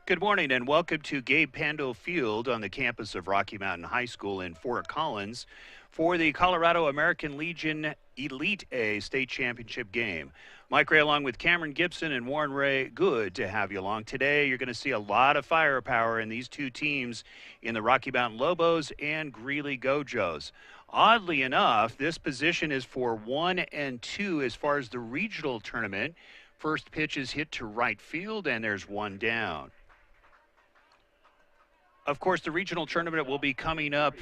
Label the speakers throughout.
Speaker 1: Good morning and welcome to Gabe Pando Field on the campus of Rocky Mountain High School in Fort Collins for the Colorado American Legion Elite A State Championship game. Mike Ray along with Cameron Gibson and Warren Ray, good to have you along. Today you're going to see a lot of firepower in these two teams in the Rocky Mountain Lobos and Greeley Gojos. Oddly enough, this position is for 1 and 2 as far as the regional tournament. First pitch is hit to right field and there's one down. Of course, the regional tournament will be coming up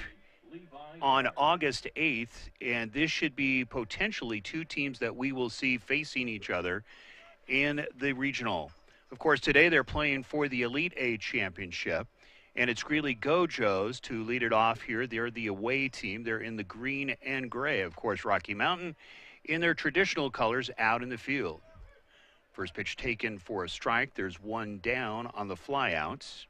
Speaker 1: on August 8th, and this should be potentially two teams that we will see facing each other in the regional. Of course, today they're playing for the Elite A Championship, and it's Greeley Gojos to lead it off here. They're the away team. They're in the green and gray. Of course, Rocky Mountain in their traditional colors out in the field. First pitch taken for a strike. There's one down on the flyouts.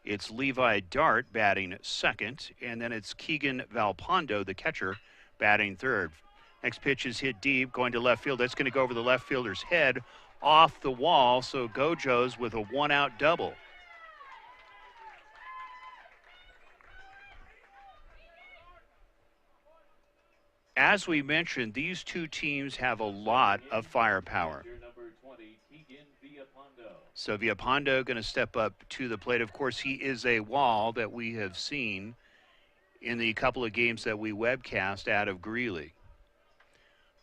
Speaker 1: It's Levi Dart batting second, and then it's Keegan Valpondo, the catcher, batting third. Next pitch is hit deep, going to left field. That's going to go over the left fielder's head off the wall, so Gojos with a one-out double. As we mentioned, these two teams have a lot of firepower. So Villapondo going to step up to the plate. Of course, he is a wall that we have seen in the couple of games that we webcast out of Greeley.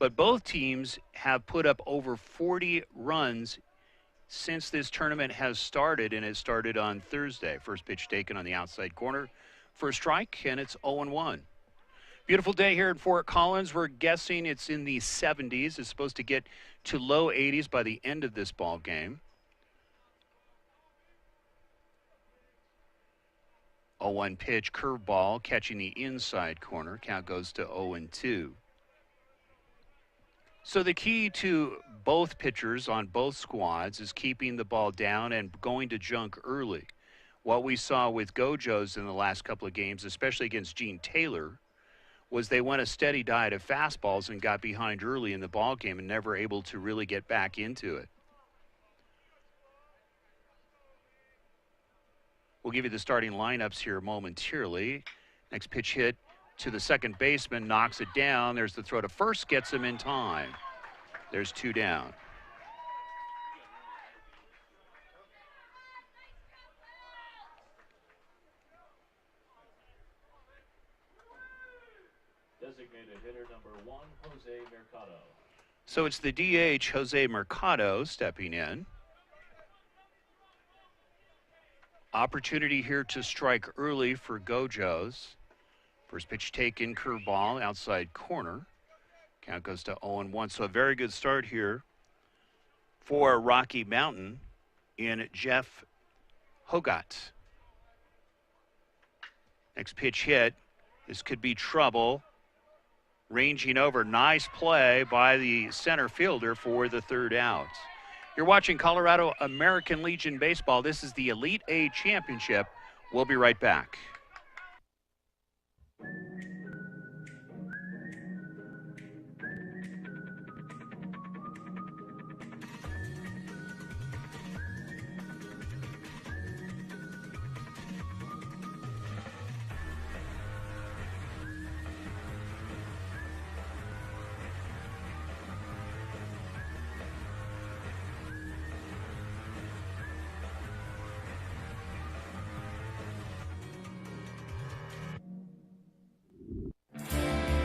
Speaker 1: But both teams have put up over 40 runs since this tournament has started, and it started on Thursday. First pitch taken on the outside corner for a strike, and it's 0-1. Beautiful day here in Fort Collins. We're guessing it's in the 70s. It's supposed to get to low 80s by the end of this ball game. 0-1 pitch, curveball, catching the inside corner. Count goes to 0-2. So the key to both pitchers on both squads is keeping the ball down and going to junk early. What we saw with Gojos in the last couple of games, especially against Gene Taylor, was they went a steady diet of fastballs and got behind early in the ball game and never able to really get back into it. We'll give you the starting lineups here momentarily. Next pitch hit to the second baseman, knocks it down. There's the throw to first, gets him in time. There's two down.
Speaker 2: Designated hitter number 1, Jose Mercado.
Speaker 1: So it's the DH, Jose Mercado, stepping in. Opportunity here to strike early for Gojos. First pitch taken, curveball, outside corner. Count goes to 0-1. So a very good start here for Rocky Mountain in Jeff Hogat. Next pitch hit. This could be trouble. Ranging over, nice play by the center fielder for the third out. You're watching Colorado American Legion Baseball. This is the Elite A Championship. We'll be right back.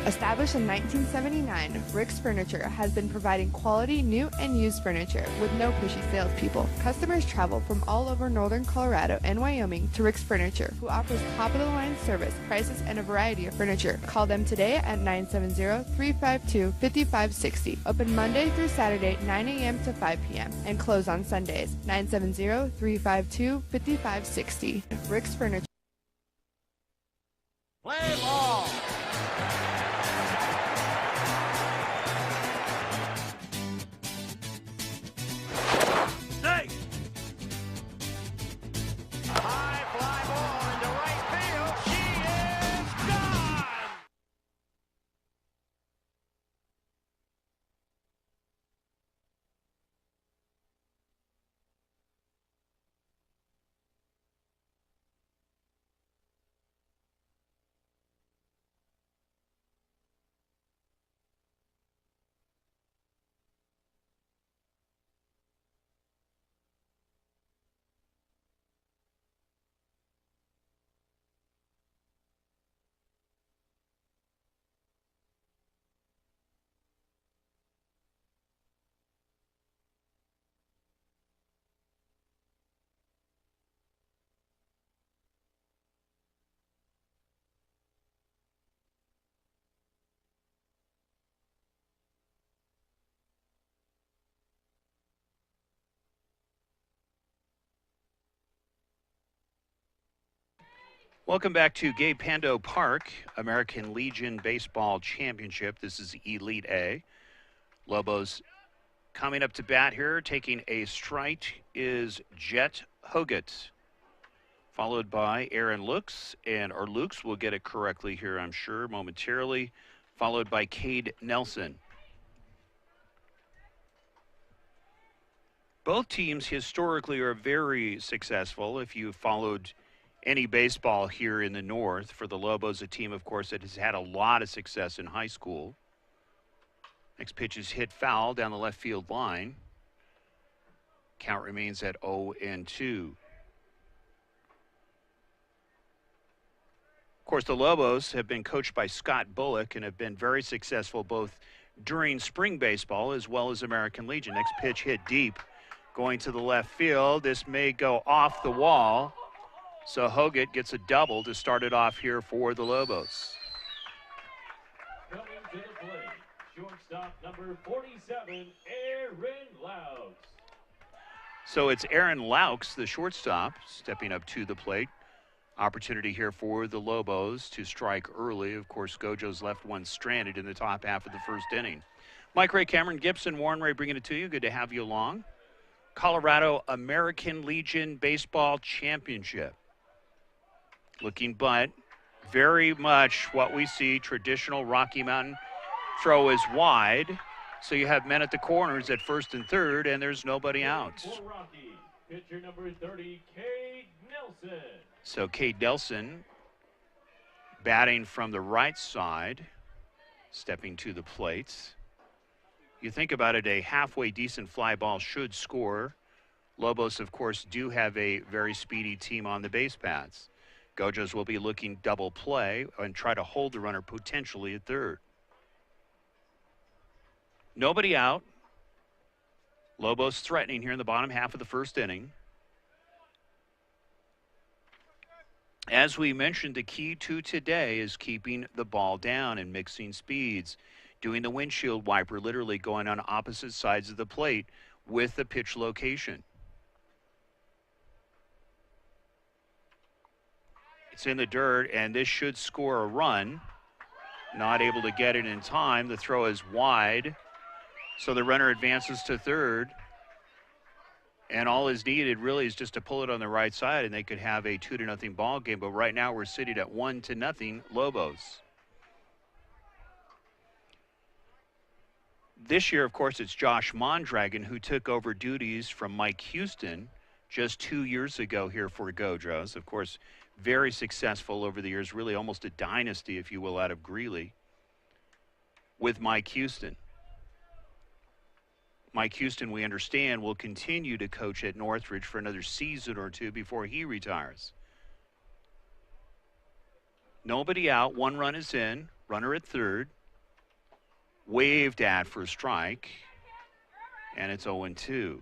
Speaker 3: Established in 1979, Rick's Furniture has been providing quality new and used furniture with no pushy salespeople. Customers travel from all over northern Colorado and Wyoming to Rick's Furniture, who offers top-of-the-line service, prices, and a variety of furniture. Call them today at 970-352-5560. Open Monday through Saturday, 9 a.m. to 5 p.m. and close on Sundays, 970-352-5560. Rick's Furniture.
Speaker 2: Play ball!
Speaker 1: Welcome back to Gabe Pando Park, American Legion Baseball Championship. This is Elite A. Lobos coming up to bat here, taking a strike is Jet Hogut, followed by Aaron Lux, or Lux will get it correctly here, I'm sure, momentarily, followed by Cade Nelson. Both teams historically are very successful. If you followed any baseball here in the North, for the Lobos, a team, of course, that has had a lot of success in high school. Next pitch is hit foul down the left field line. Count remains at 0-2. Of course, the Lobos have been coached by Scott Bullock and have been very successful both during spring baseball as well as American Legion. Next pitch hit deep, going to the left field. This may go off the wall. So Hogut gets a double to start it off here for the Lobos.
Speaker 2: Coming to the plate, shortstop number 47, Aaron Laux.
Speaker 1: So it's Aaron Laux, the shortstop, stepping up to the plate. Opportunity here for the Lobos to strike early. Of course, Gojos left one stranded in the top half of the first inning. Mike Ray, Cameron Gibson, Warren Ray bringing it to you. Good to have you along. Colorado American Legion Baseball Championship. Looking but very much what we see, traditional Rocky Mountain throw is wide. So you have men at the corners at first and third, and there's nobody out.
Speaker 2: For Rocky, pitcher number 30, Cade Nelson.
Speaker 1: So Cade Nelson batting from the right side, stepping to the plate. You think about it, a halfway decent fly ball should score. Lobos, of course, do have a very speedy team on the base paths. Gojos will be looking double play and try to hold the runner potentially at third. Nobody out. Lobos threatening here in the bottom half of the first inning. As we mentioned, the key to today is keeping the ball down and mixing speeds, doing the windshield wiper, literally going on opposite sides of the plate with the pitch location. It's in the dirt, and this should score a run. Not able to get it in time. The throw is wide, so the runner advances to third. And all is needed really is just to pull it on the right side, and they could have a 2-0 ball game. But right now we're sitting at 1-0 Lobos. This year, of course, it's Josh Mondragon who took over duties from Mike Houston just 2 years ago here for Gojos. Of course, very successful over the years, really almost a dynasty, if you will, out of Greeley with Mike Houston. Mike Houston, we understand, will continue to coach at Northridge for another season or two before he retires. Nobody out, one run is in, runner at third, waved at for a strike, and it's 0-2.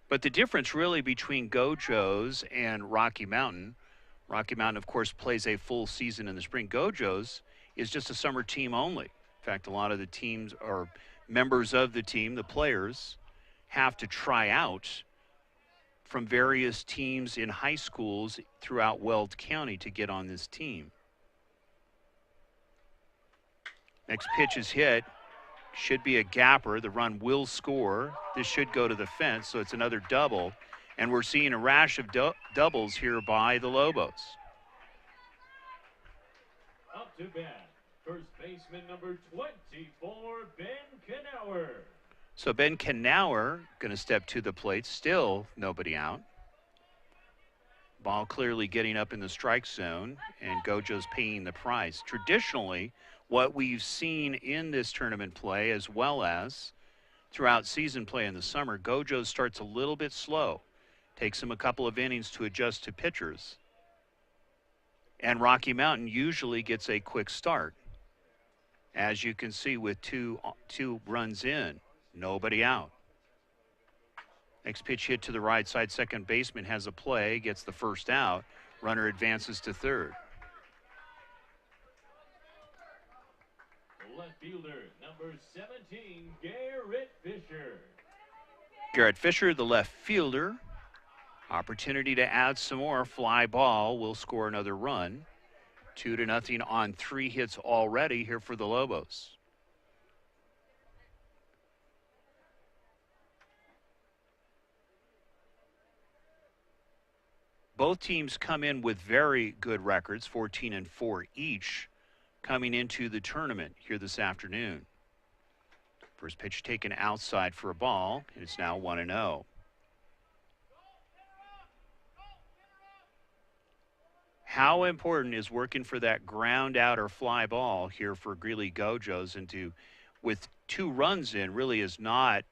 Speaker 1: But the difference really between Gojos and Rocky Mountain, of course, plays a full season in the spring. Gojos is just a summer team only. In fact, a lot of the teams or members of the team, the players, have to try out from various teams in high schools throughout Weld County to get on this team. Next pitch is hit. Should be a gapper. The run will score. This should go to the fence, so it's another double. And we're seeing a rash of doubles here by the Lobos.
Speaker 2: Up to bat, first baseman number 24, Ben Knauer.
Speaker 1: So Ben Knauer going to step to the plate. Still nobody out. Ball clearly getting up in the strike zone, and Gojos paying the price. Traditionally, what we've seen in this tournament play, as well as throughout season play in the summer, Gojos starts a little bit slow. Takes them a couple of innings to adjust to pitchers. And Rocky Mountain usually gets a quick start. As you can see with two runs in, nobody out. Next pitch hit to the right side. Second baseman has a play, gets the first out. Runner advances to third.
Speaker 2: Left fielder, number 17, Garrett Fisher.
Speaker 1: Garrett Fisher, the left fielder, Opportunity to add some more. Fly ball will score another run. 2-0 on 3 hits already here for the Lobos. Both teams come in with very good records, 14-4 each, coming into the tournament here this afternoon. First pitch taken outside for a ball, and it's now 1-0. How important is working for that ground out or fly ball here for Greeley Gojos, and with 2 runs in, really is not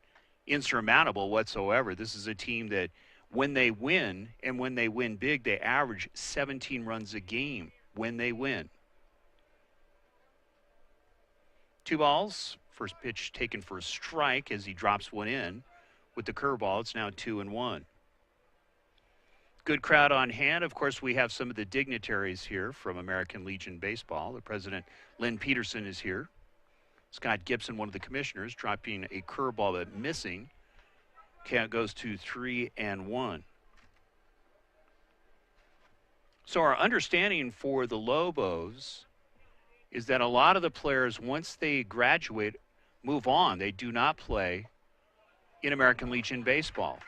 Speaker 1: insurmountable whatsoever. This is a team that when they win, and when they win big, they average 17 runs a game when they win. 2 balls. First pitch taken for a strike as he drops one in. With the curveball, it's now 2-1. Good crowd on hand. Of course, we have some of the dignitaries here from American Legion Baseball. The president, Lynn Peterson, is here. Scott Gibson, one of the commissioners, dropping a curveball but missing. Count goes to 3-1. So our understanding for the Lobos is that a lot of the players, once they graduate, move on. They do not play in American Legion Baseball.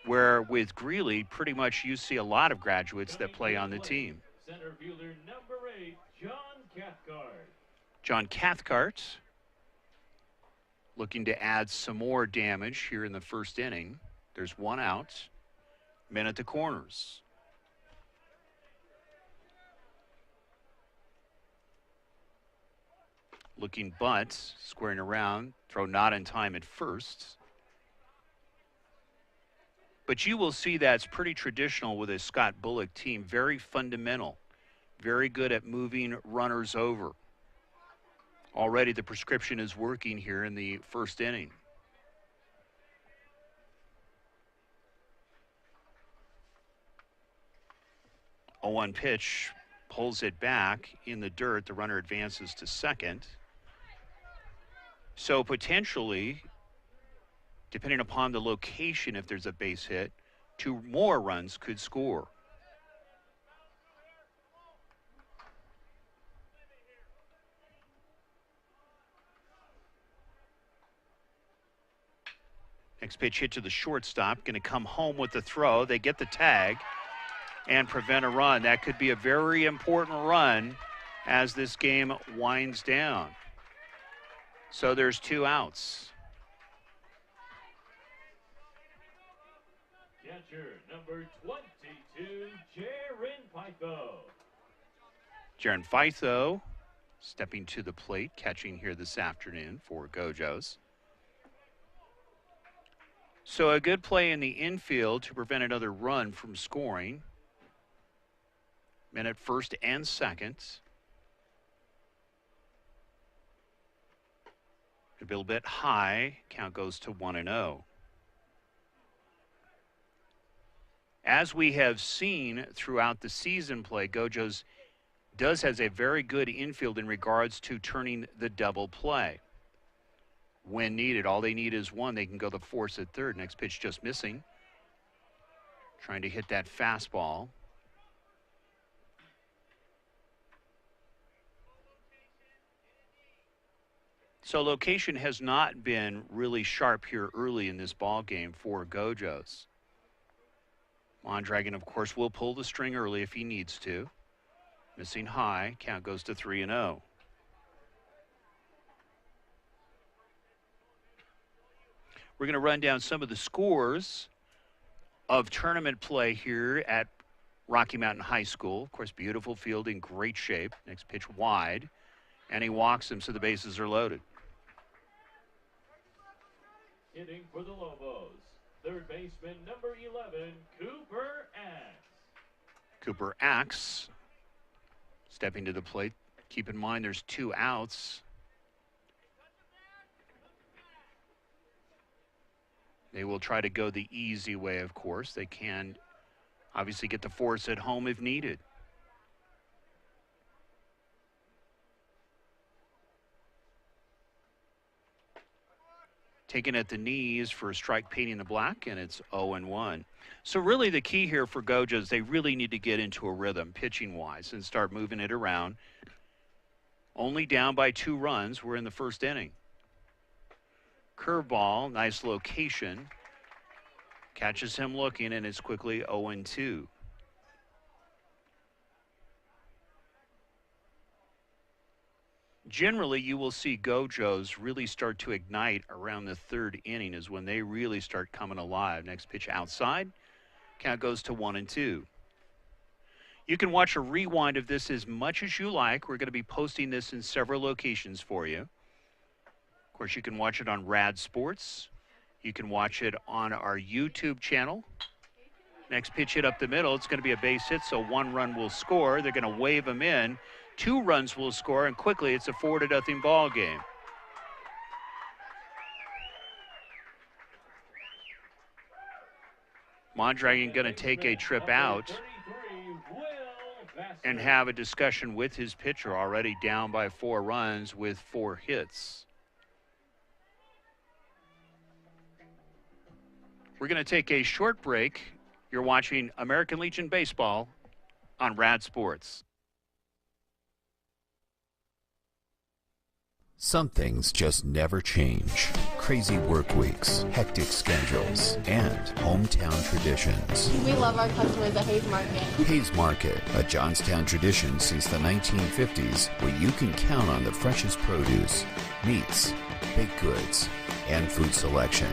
Speaker 1: Where with Greeley, pretty much you see a lot of graduates that play on the team.
Speaker 2: Center fielder number 8, John Cathcart.
Speaker 1: John Cathcart looking to add some more damage here in the first inning. There's 1 out. Men at the corners. Looking bunt, squaring around, throw not in time at first. But you will see that's pretty traditional with a Scott Bullock team. Very fundamental. Very good at moving runners over. Already the prescription is working here in the first inning. A 1 pitch pulls it back in the dirt. The runner advances to second. So potentially, depending upon the location, if there's a base hit, 2 more runs could score. Next pitch hit to the shortstop, going to come home with the throw. They get the tag and prevent a run. That could be a very important run as this game winds down. So there's 2 outs.
Speaker 2: Catcher number 22, Jaron Pytho.
Speaker 1: Jaron Pytho stepping to the plate, catching here this afternoon for Gojos. So a good play in the infield to prevent another run from scoring. Men at first and second. A little bit high. Count goes to 1-0. As we have seen throughout the season play, Gojos has a very good infield in regards to turning the double play. When needed, all they need is 1. They can go the force at third. Next pitch just missing. Trying to hit that fastball. So location has not been really sharp here early in this ball game for Gojos. Mondragon, of course, will pull the string early if he needs to. Missing high. Count goes to 3-0. We're going to run down some of the scores of tournament play here at Rocky Mountain High School. Of course, beautiful field in great shape. Next pitch wide, and he walks him so the bases are loaded.
Speaker 2: Hitting for the Lobos, third baseman number 11, Cooper Axe.
Speaker 1: Cooper Axe stepping to the plate. Keep in mind there's 2 outs. They will try to go the easy way, of course. They can obviously get the force at home if needed. Taken at the knees for a strike painting the black, and it's 0-1. So really the key here for Gojos, they really need to get into a rhythm pitching-wise and start moving it around. Only down by 2 runs. We're in the first inning. Curveball, nice location. Catches him looking, and it's quickly 0-2. Generally, you will see Gojos really start to ignite around the 3rd inning is when they really start coming alive. Next pitch outside. Count goes to 1-2. You can watch a rewind of this as much as you like. We're going to be posting this in several locations for you. Of course, you can watch it on Rad Sports. You can watch it on our YouTube channel. Next pitch hit up the middle. It's going to be a base hit, so 1 run will score. They're going to wave him in. 2 runs will score, and quickly it's a 4-0 ball game. Mondragon going to take a trip out and have a discussion with his pitcher, already down by 4 runs with 4 hits. We're going to take a short break. You're watching American Legion Baseball on Rad Sports.
Speaker 4: Some things just never change. Crazy work weeks, hectic schedules, and hometown traditions.
Speaker 5: We love our customers at Hayes Market.
Speaker 4: Hayes Market, a Johnstown tradition since the 1950s, where you can count on the freshest produce, meats, baked goods, and food selection.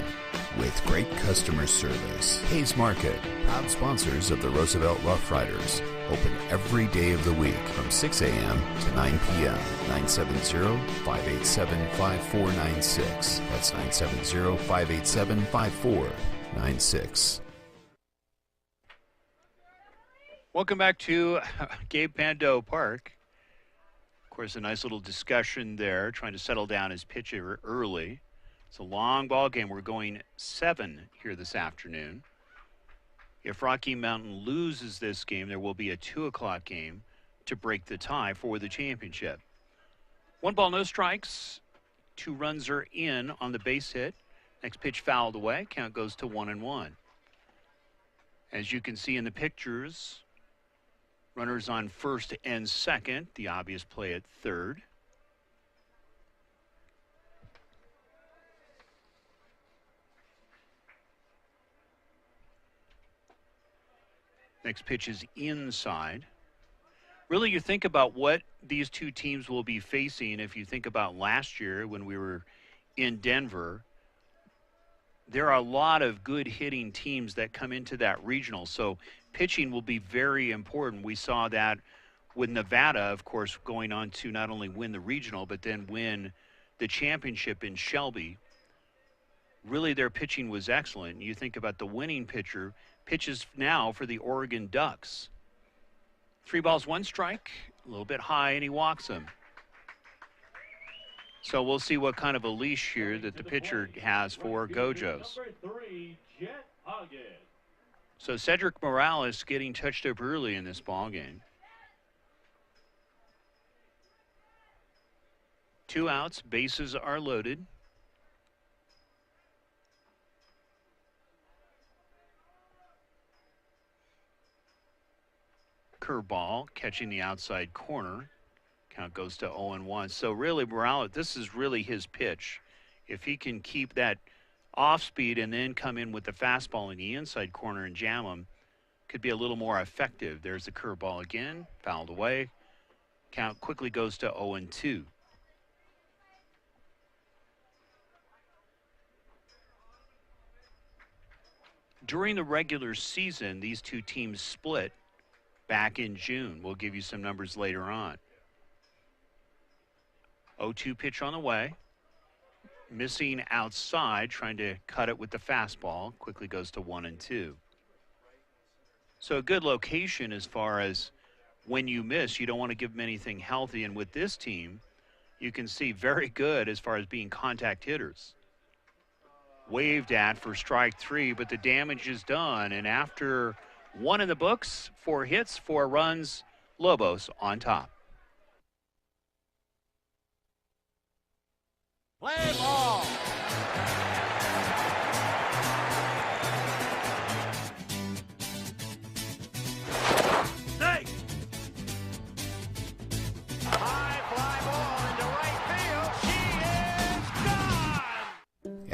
Speaker 4: With great customer service. Hayes Market, proud sponsors of the Roosevelt Rough Riders. Open every day of the week from 6 a.m. to 9 p.m. 970-587-5496. That's 970-587-5496.
Speaker 1: Welcome back to Gabe Pando Park. Of course, a nice little discussion there, trying to settle down his pitcher early. It's a long ball game. We're going 7 here this afternoon. If Rocky Mountain loses this game, there will be a 2 o'clock game to break the tie for the championship. 1 ball, no strikes. 2 runs are in on the base hit. Next pitch fouled away. Count goes to 1-1. As you can see in the pictures, runners on first and second. The obvious play at third. Next pitch is inside. Really, you think about what these 2 teams will be facing. If you think about last year when we were in Denver, there are a lot of good hitting teams that come into that regional. So pitching will be very important. We saw that with Nevada, of course, going on to not only win the regional, but then win the championship in Shelby. Really, their pitching was excellent. You think about the winning pitcher pitches now for the Oregon Ducks. 3 balls, 1 strike, a little bit high, and he walks him. So we'll see what kind of a leash here that the pitcher has for Gojos. So Cedric Morales getting touched up early in this ball game. 2 outs, bases are loaded. Curveball catching the outside corner. Count goes to 0-1. So really, Morales, this is really his pitch. If he can keep that off speed and then come in with the fastball in the inside corner and jam him, could be a little more effective. There's the curveball again, fouled away. Count quickly goes to 0-2. During the regular season, these 2 teams split back in June. We'll give you some numbers later on. 0-2 pitch on the way. Missing outside, trying to cut it with the fastball. Quickly goes to 1-2. So a good location as far as when you miss, you don't want to give them anything healthy. And with this team, you can see very good as far as being contact hitters. Waved at for strike 3, but the damage is done. And after 1 in the books, 4 hits, 4 runs, Lobos on top.
Speaker 6: Play ball.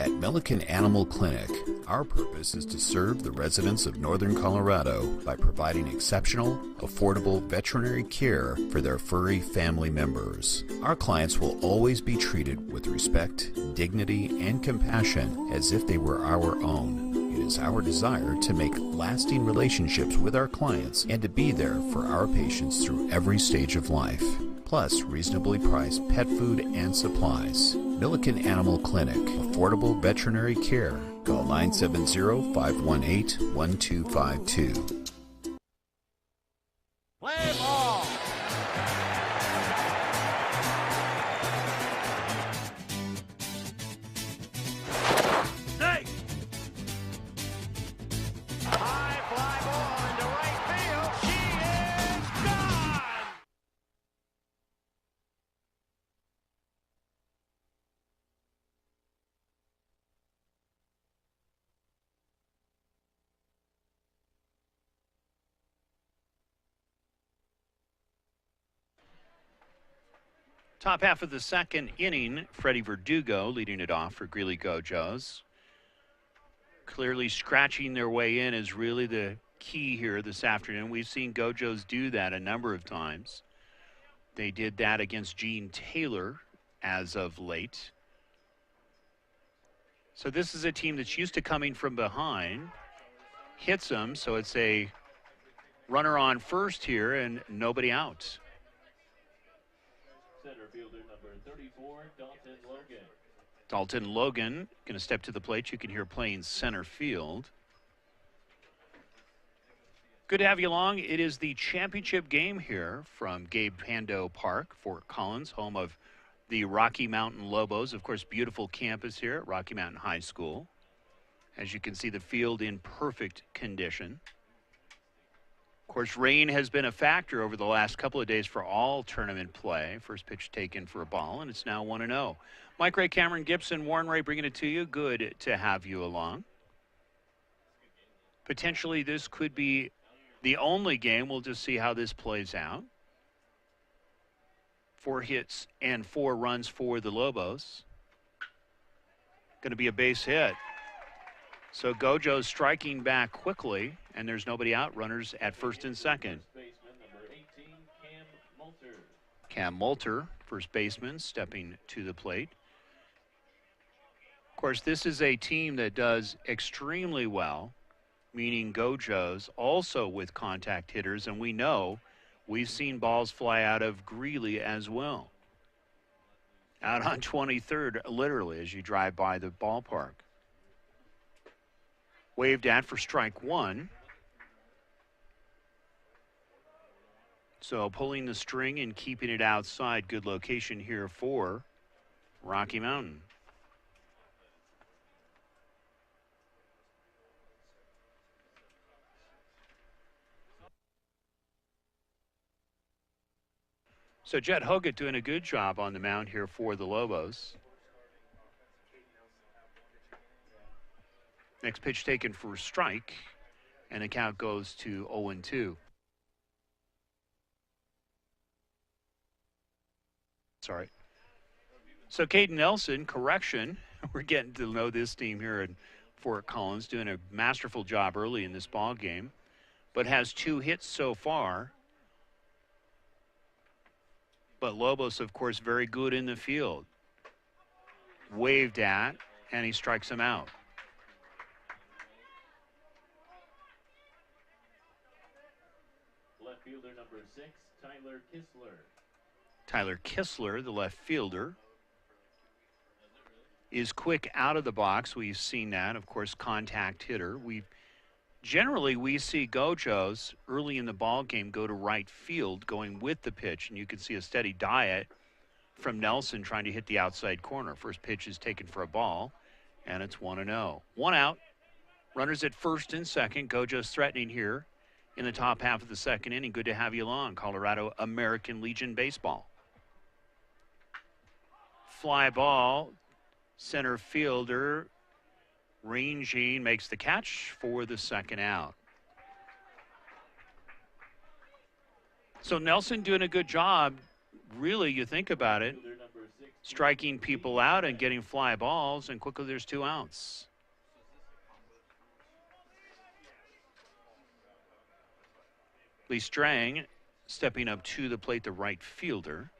Speaker 4: At Milliken Animal Clinic, our purpose is to serve the residents of northern Colorado by providing exceptional, affordable veterinary care for their furry family members. Our clients will always be treated with respect, dignity, and compassion as if they were our own. It is our desire to make lasting relationships with our clients and to be there for our patients through every stage of life. Plus reasonably priced pet food and supplies. Milliken Animal Clinic, affordable veterinary care. Call 970-518-1252.
Speaker 6: Play ball!
Speaker 2: Nice! High fly ball into right field. She is gone!
Speaker 1: Top half of the second inning, Freddie Verdugo leading it off for Greeley Gojos. Clearly scratching their way in is really the key here this afternoon. We've seen Gojos do that a number of times. They did that against Gene Taylor as of late. So this is a team that's used to coming from behind. Hits them, so it's a runner on first here and nobody out.
Speaker 2: Center fielder number 34, Dalton Logan.
Speaker 1: Dalton Logan going to step to the plate. You can hear playing center field. Good to have you along. It is the championship game here from Gabe Pando Park, Fort Collins, home of the Rocky Mountain Lobos. Of course, beautiful campus here at Rocky Mountain High School. As you can see, the field in perfect condition. Of course, rain has been a factor over the last couple of days for all tournament play. First pitch taken for a ball, and it's now 1-0. Mike Ray, Cameron Gibson, Warren Ray bringing it to you. Good to have you along. Potentially, this could be the only game. We'll just see how this plays out. 4 hits and 4 runs for the Lobos. Going to be a base hit. So Gojos striking back quickly, and there's nobody out. Runners at first and second.
Speaker 2: Baseman number 18, Cam Moulter.
Speaker 1: Cam Moulter, first baseman, stepping to the plate. Of course, this is a team that does extremely well, meaning Gojos, also with contact hitters, and we know we've seen balls fly out of Greeley as well. Out on 23rd, literally, as you drive by the ballpark. Waved at for strike 1. So pulling the string and keeping it outside. Good location here for Rocky Mountain. So Jet Hoggett doing a good job on the mound here for the Lobos. Next pitch taken for a strike, and the count goes to 0-2. Sorry. So Caden Nelson, correction. We're getting to know this team here in Fort Collins, doing a masterful job early in this ball game, but has 2 hits so far. But Lobos, of course, very good in the field. Waved at, and he strikes him out.
Speaker 2: Left fielder number 6, Tyler Kistler.
Speaker 1: Tyler Kistler, the left fielder, is quick out of the box. We've seen that, of course, contact hitter. Generally, we see Gojos early in the ball game go to right field going with the pitch, and you can see a steady diet from Nelson trying to hit the outside corner. First pitch is taken for a ball, and it's 1-0. 1 out. Runners at first and second. Gojos threatening here in the top half of the second inning. Good to have you along. Colorado American Legion Baseball. Fly ball. Center fielder ranging makes the catch for the second out. So Nelson doing a good job. Really, you think about it.
Speaker 2: Fielder number 6,
Speaker 1: striking people out and getting fly balls, and quickly there's 2 outs. Lee Strang stepping up to the plate, the right fielder.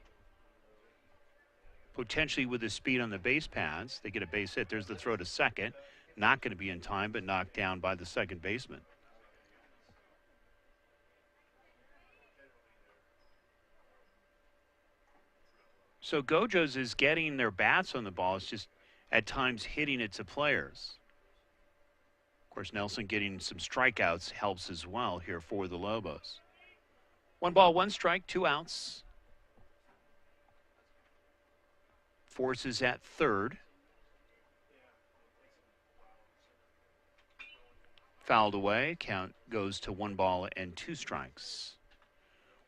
Speaker 1: Potentially with his speed on the base paths, they get a base hit. There's the throw to second. Not going to be in time, but knocked down by the second baseman. So Gojos is getting their bats on the ball. It's just at times hitting it to players. Of course, Nelson getting some strikeouts helps as well here for the Lobos. 1 ball, 1 strike, 2 outs. Force is at third. Fouled away. Count goes to 1 ball and 2 strikes.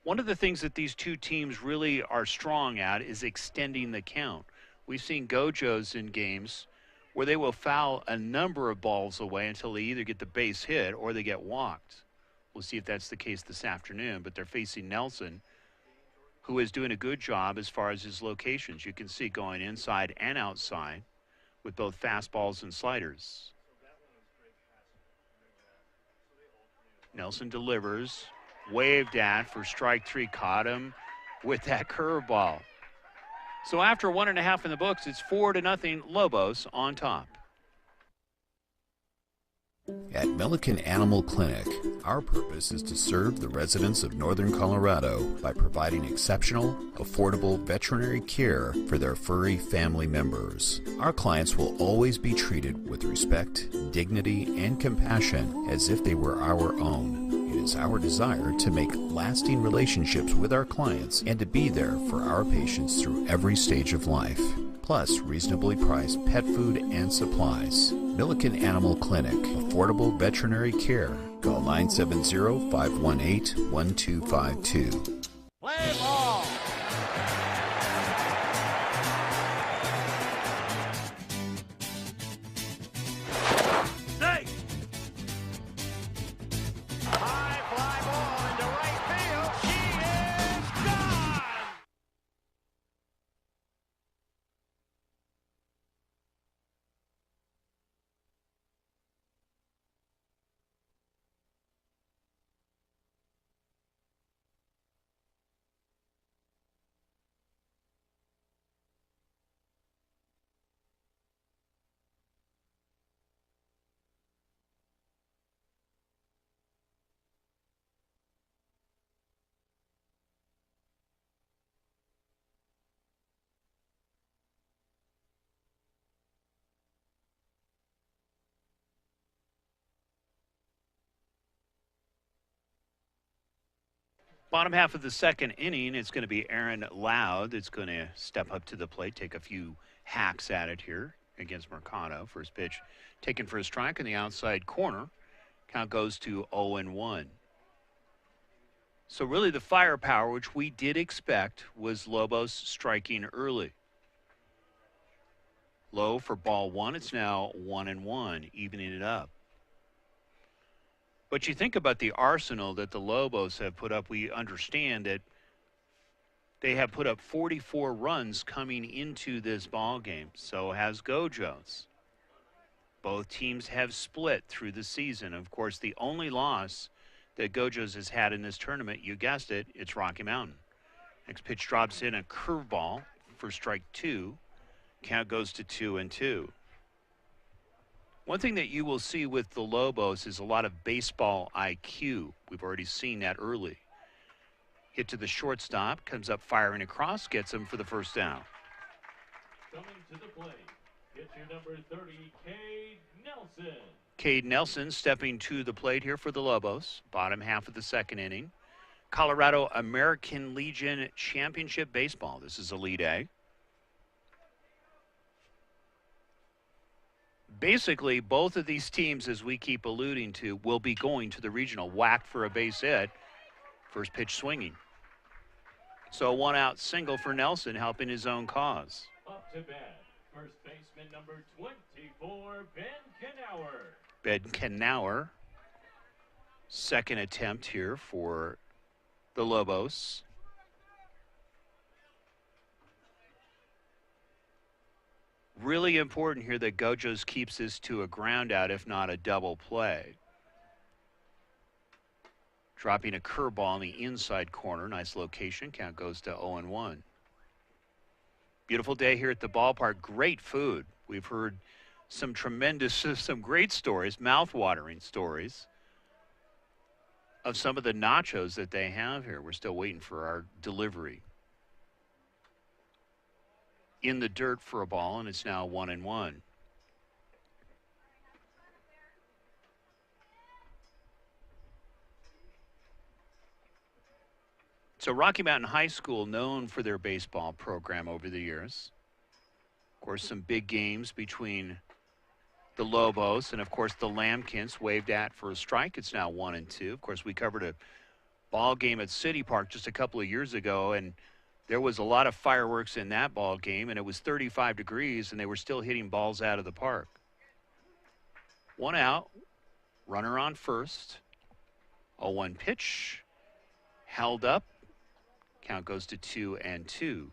Speaker 1: One of the things that these two teams really are strong at is extending the count. We've seen Gojos in games where they will foul a number of balls away until they either get the base hit or they get walked. We'll see if that's the case this afternoon, but they're facing Nelson, who is doing a good job as far as his locations. You can see going inside and outside with both fastballs and sliders. Nelson delivers, waved at for strike 3, caught him with that curveball. So after 1.5 in the books, it's 4-0 Lobos on top.
Speaker 4: At Milliken Animal Clinic, our purpose is to serve the residents of Northern Colorado by providing exceptional, affordable veterinary care for their furry family members. Our clients will always be treated with respect, dignity, and compassion as if they were our own. It is our desire to make lasting relationships with our clients and to be there for our patients through every stage of life. Plus reasonably priced pet food and supplies. Milliken Animal Clinic, affordable veterinary care. Call 970-518-1252.
Speaker 2: Play ball. Nice. High fly ball into right field. She is gone.
Speaker 1: Bottom half of the second inning, it's going to be Aaron Loud that's going to step up to the plate, take a few hacks at it here against Mercado. First pitch taken for a strike in the outside corner. Count goes to 0-1. So really the firepower, which we did expect, was Lobos striking early. Low for ball 1. It's now 1-1, evening it up. But you think about the arsenal that the Lobos have put up, we understand that they have put up 44 runs coming into this ball game. So has Gojos. Both teams have split through the season. Of course, the only loss that Gojos has had in this tournament, you guessed it, it's Rocky Mountain. Next pitch drops in a curveball for strike 2. Count goes to 2-2. One thing that you will see with the Lobos is a lot of baseball IQ. We've already seen that early. Hit to the shortstop, comes up firing across, gets him for the first down.
Speaker 2: Coming to the plate, pitcher number 30, Cade Nelson.
Speaker 1: Cade Nelson stepping to the plate here for the Lobos. Bottom half of the second inning. Colorado American Legion Championship Baseball. This is Elite A. Basically, both of these teams, as we keep alluding to, will be going to the regional. Whacked for a base hit. First pitch swinging. So a 1-out single for Nelson, helping his own cause.
Speaker 2: Up to bat, first baseman number 24, Ben Knauer.
Speaker 1: Ben Knauer. Second attempt here for the Lobos. really important here that Gojos keeps this to a ground out, if not a double play. Dropping a curveball in the inside corner. Nice location. Count goes to 0-1. Beautiful day here at the ballpark. Great food. We've heard some great stories, mouth-watering stories of some of the nachos that they have here. We're still waiting for our delivery. In the dirt for a ball, and it's now 1-1. So Rocky Mountain High School, known for their baseball program over the years. Of course, some big games between the Lobos and, of course, the Lambkins, waved at for a strike. It's now 1-2. Of course, we covered a ball game at City Park just a couple of years ago, and there was a lot of fireworks in that ball game, and it was 35 degrees, and they were still hitting balls out of the park. 1 out, runner on first. 0-1 pitch, held up. Count goes to 2-2.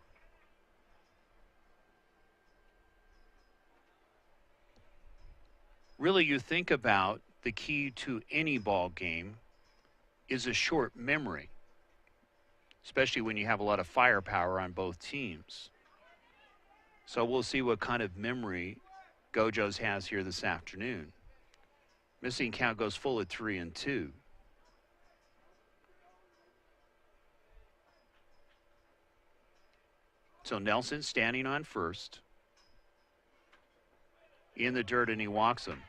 Speaker 1: Really, you think about the key to any ball game is a short memory, especially when you have a lot of firepower on both teams. So we'll see what kind of memory Gojos has here this afternoon. Missing count goes full at 3-2. So Nelson standing on first. In the dirt, and he walks him.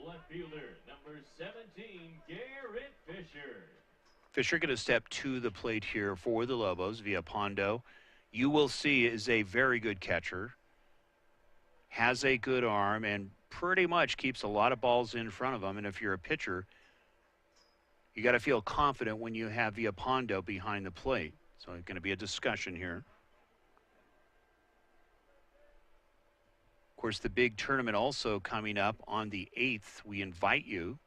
Speaker 2: Left fielder, number 17, Garrett Fisher.
Speaker 1: Fisher going to step to the plate here for the Lobos via Pondo. You will see is a very good catcher. Has a good arm and pretty much keeps a lot of balls in front of him. And if you're a pitcher, you got to feel confident when you have via Pondo behind the plate. So it's going to be a discussion here. Of course, the big tournament also coming up on the 8th. We invite you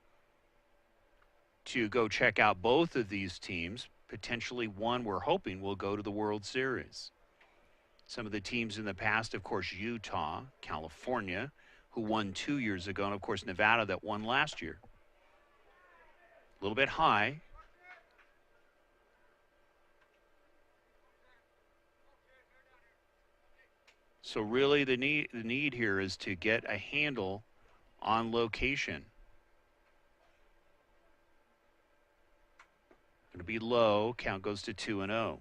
Speaker 1: to go check out both of these teams. Potentially one we're hoping will go to the World Series. Some of the teams in the past, of course, Utah, California, who won 2 years ago, and of course Nevada that won last year. A little bit high. So really the need here is to get a handle on location. Going to be low. Count goes to 2-0.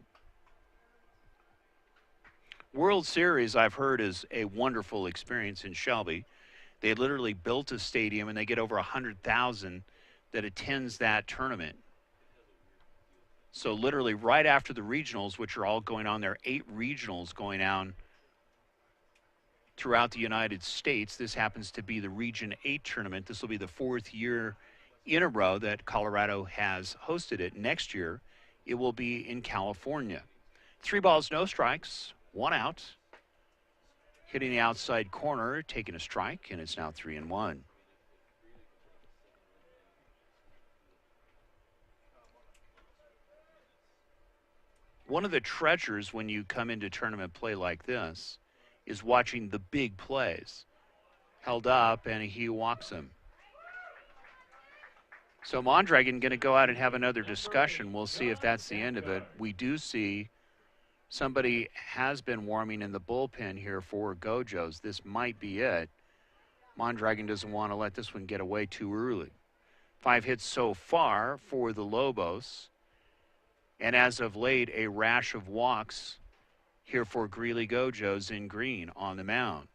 Speaker 1: World Series, I've heard, is a wonderful experience in Shelby. They literally built a stadium, and they get over 100,000 that attends that tournament. So literally right after the regionals, which are all going on, there are 8 regionals going on throughout the United States. This happens to be the Region 8 tournament. This will be the 4th year in a row that Colorado has hosted it. Next year, it will be in California. 3 balls, no strikes, 1 out. Hitting the outside corner, taking a strike, and it's now 3-1. One of the treasures when you come into tournament play like this is watching the big plays. Held up, and he walks him. So Mondragon going to go out and have another discussion. We'll see if that's the end of it. We do see somebody has been warming in the bullpen here for Gojos. This might be it. Mondragon doesn't want to let this one get away too early. 5 hits so far for the Lobos. And as of late, a rash of walks here for Greeley Gojos in green on the mound.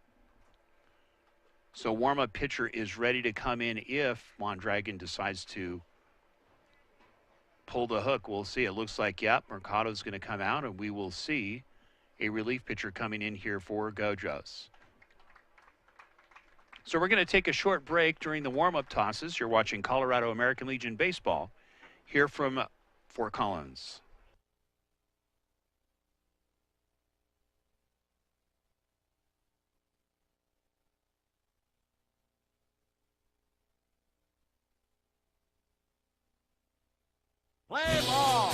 Speaker 1: So warm-up pitcher is ready to come in if Mondragon decides to pull the hook. We'll see. It looks like, yep, Mercado's going to come out, and we will see a relief pitcher coming in here for Gojos. So we're going to take a short break during the warm-up tosses. You're watching Colorado American Legion Baseball here from Fort Collins.
Speaker 6: Play ball.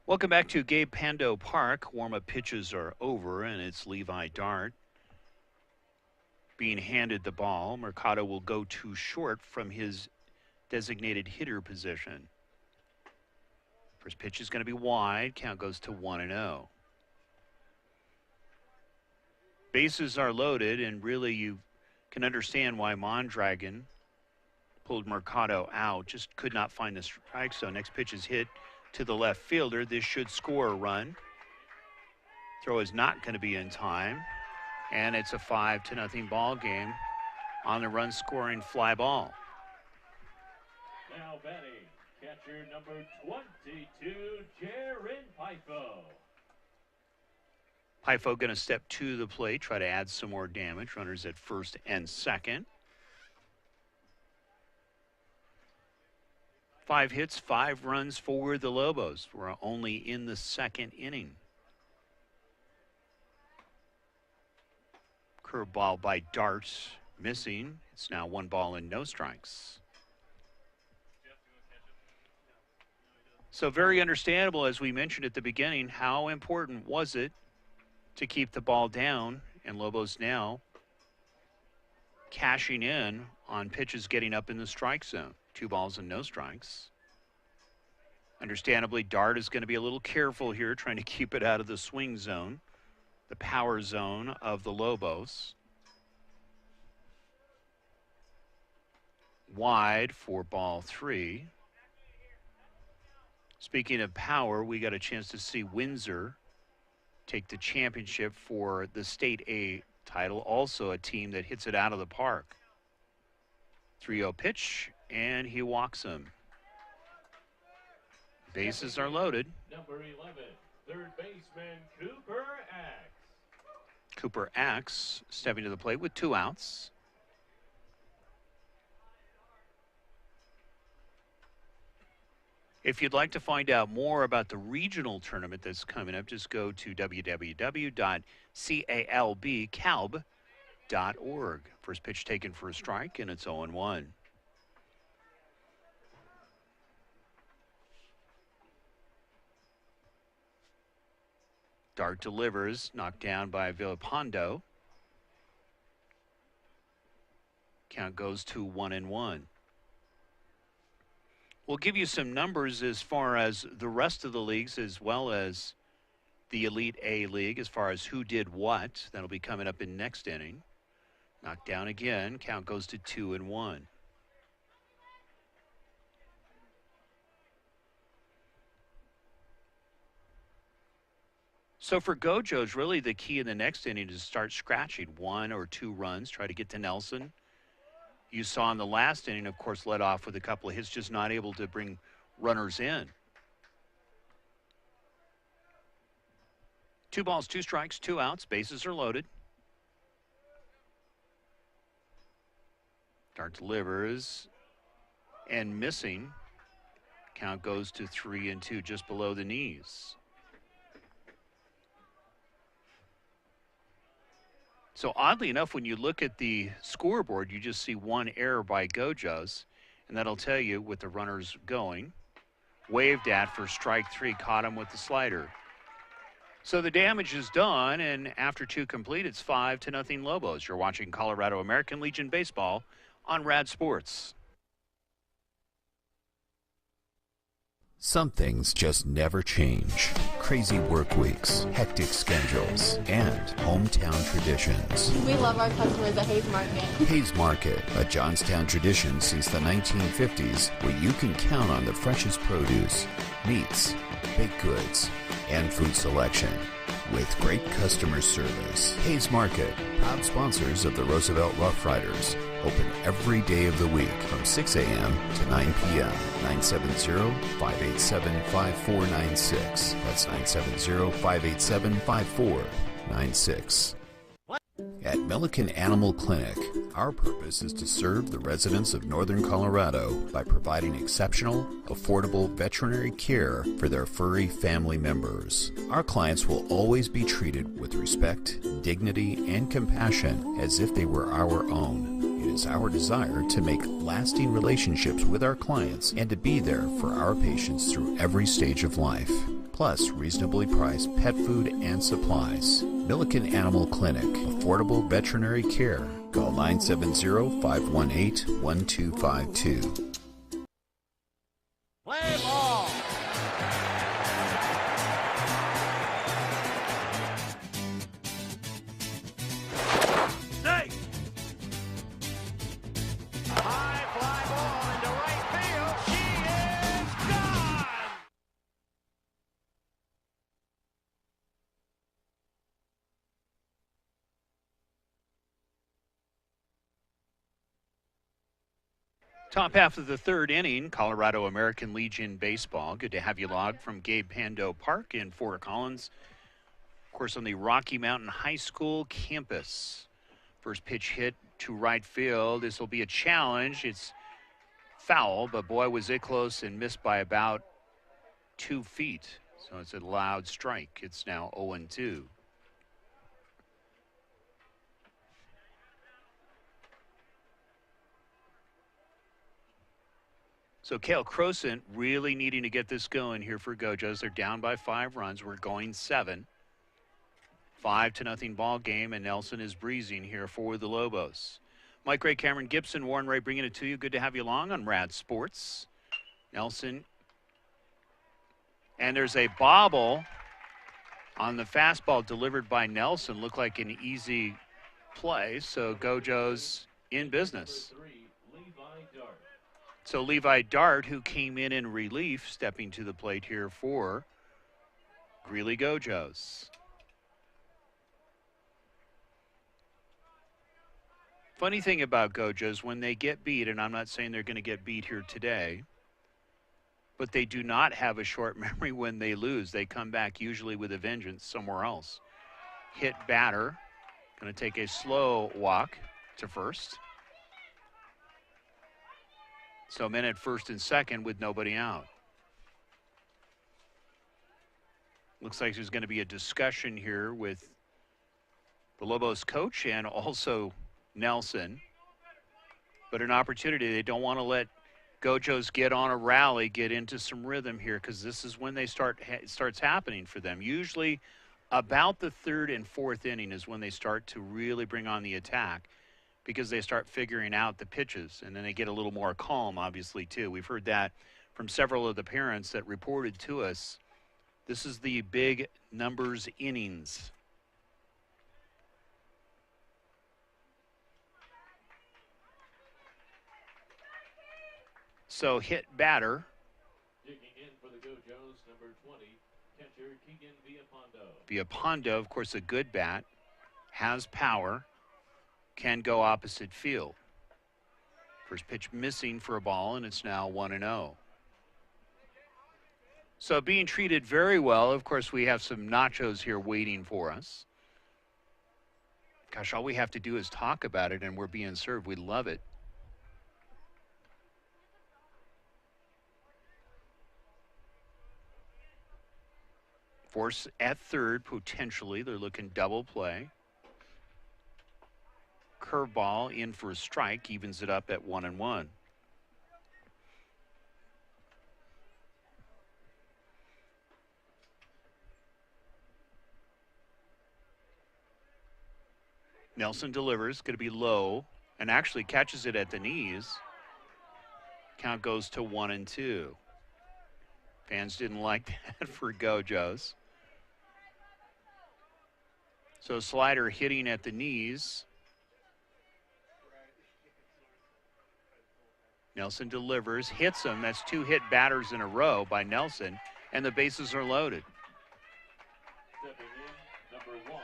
Speaker 1: Welcome back to Gabe Pando Park. Warm-up pitches are over, and it's Levi Dart being handed the ball. Mercado will go too short from his designated hitter position. First pitch is going to be wide. Count goes to 1-0. Bases are loaded, and really you can understand why Mondragon pulled Mercado out. Just could not find the strike zone. Next pitch is hit to the left fielder. This should score a run. Throw is not going to be in time, and it's a 5-0 ball game on the run-scoring fly ball.
Speaker 2: Now batting, catcher number 22, Jaron Pifo.
Speaker 1: Pifo going to step to the plate, try to add some more damage. Runners at first and second. 5 hits, 5 runs for the Lobos. We're only in the second inning. Curveball by Dart, missing. It's now 1 ball and no strikes. So very understandable, as we mentioned at the beginning, how important was it to keep the ball down, and Lobos now cashing in on pitches getting up in the strike zone. 2 balls and no strikes. Understandably, Dart is going to be a little careful here, trying to keep it out of the swing zone, the power zone of the Lobos. Wide for ball 3. Speaking of power, we got a chance to see Windsor take the championship for the State A title, also a team that hits it out of the park. 3-0 pitch, and he walks him. Bases are loaded.
Speaker 2: Number 11, third baseman Cooper Axe.
Speaker 1: Cooper Axe stepping to the plate with 2 outs. If you'd like to find out more about the regional tournament that's coming up, just go to www.calb.org. First pitch taken for a strike, and it's 0-1. Dart delivers, knocked down by Villalpando. Count goes to 1-1. We'll give you some numbers as far as the rest of the leagues, as well as the Elite A League, as far as who did what. That'll be coming up in next inning. Knocked down again. Count goes to 2-1. So for Gojos, really the key in the next inning is to start scratching 1 or 2 runs, try to get to Nelson. You saw in the last inning, of course, led off with a couple of hits, just not able to bring runners in. 2 balls, 2 strikes, 2 outs. Bases are loaded. Dart delivers and missing. Count goes to 3-2, just below the knees. So oddly enough, when you look at the scoreboard, you just see 1 error by Gojos, and that'll tell you with the runners going. Waved at for strike 3, caught him with the slider. So the damage is done, and after 2 complete, it's 5-0 Lobos. You're watching Colorado American Legion Baseball on Rad Sports.
Speaker 4: Some things just never change. Crazy work weeks, hectic schedules, and hometown traditions.
Speaker 5: We love our customers at Hayes Market.
Speaker 4: Hayes Market, a Johnstown tradition since the 1950s, where you can count on the freshest produce, meats, baked goods, and food selection. With great customer service. Hayes Market, proud sponsors of the Roosevelt Rough Riders. Open every day of the week from 6 a.m. to 9 p.m. 970-587-5496. That's 970-587-5496. At Milliken Animal Clinic, our purpose is to serve the residents of Northern Colorado by providing exceptional, affordable veterinary care for their furry family members. Our clients will always be treated with respect, dignity, and compassion as if they were our own. It is our desire to make lasting relationships with our clients and to be there for our patients through every stage of life. plus reasonably priced pet food and supplies. Milliken Animal Clinic, affordable veterinary care. Call 970-518-1252.
Speaker 6: Play ball.
Speaker 2: Safe. High fly ball into right field. She is gone.
Speaker 1: Top half of the third inning, Colorado American Legion baseball. Good to have you logged from Gabe Pando Park in Fort Collins. Of course, on the Rocky Mountain High School campus. First pitch hit to right field. This will be a challenge. It's foul, but boy, was it close and missed by about 2 feet. So it's a loud strike. It's now 0-2. So Cale Crosant really needing to get this going here for Gojos. They're down by 5 runs. We're going 7. 5-0 ball game, and Nelson is breezing here for the Lobos. Mike Ray, Cameron Gibson, Warren Ray bringing it to you. Good to have you along on Rad Sports. Nelson. And there's a bobble on the fastball delivered by Nelson. Looked like an easy play, so Gojos in business. So Levi Dart, who came in relief, stepping to the plate here for Greeley Gojos. Funny thing about Gojos, when they get beat, and I'm not saying they're going to get beat here today, but they do not have a short memory when they lose. They come back usually with a vengeance somewhere else. Hit batter, going to take a slow walk to first. So men at first and second with nobody out. Looks like there's going to be a discussion here with the Lobos coach and also Nelson. But an opportunity. They don't want to let Gojos get on a rally, get into some rhythm here, because this is when they starts happening for them. Usually about the third and fourth inning is when they start to really bring on the attack, because they start figuring out the pitches, and then they get a little more calm, obviously, too. We've heard that from several of the parents that reported to us. This is the big numbers innings. So hit batter.
Speaker 2: Digging in for the Gojos, number 20, catcher Keegan Villapando.
Speaker 1: Villapando, of course, a good bat, has power, can go opposite field. First pitch missing for a ball, and it's now 1-0. So being treated very well. Of course, we have some nachos here waiting for us. Gosh, all we have to do is talk about it, and we're being served. We love it. Force at third, potentially. They're looking double play. Curveball in for a strike, evens it up at 1-1. Nelson delivers, going to be low, and actually catches it at the knees. Count goes to 1-2. Fans didn't like that for Gojos. So slider hitting at the knees. Nelson delivers, hits him. That's 2 hit batters in a row by Nelson, and the bases are loaded.
Speaker 2: Stepping in, number 1,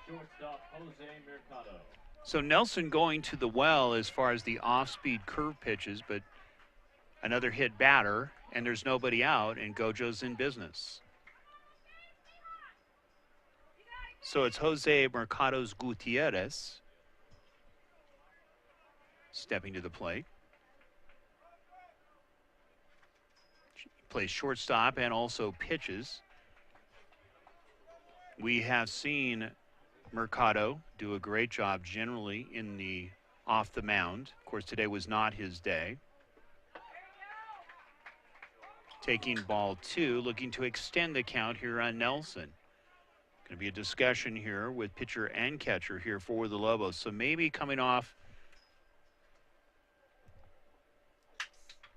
Speaker 2: shortstop Jose Mercado.
Speaker 1: So Nelson going to the well as far as the off-speed curve pitches, but another hit batter, and there's nobody out, and Gojos in business. So it's Jose Mercado's Gutierrez stepping to the plate. Plays shortstop and also pitches. We have seen Mercado do a great job generally in the off the mound. Of course, today was not his day. taking ball 2, looking to extend the count here on Nelson. Going to be a discussion here with pitcher and catcher here for the Lobos. So maybe coming off,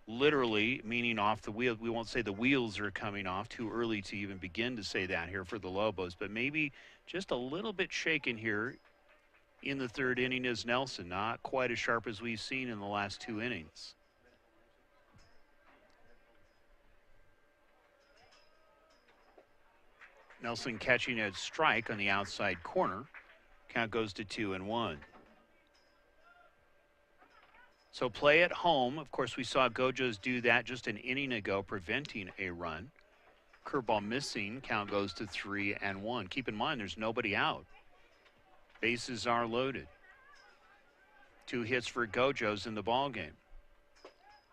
Speaker 1: literally meaning off the wheel. We won't say the wheels are coming off, too early to even begin to say that here for the Lobos, but maybe just a little bit shaken here in the 3rd inning is Nelson. Not quite as sharp as we've seen in the last 2 innings. Nelson catching a strike on the outside corner. Count goes to 2-1. So play at home. Of course, we saw Gojos do that just an inning ago, preventing a run. Curveball missing. Count goes to 3-1. Keep in mind, there's nobody out. Bases are loaded. 2 hits for Gojos in the ballgame.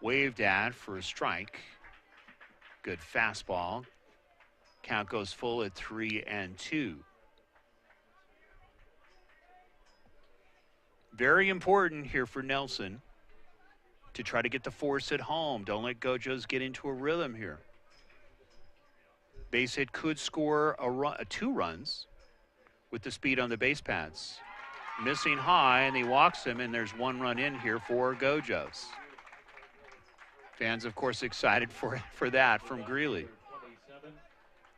Speaker 1: Waved at for a strike. Good fastball. Count goes full at 3-2. Very important here for Nelson to try to get the force at home. Don't let Gojos get into a rhythm here. Base hit could score 2 runs with the speed on the base paths. Missing high, and he walks him, and there's 1 run in here for Gojos. Fans, of course, excited for that from Greeley.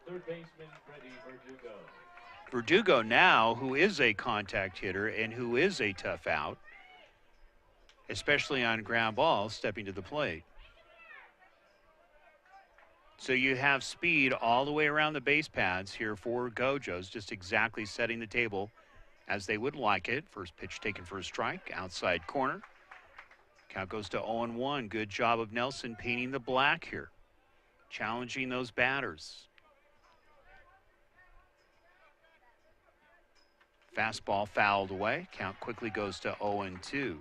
Speaker 2: Third baseman, Freddie Verdugo.
Speaker 1: Verdugo now, who is a contact hitter and who is a tough out, especially on ground balls, stepping to the plate. So you have speed all the way around the base paths here for Gojos, just exactly setting the table as they would like it. First pitch taken for a strike, outside corner. Count goes to 0-1. Good job of Nelson painting the black here, challenging those batters. Fastball fouled away. Count quickly goes to 0-2.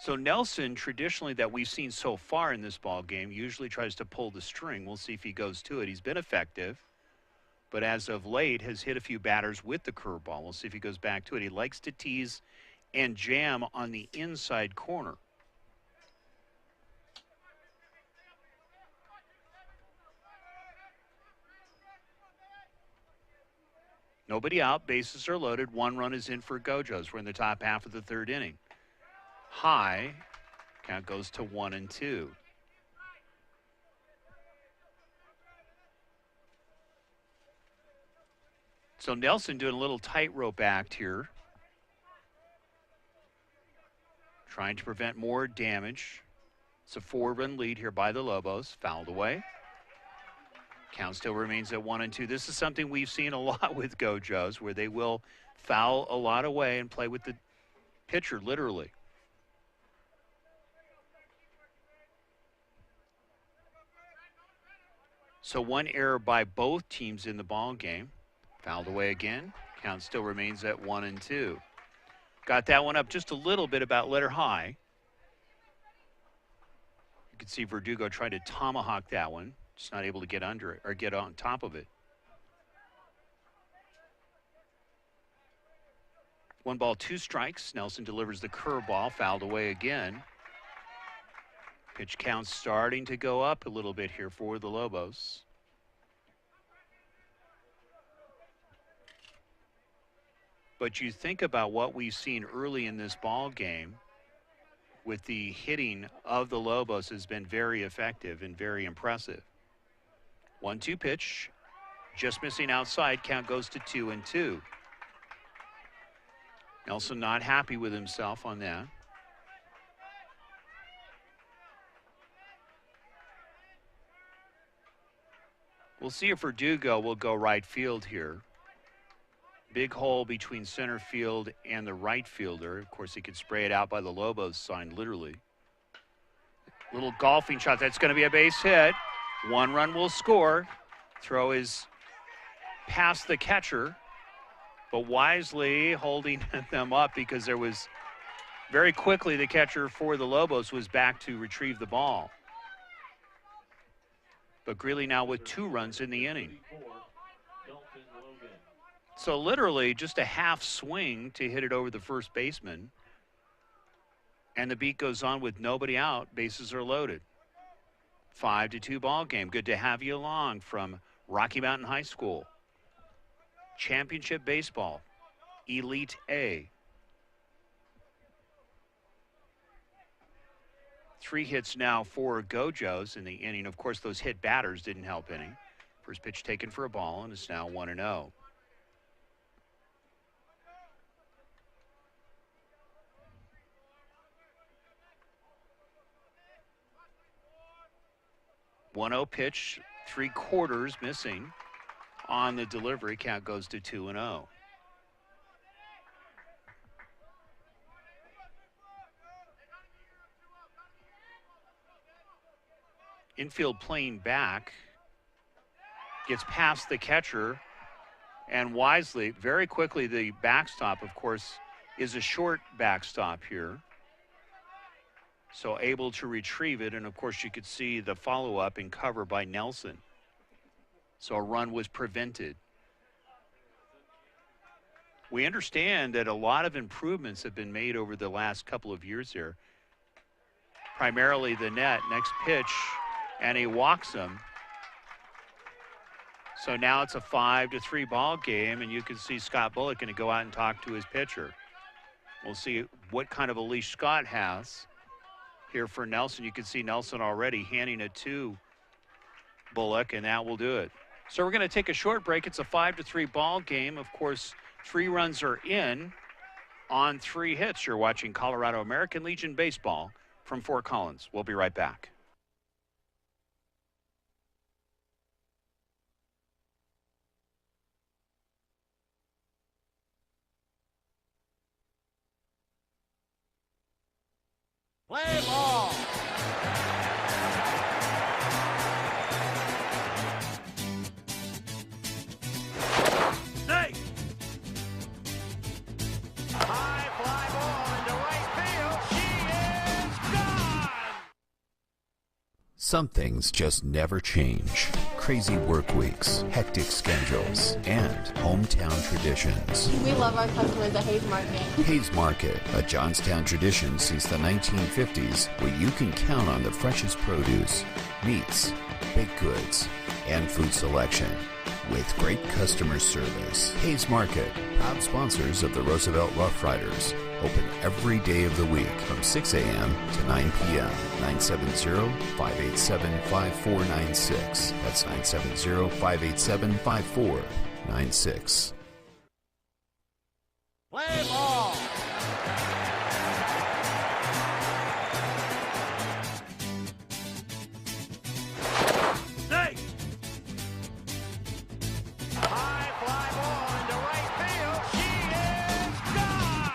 Speaker 1: So Nelson, traditionally that we've seen so far in this ball game, usually tries to pull the string. We'll see if he goes to it. He's been effective, but as of late has hit a few batters with the curveball. We'll see if he goes back to it. He likes to tease and jam on the inside corner. Nobody out, bases are loaded. 1 run is in for Gojos. We're in the top half of the 3rd inning. High, count goes to 1-2. So Nelson doing a little tightrope act here, trying to prevent more damage. It's a 4-run lead here by the Lobos. Fouled away. Count still remains at 1-2. This is something we've seen a lot with Gojos, where they will foul a lot away and play with the pitcher, literally. So 1 error by both teams in the ball game. Fouled away again. Count still remains at 1-2. Got that one up just a little bit, about letter high. You can see Verdugo trying to tomahawk that one. Just not able to get under it or get on top of it. 1 ball, 2 strikes. Nelson delivers the curveball, fouled away again. Pitch count starting to go up a little bit here for the Lobos. But you think about what we've seen early in this ball game with the hitting of the Lobos has been very effective and very impressive. 1-2 pitch, just missing outside. Count goes to 2-2. Nelson not happy with himself on that. We'll see if Verdugo will go right field here. Big hole between center field and the right fielder. Of course, he could spray it out by the Lobos sign, literally. Little golfing shot. That's going to be a base hit. 1 run will score. Throw is past the catcher, but wisely holding them up because there was very quickly the catcher for the Lobos was back to retrieve the ball. But Greeley now with 2 runs in the inning. So literally just a half swing to hit it over the first baseman. And the beat goes on with nobody out. Bases are loaded. 5-2 ball game. Good to have you along from Rocky Mountain High School. Championship baseball. Elite A. 3 hits now for Gojos in the inning. Of course, those hit batters didn't help any. First pitch taken for a ball, and it's now 1-0. One-0 pitch, 3/4 missing on the delivery. Count goes to 2-0. Infield playing back, gets past the catcher, and wisely, very quickly, the backstop, of course, is a short backstop here. So able to retrieve it, and of course you could see the follow-up and cover by Nelson. So a run was prevented. We understand that a lot of improvements have been made over the last couple of years here. Primarily the net. Next pitch, and he walks him. So now it's a 5-3 ball game, and you can see Scott Bullock going to go out and talk to his pitcher. We'll see what kind of a leash Scott has here for Nelson. You can see Nelson already handing it to Bullock, and that will do it. So we're going to take a short break. It's a 5-3 ball game. Of course, 3 runs are in on 3 hits. You're watching Colorado American Legion Baseball from Fort Collins. We'll be right back.
Speaker 6: Play ball. Safe. High fly ball into right field. She is gone.
Speaker 4: Some things just never change. Crazy work weeks, hectic schedules, and hometown traditions.
Speaker 5: We love our customers at Hayes Market.
Speaker 4: Hayes Market, a Johnstown tradition since the 1950s, where you can count on the freshest produce, meats, baked goods, and food selection. With great customer service. Hayes Market, proud sponsors of the Roosevelt Rough Riders. Open every day of the week from 6 a.m. to 9 p.m. 970-587-5496. That's 970-587-5496.
Speaker 6: Play ball. Safe. High fly ball into right field. She is gone.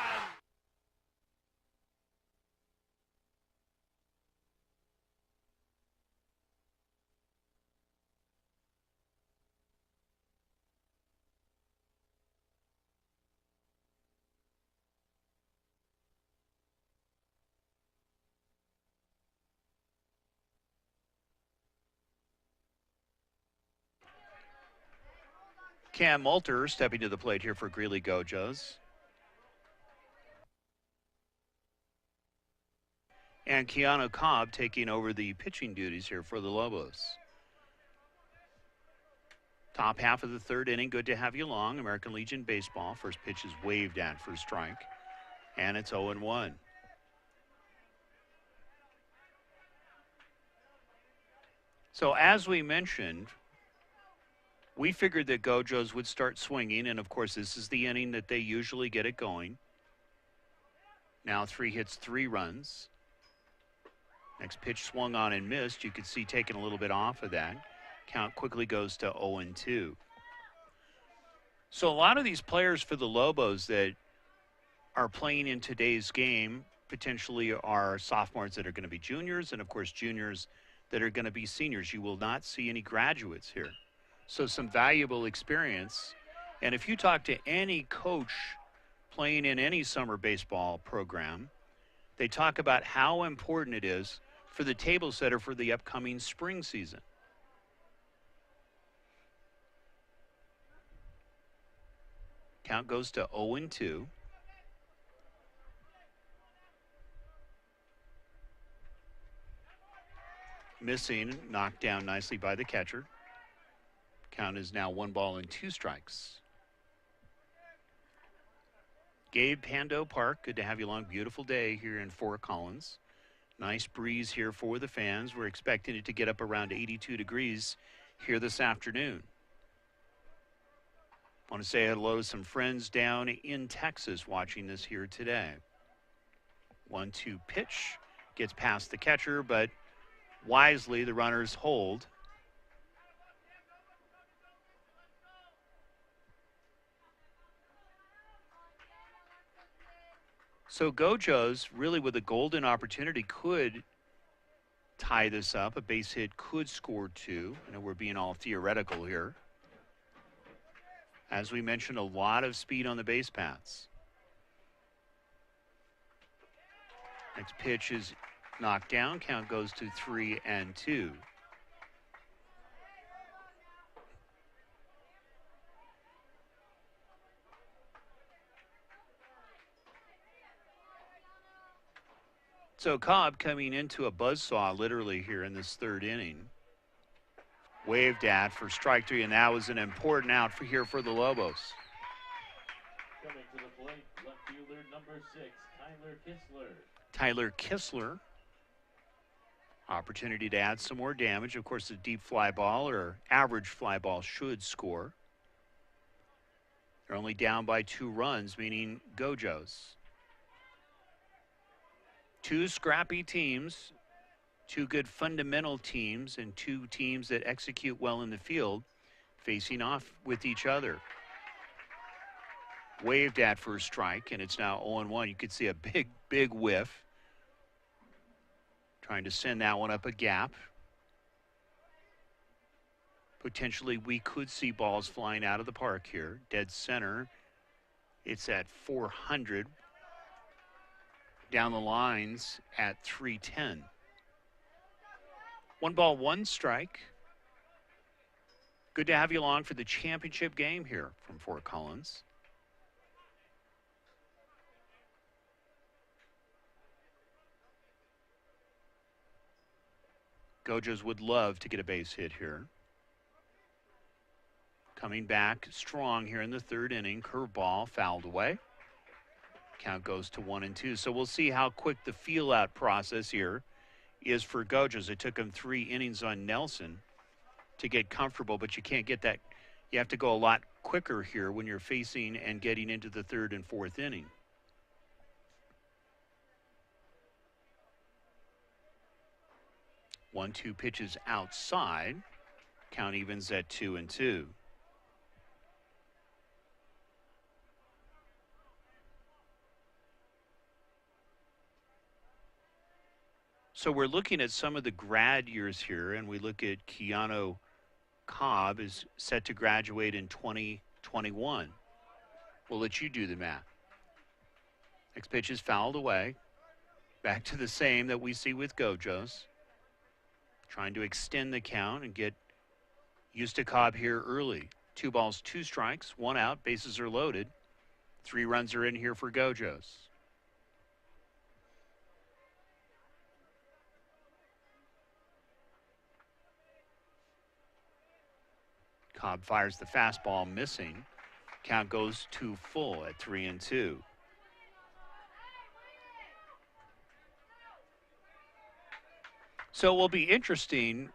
Speaker 1: Cam Moulter stepping to the plate here for Greeley Gojos. And Keanu Cobb taking over the pitching duties here for the Lobos. Top half of the 3rd inning. Good to have you along. American Legion Baseball. First pitch is waved at for strike. And it's 0-1. So as we mentioned, we figured that Gojos would start swinging, and of course this is the inning that they usually get it going. Now 3 hits, 3 runs. Next pitch swung on and missed. You could see taking a little bit off of that. Count quickly goes to 0-2. So a lot of these players for the Lobos that are playing in today's game potentially are sophomores that are going to be juniors, and of course juniors that are going to be seniors. You will not see any graduates here. So some valuable experience. And if you talk to any coach playing in any summer baseball program, they talk about how important it is for the table setter for the upcoming spring season. Count goes to 0-2. missing, knocked down nicely by the catcher. Count is now 1 ball and 2 strikes. Gabe Pando Park, good to have you along. Beautiful day here in Fort Collins. Nice breeze here for the fans. We're expecting it to get up around 82 degrees here this afternoon. Want to say hello to some friends down in Texas watching this here today. 1-2 pitch, gets past the catcher, but wisely the runners hold. So Gojos, really with a golden opportunity, could tie this up. A base hit could score 2. I know we're being all theoretical here. As we mentioned, a lot of speed on the base paths. Next pitch is knocked down. Count goes to 3-2. So Cobb coming into a buzzsaw literally here in this 3rd inning. Waved at for strike 3, and that was an important out for here for the Lobos.
Speaker 2: Coming to the plate, left fielder number 6, Tyler Kistler.
Speaker 1: Tyler Kistler. Opportunity to add some more damage. Of course, a deep fly ball or average fly ball should score. They're only down by 2 runs, meaning Gojos. 2 scrappy teams, 2 good fundamental teams, and 2 teams that execute well in the field facing off with each other. Waved at for a strike, and it's now 0-1. You could see a big whiff. Trying to send that one up a gap. Potentially, we could see balls flying out of the park here. Dead center. It's at 400. Down the lines at 310. 1 ball, 1 strike. Good to have you along for the championship game here from Fort Collins. Gojos would love to get a base hit here. Coming back strong here in the 3rd inning. Curveball fouled away. Count goes to 1-2. So we'll see how quick the feel out process here is for Gojos. It took him 3 innings on Nelson to get comfortable, but you can't get that. You have to go a lot quicker here when you're facing and getting into the 3rd and 4th inning. One-two pitches outside. Count evens at 2-2. So we're looking at some of the grad years here, and we look at Keanu Cobb is set to graduate in 2021. We'll let you do the math. Next pitch is fouled away. Back to the same that we see with Gojos. Trying to extend the count and get used to Cobb here early. 2 balls, 2 strikes, 1 out, bases are loaded. 3 runs are in here for Gojos. Cobb fires the fastball, missing. Count goes to full at 3-2. So it will be interesting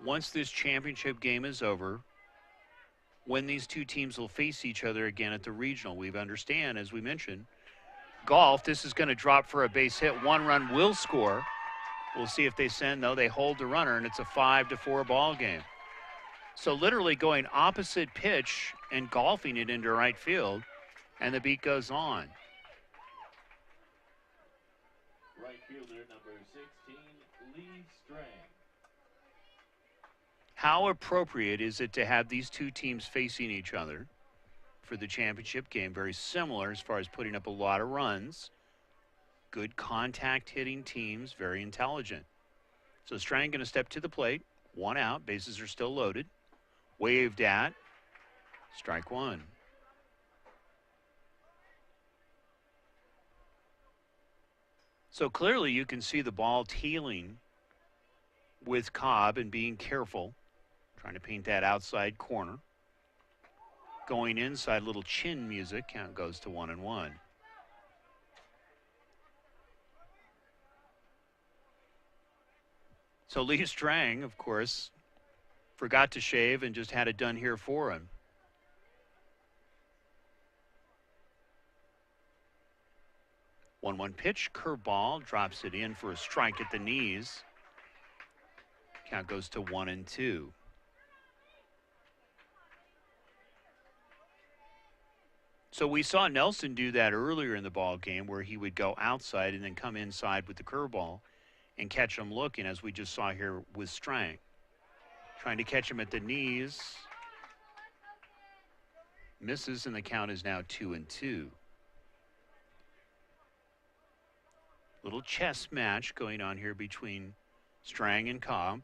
Speaker 1: once this championship game is over when these 2 teams will face each other again at the regional. We understand, as we mentioned, golf, this is going to drop for a base hit. 1 run will score. We'll see if they send, though. They hold the runner, and it's a 5-4 ball game. So literally going opposite pitch and golfing it into right field, and the beat goes on.
Speaker 2: Right fielder number 16, Lee Strang.
Speaker 1: How appropriate is it to have these 2 teams facing each other for the championship game? Very similar as far as putting up a lot of runs. Good contact hitting teams, very intelligent. So Strang going to step to the plate. 1 out, bases are still loaded. Waved at, strike 1. So clearly you can see the ball tailing with Cobb and being careful, trying to paint that outside corner. Going inside, little chin music, count goes to 1-1. So Lee Strang, of course, forgot to shave and just had it done here for him. One pitch, curveball, drops it in for a strike at the knees. Count goes to 1-2. So we saw Nelson do that earlier in the ball game, where he would go outside and then come inside with the curveball and catch him looking, as we just saw here with Strang. Trying to catch him at the knees. Misses, and the count is now 2-2. Little chess match going on here between Strang and Cobb.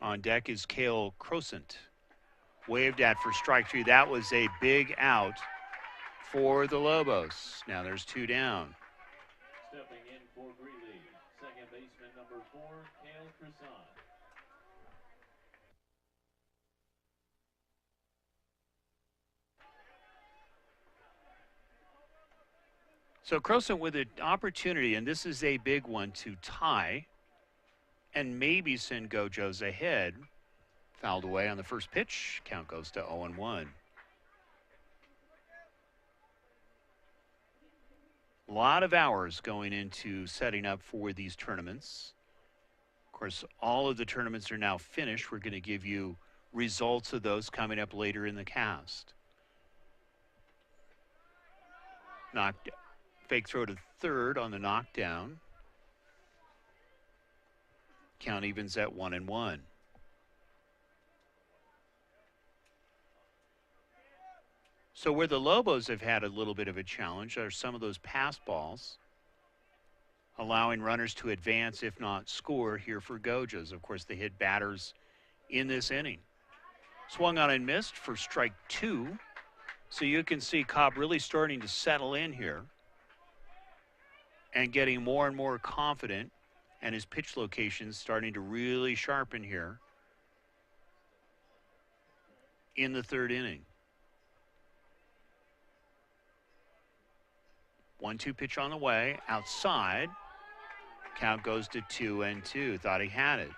Speaker 1: On deck is Cale Crosant. Waved at for strike three. That was a big out for the Lobos. Now there's two down.
Speaker 2: Stepping in for Greeley, second baseman number 4, Cale Crosant.
Speaker 1: So Crosant with an opportunity, and this is a big one, to tie and maybe send Gojos ahead. Fouled away on the first pitch. Count goes to 0-1. A lot of hours going into setting up for these tournaments. Of course, all of the tournaments are now finished. We're going to give you results of those coming up later in the cast. Knocked, fake throw to third on the knockdown. Count evens at 1-1. So where the Lobos have had a little bit of a challenge are some of those pass balls, allowing runners to advance, if not score, here for Gojos. Of course, they hit batters in this inning. Swung on and missed for strike 2. So you can see Cobb really starting to settle in here and getting more and more confident, and his pitch locations starting to really sharpen here in the third inning. 1-2 pitch on the way, outside. Count goes to 2-2. Thought he had it.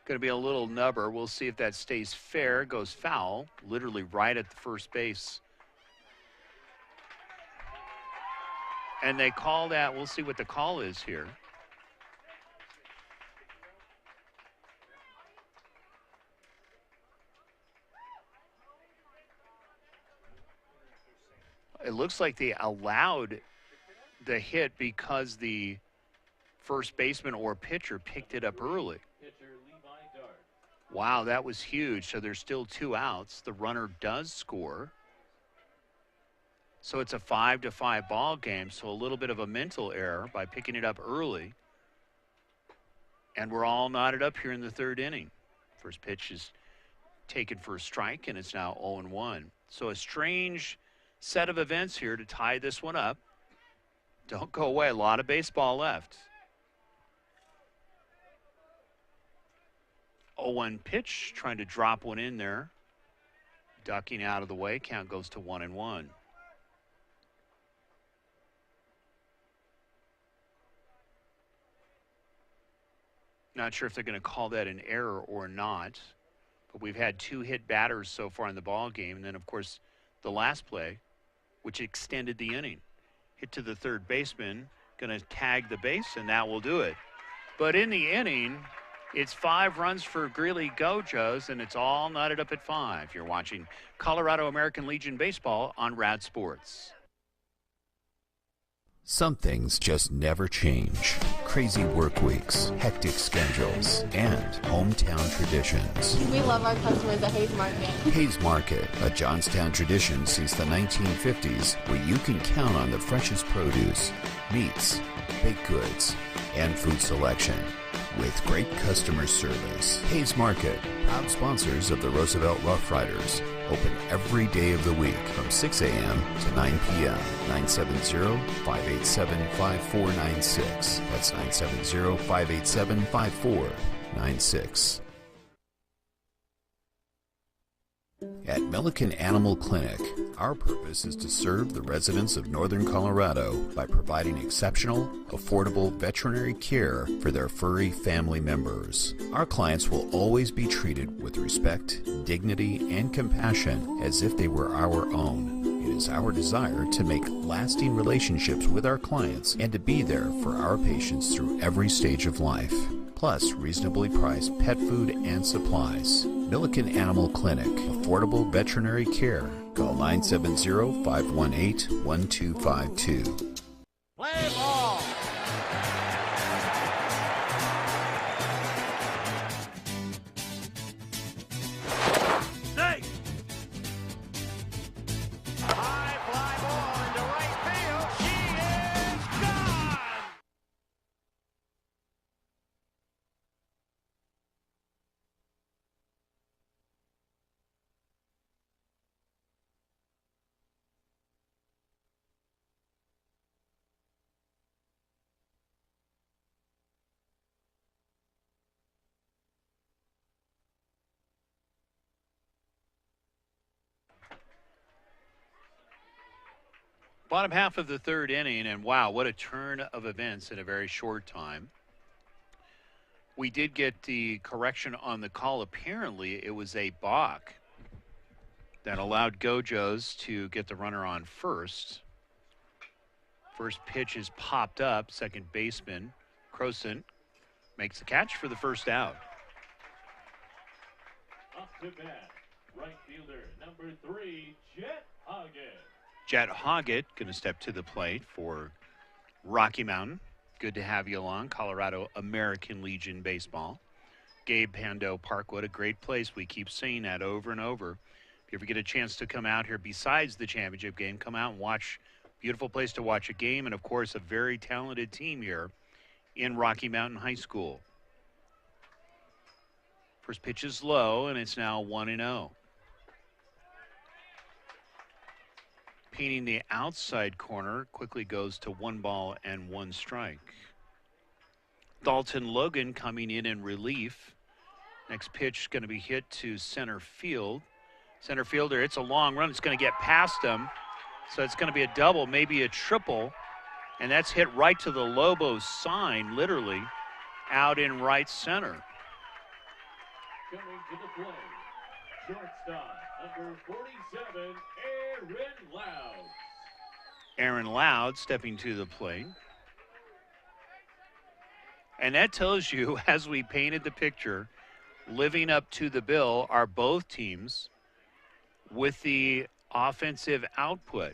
Speaker 1: Going to be a little nubber. We'll see if that stays fair. Goes foul, literally right at the first base. And they call that. We'll see what the call is here. It looks like they allowed the hit because the first baseman or pitcher picked it up early. Wow, that was huge. So there's still 2 outs. The runner does score. So it's a 5-5 ball game. So a little bit of a mental error by picking it up early. And we're all knotted up here in the third inning. First pitch is taken for a strike, and it's now 0-1. So a strange set of events here to tie this one up. Don't go away. A lot of baseball left. 0-1 pitch, trying to drop one in there. Ducking out of the way. Count goes to 1-1. Not sure if they're going to call that an error or not. But we've had 2 hit batters so far in the ball game. And then, of course, the last play, which extended the inning. Hit to the third baseman. Going to tag the base, and that will do it. But in the inning, it's 5 runs for Greeley Gojos, and it's all knotted up at 5. You're watching Colorado American Legion Baseball on Rad Sports.
Speaker 4: Some things just never change. Crazy work weeks, hectic schedules, and hometown traditions.
Speaker 5: We love our customers at Hayes Market.
Speaker 4: Hayes Market, a Johnstown tradition since the 1950s, where you can count on the freshest produce, meats, baked goods, and food selection. With great customer service. Hayes Market, proud sponsors of the Roosevelt Rough Riders. Open every day of the week from 6 a.m. to 9 p.m. 970-587-5496. That's 970-587-5496. At Milliken Animal Clinic, our purpose is to serve the residents of Northern Colorado by providing exceptional, affordable veterinary care for their furry family members. Our clients will always be treated with respect, dignity, and compassion as if they were our own. It is our desire to make lasting relationships with our clients and to be there for our patients through every stage of life. Plus reasonably priced pet food and supplies. Milliken Animal Clinic, affordable veterinary care. Call 970-518-1252.
Speaker 6: Play ball. Safe. High fly ball into right field. She is gone.
Speaker 1: Bottom half of the third inning, and wow, what a turn of events in a very short time. We did get the correction on the call. Apparently, it was a balk that allowed Gojos to get the runner on first. First pitch is popped up. Second baseman, Croson, makes the catch for the first out.
Speaker 2: Up to bat, right fielder number 3, Jet Hoggett.
Speaker 1: Jet Hoggett going to step to the plate for Rocky Mountain. Good to have you along. Colorado American Legion Baseball. Gabe Pando Parkwood, a great place. We keep saying that over and over. If you ever get a chance to come out here besides the championship game, come out and watch. Beautiful place to watch a game, and of course a very talented team here in Rocky Mountain High School. First pitch is low, and it's now 1-0. Painting the outside corner, quickly goes to 1 ball and 1 strike. Dalton Logan coming in relief. Next pitch going to be hit to center field. Center fielder, it's a long run. It's going to get past him. So it's going to be a double, maybe a triple. And that's hit right to the Lobos sign, literally, out in right center.
Speaker 2: Coming to the plate, shortstop, number 47, Aaron Loud.
Speaker 1: Aaron Loud stepping to the plate. And that tells you, as we painted the picture, living up to the bill are both teams with the offensive output.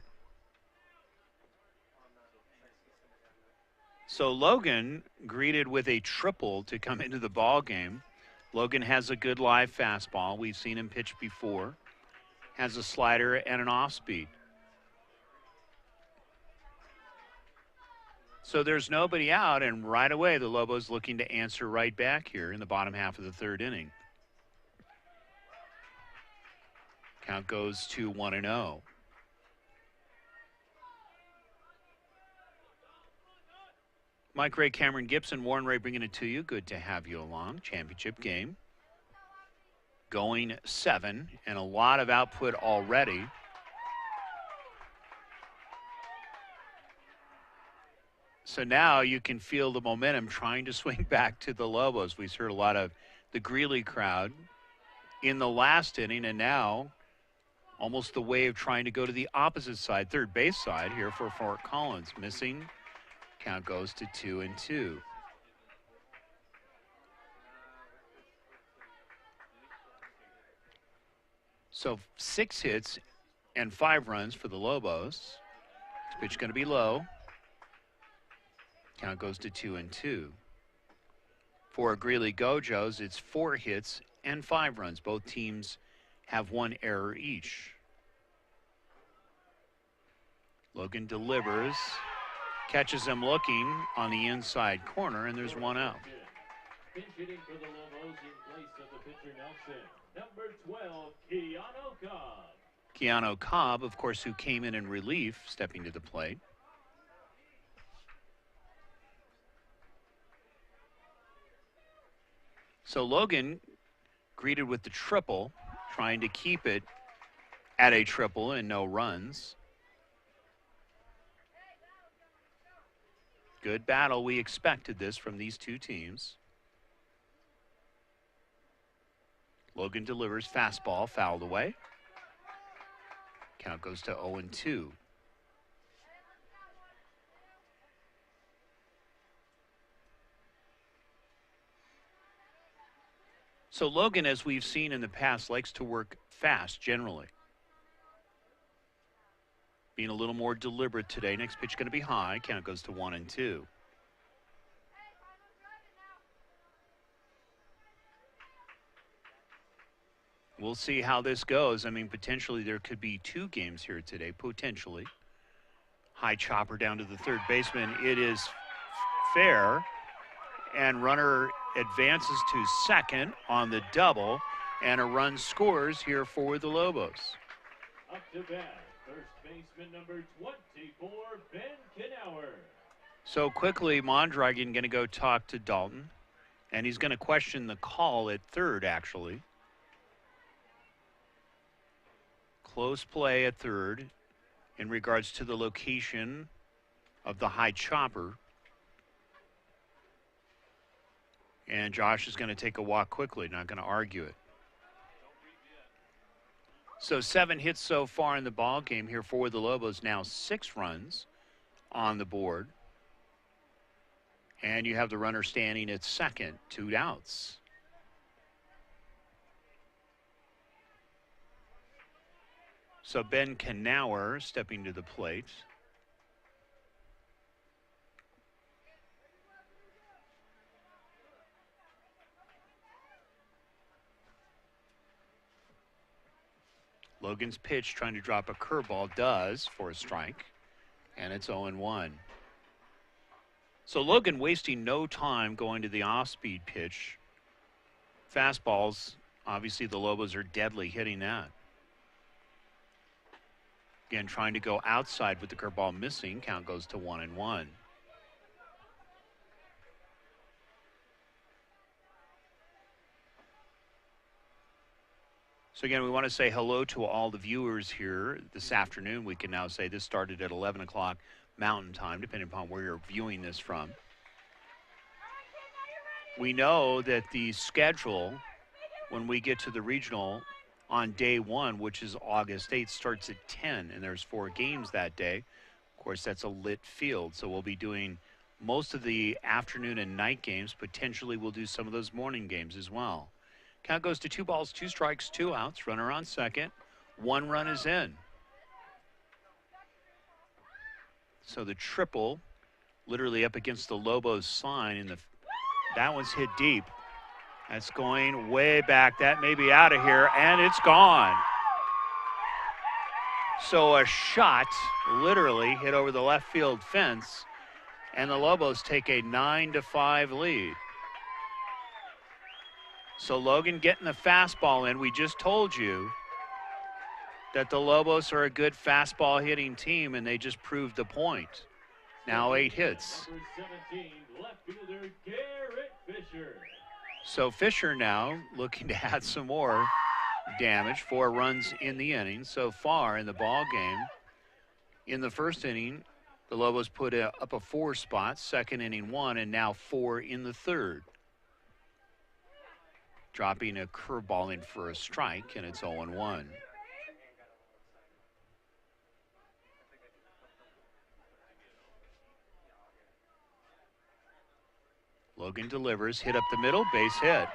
Speaker 1: So Logan greeted with a triple to come into the ball game. Logan has a good live fastball. We've seen him pitch before. Has a slider and an off-speed. So there's nobody out, and right away the Lobos looking to answer right back here in the bottom half of the third inning. Count goes to 1-0. Mike Ray, Cameron Gibson, Warren Ray bringing it to you. Good to have you along. Championship game. Going 7 and a lot of output already. So now you can feel the momentum trying to swing back to the Lobos. We heard a lot of the Greeley crowd in the last inning, and now almost the wave trying to go to the opposite side, third base side here for Fort Collins. Missing. Count goes to 2-2. So 6 hits and 5 runs for the Lobos. This pitch going to be low. Count goes to 2-2. For Greeley Gojos, it's 4 hits and 5 runs. Both teams have 1 error each. Logan delivers, catches him looking on the inside corner, and there's 1 out.
Speaker 2: Pinch hitting for the Lobos in place of the pitcher Nelson. Number 12, Keanu Cobb.
Speaker 1: Keanu Cobb, of course, who came in relief, stepping to the plate. So Logan greeted with the triple, trying to keep it at a triple and no runs. Good battle. We expected this from these two teams. Logan delivers fastball, fouled away. Count goes to 0-2. So Logan, as we've seen in the past, likes to work fast generally. Being a little more deliberate today. Next pitch going to be high. Count goes to 1-2. We'll see how this goes. I mean, potentially there could be 2 games here today, potentially. High chopper down to the third baseman. It is fair, and runner advances to second on the double, and a run scores here for the Lobos.
Speaker 2: Up to bat, first baseman number 24, Ben Knauer.
Speaker 1: So quickly, Mondragon going to go talk to Dalton, and he's going to question the call at third, actually. Close play at third in regards to the location of the high chopper. And Josh is going to take a walk quickly, not going to argue it. So 7 hits so far in the ball game here for the Lobos. Now 6 runs on the board. And you have the runner standing at second, 2 outs. So Ben Knauer stepping to the plate. Logan's pitch trying to drop a curveball, does for a strike, and it's 0-1. So Logan wasting no time going to the off-speed pitch. Fastballs, obviously the Lobos are deadly hitting that. Again, trying to go outside with the curveball missing. Count goes to 1-1. So again, we want to say hello to all the viewers here this afternoon. We can now say this started at 11 o'clock Mountain Time, depending upon where you're viewing this from. We know that the schedule, when we get to the regional on day 1, which is August 8th, starts at 10, and there's 4 games that day. Of course, that's a lit field, so we'll be doing most of the afternoon and night games. Potentially, we'll do some of those morning games as well. Count goes to 2 balls, 2 strikes, 2 outs. Runner on second. 1 run is in. So the triple, literally up against the Lobos sign, and that one's hit deep. That's going way back. That may be out of here, and it's gone. So a shot literally hit over the left field fence, and the Lobos take a 9-5 lead. So Logan getting the fastball in. We just told you that the Lobos are a good fastball hitting team, and they just proved the point. Now 8 hits.
Speaker 2: Number 17, left fielder Garrett Fisher.
Speaker 1: So Fisher now looking to add some more damage. 4 runs in the inning so far in the ball game. In the first inning, the Lobos put up a 4 spot. Second inning 1, and now 4 in the third. Dropping a curveball in for a strike, and it's 0-1. Logan delivers, hit up the middle, base hit.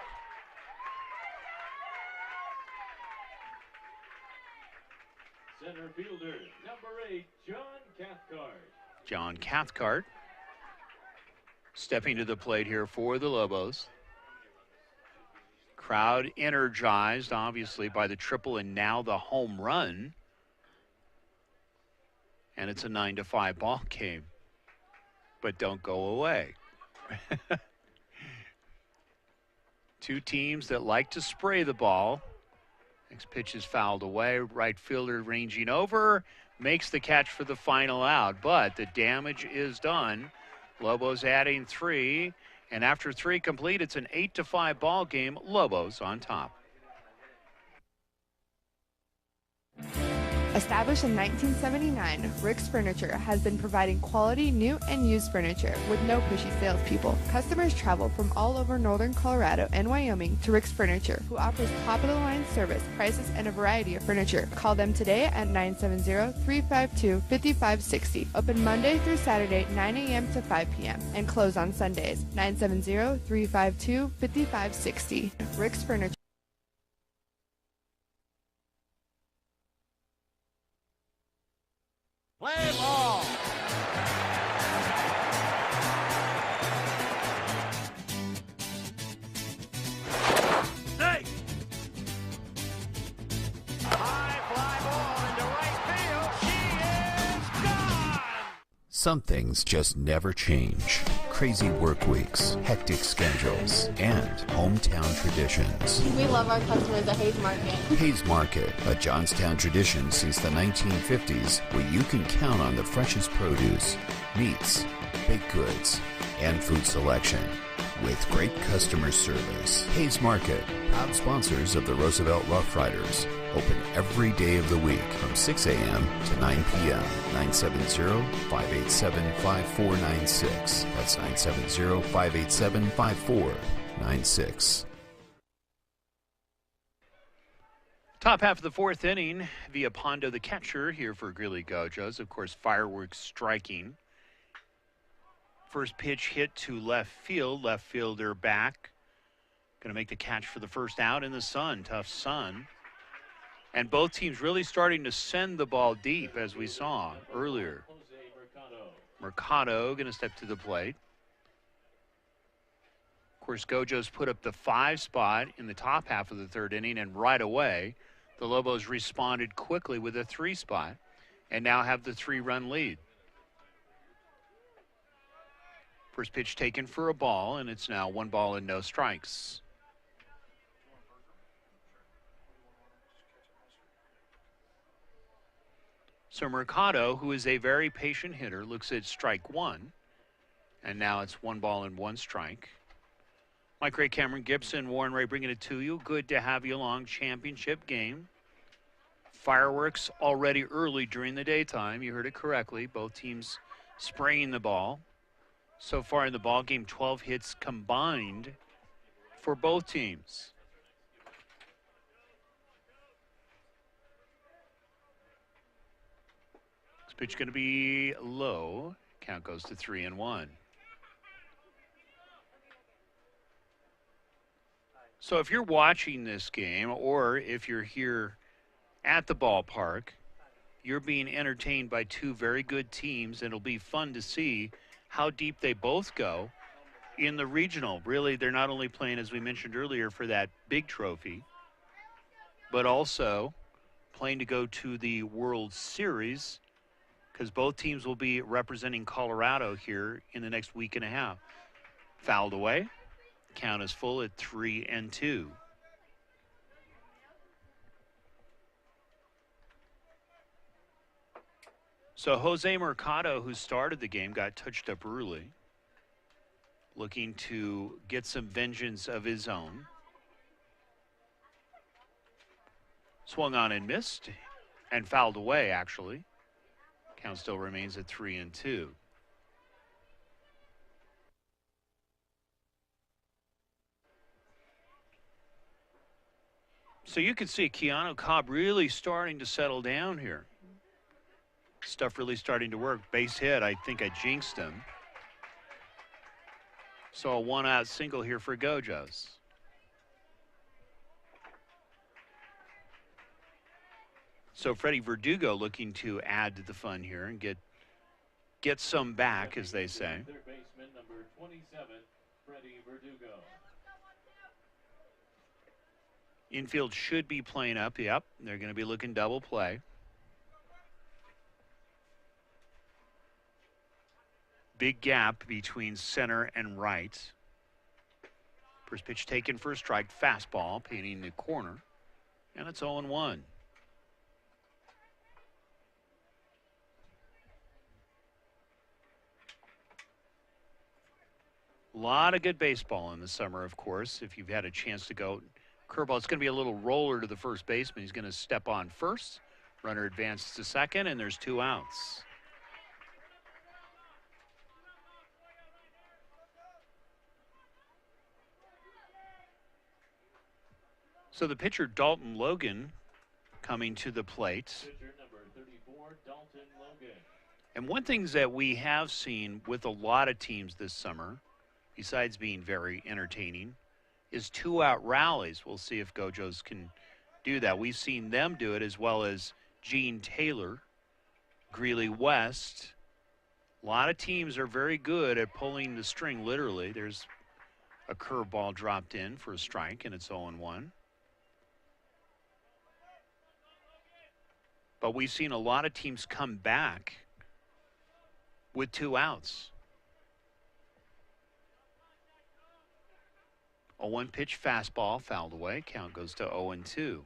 Speaker 2: Center fielder, number 8, John Cathcart.
Speaker 1: John Cathcart. stepping to the plate here for the Lobos. Crowd energized, obviously, by the triple and now the home run. And it's a 9-5 ball game. But don't go away. Two teams that like to spray the ball. Next pitch is fouled away. Right fielder ranging over, makes the catch for the final out. But the damage is done. Lobos adding 3. And after 3 complete, it's an 8-5 ball game. Lobos on top.
Speaker 3: Established in 1979, Rick's Furniture has been providing quality new and used furniture with no pushy salespeople. Customers travel from all over northern Colorado and Wyoming to Rick's Furniture, who offers top-of-the-line service, prices, and a variety of furniture. Call them today at 970-352-5560. Open Monday through Saturday, 9 a.m. to 5 p.m. and close on Sundays. 970-352-5560. Rick's Furniture.
Speaker 6: Play ball. Hey! High fly ball into right field. She is gone!
Speaker 4: Some things just never change. Crazy work weeks, hectic schedules, and hometown traditions.
Speaker 5: We love our customers at Hayes Market.
Speaker 4: Hayes Market, a Johnstown tradition since the 1950s, where you can count on the freshest produce, meats, baked goods, and food selection. With great customer service. Hayes Market, proud sponsors of the Roosevelt Rough Riders. Open every day of the week from 6 a.m. to 9 p.m. 970-587-5496. That's 970-587-5496.
Speaker 1: Top half of the 4th inning, via Pondo the catcher here for Greeley Gojos. Of course, fireworks striking. First pitch hit to left field. Left fielder back. Going to make the catch for the first out in the sun. Tough sun. And both teams really starting to send the ball deep, as we saw earlier. Mercado going to step to the plate. Of course, Gojos put up the 5 spot in the top half of the 3rd inning, and right away, the Lobos responded quickly with a 3 spot and now have the 3-run lead. First pitch taken for a ball, and it's now 1 ball and no strikes. So Mercado, who is a very patient hitter, looks at strike 1, and now it's 1 ball and 1 strike. Mike Ray, Cameron Gibson, Warren Ray bringing it to you. Good to have you along. Championship game. Fireworks already early during the daytime. You heard it correctly. Both teams spraying the ball. So far in the ball game, 12 hits combined for both teams. This pitch going to be low. Count goes to 3-1. So if you're watching this game, or if you're here at the ballpark, you're being entertained by 2 very good teams, and it'll be fun to see how deep they both go in the regional. Really, they're not only playing, as we mentioned earlier, for that big trophy, but also playing to go to the World Series, because both teams will be representing Colorado here in the next week and a half. Fouled away. Count is full at 3-2. So Jose Mercado, who started the game, got touched up early, looking to get some vengeance of his own. Swung on and missed, and fouled away, actually. Count still remains at 3-2. So you can see Keanu Cobb really starting to settle down here. Stuff really starting to work. Base hit, I think I jinxed him. So a 1-out single here for Gojos. So Freddie Verdugo looking to add to the fun here and get get some back, as they say.
Speaker 2: Third baseman, number 27, Freddie Verdugo.
Speaker 1: Infield should be playing up. Yep, they're going to be looking double play. Big gap between center and right. First pitch taken for a strike, fastball, painting the corner, and it's 0-1. A lot of good baseball in the summer, of course, if you've had a chance to go. Curveball, it's going to be a little roller to the first baseman. He's going to step on first. Runner advances to second, and there's 2 outs. So the pitcher, Dalton Logan, coming to the plate.
Speaker 2: Pitcher number 34, Dalton Logan.
Speaker 1: And one thing that we have seen with a lot of teams this summer, besides being very entertaining, is 2-out rallies. We'll see if Gojos can do that. We've seen them do it, as well as Gene Taylor, Greeley West. A lot of teams are very good at pulling the string, literally. There's a curveball dropped in for a strike, and it's 0-1. But we've seen a lot of teams come back with 2 outs. A 1-pitch fastball fouled away. Count goes to 0-2.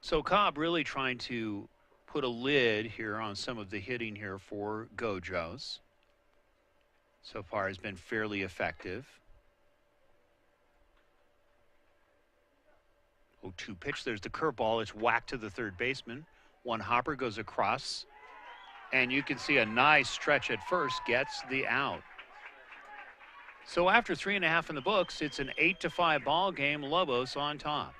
Speaker 1: So Cobb really trying to put a lid here on some of the hitting here for Gojos. So far has been fairly effective. 0-2 pitch. There's the curveball. It's whacked to the third baseman. One hopper goes across. And you can see a nice stretch at first, gets the out. So after 3.5 in the books, it's an 8-5 ball game. Lobos on top.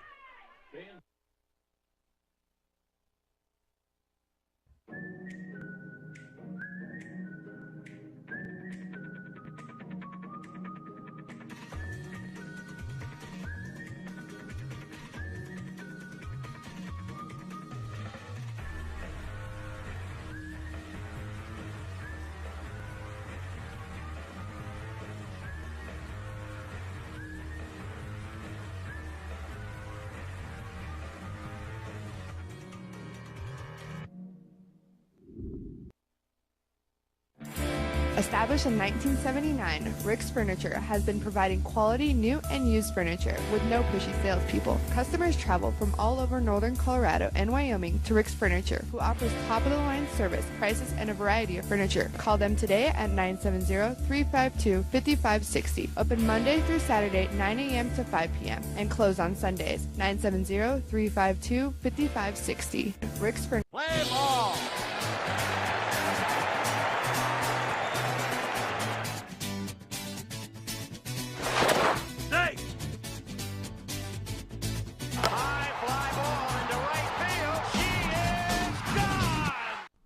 Speaker 3: Established in 1979, Rick's Furniture has been providing quality new and used furniture with no pushy salespeople. Customers travel from all over northern Colorado and Wyoming to Rick's Furniture, who offers top-of-the-line service, prices, and a variety of furniture. Call them today at 970-352-5560. Open Monday through Saturday, 9 a.m. to 5 p.m. and close on Sundays. 970-352-5560. Rick's Furniture.
Speaker 6: Play ball.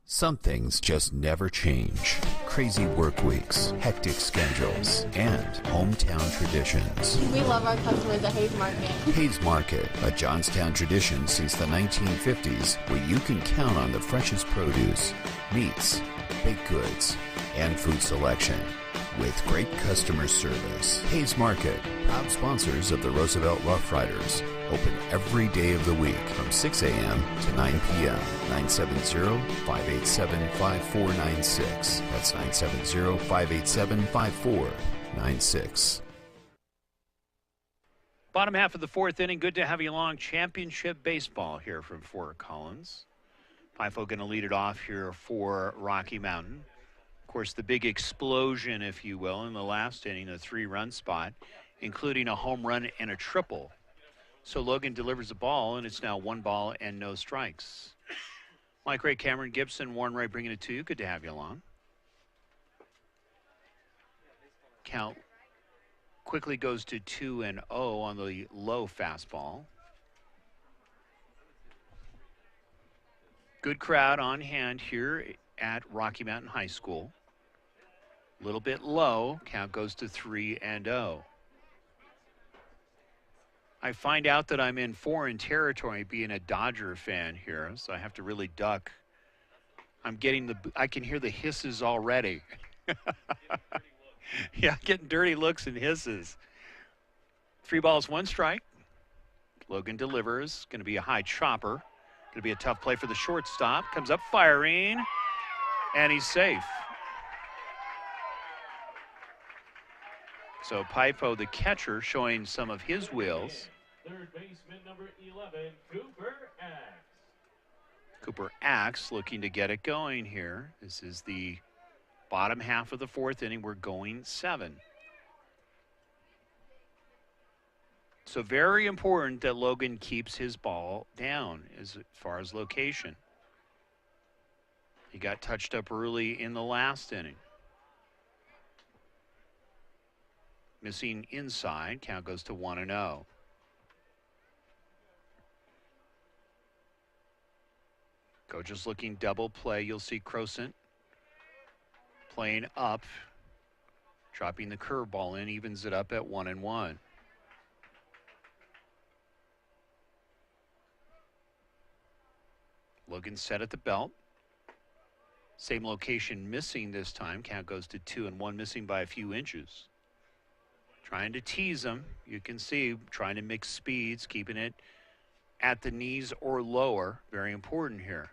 Speaker 4: Some things just never change. Crazy work weeks, hectic schedules, and hometown traditions.
Speaker 5: We love our customers at Hayes Market.
Speaker 4: Hayes Market, a Johnstown tradition since the 1950s, where you can count on the freshest produce, meats, baked goods, and food selection. With great customer service. Hayes Market, proud sponsors of the Roosevelt Rough Riders. Open every day of the week from 6 a.m. to 9 p.m. 970-587-5496. That's 970-587-5496.
Speaker 1: Bottom half of the 4th inning. Good to have you along. Championship baseball here from Fort Collins. FIFO going to lead it off here for Rocky Mountain. Of course, the big explosion, if you will, in the last inning, a 3-run spot, including a home run and a triple. So Logan delivers the ball, and it's now 1 ball and no strikes. Mike Ray, Cameron Gibson, Warren Ray bringing it to you. Good to have you along. Count quickly goes to 2-0 on the low fastball. Good crowd on hand here at Rocky Mountain High School. A little bit low. Count goes to 3-0. I find out that I'm in foreign territory being a Dodger fan here, so I have to really duck. I can hear the hisses already. Yeah, getting dirty looks and hisses. 3 balls, 1 strike. Logan delivers. Going to be a high chopper. Going to be a tough play for the shortstop. Comes up firing, and he's safe. So Pipo, the catcher, showing some of his wheels.
Speaker 2: Third baseman number 11, Cooper Axe.
Speaker 1: Cooper Axe looking to get it going here. This is the bottom half of the 4th inning. We're going 7. So very important that Logan keeps his ball down as far as location. He got touched up early in the last inning. Missing inside, count goes to 1-0. Gojos looking double play. You'll see Crosant playing up, dropping the curveball in, evens it up at 1-1. Logan set at the belt. Same location missing this time. Count goes to 2-1, missing by a few inches. Trying to tease him. You can see trying to mix speeds, keeping it at the knees or lower. Very important here.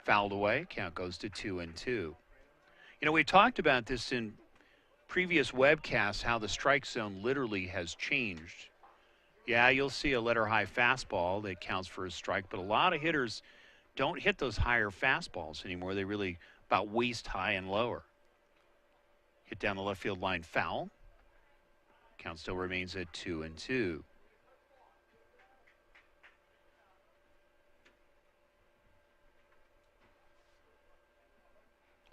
Speaker 1: Fouled away. Count goes to 2-2. You know, we talked about this in previous webcasts, how the strike zone literally has changed. Yeah, you'll see a letter high fastball that counts for a strike, but a lot of hitters don't hit those higher fastballs anymore. They really about waist high and lower. Hit down the left field line, foul. Count still remains at 2-2.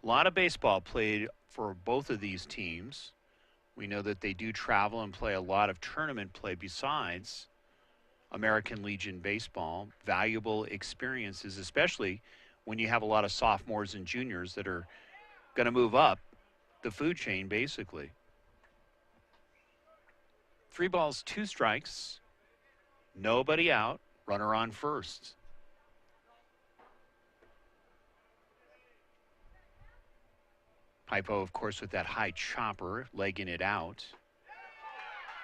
Speaker 1: A lot of baseball played for both of these teams. We know that they do travel and play a lot of tournament play besides American Legion baseball. Valuable experiences, especially when you have a lot of sophomores and juniors that are going to move up the food chain, basically. 3 balls, 2 strikes. Nobody out. Runner on first. Pipo, of course, with that high chopper, legging it out.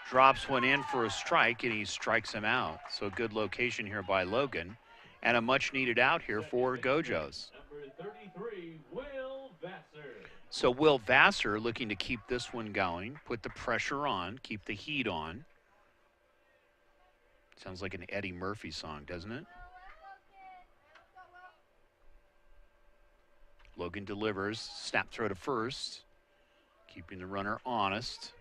Speaker 1: Drops one in for a strike, and he strikes him out. So good location here by Logan, and a much-needed out here for Gojos.
Speaker 2: Number 33, Will Vassar.
Speaker 1: So Will Vassar looking to keep this one going, put the pressure on, keep the heat on. Sounds like an Eddie Murphy song, doesn't it? Logan delivers, snap throw to first, keeping the runner honest.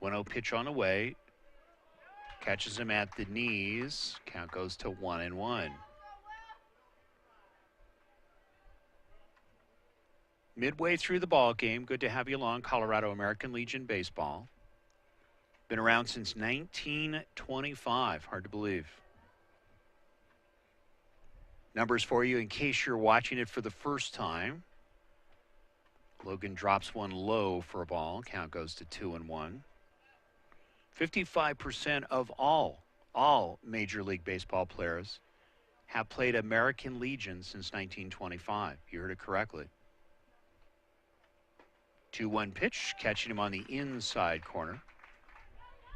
Speaker 1: One-0 pitch on the way. Catches him at the knees. Count goes to 1-1. Midway through the ball game, good to have you along. Colorado American Legion Baseball. Been around since 1925. Hard to believe. Numbers for you in case you're watching it for the first time. Logan drops one low for a ball. Count goes to 2-1. 55% of all Major League Baseball players have played American Legion since 1925. You heard it correctly. 2-1 pitch, catching him on the inside corner.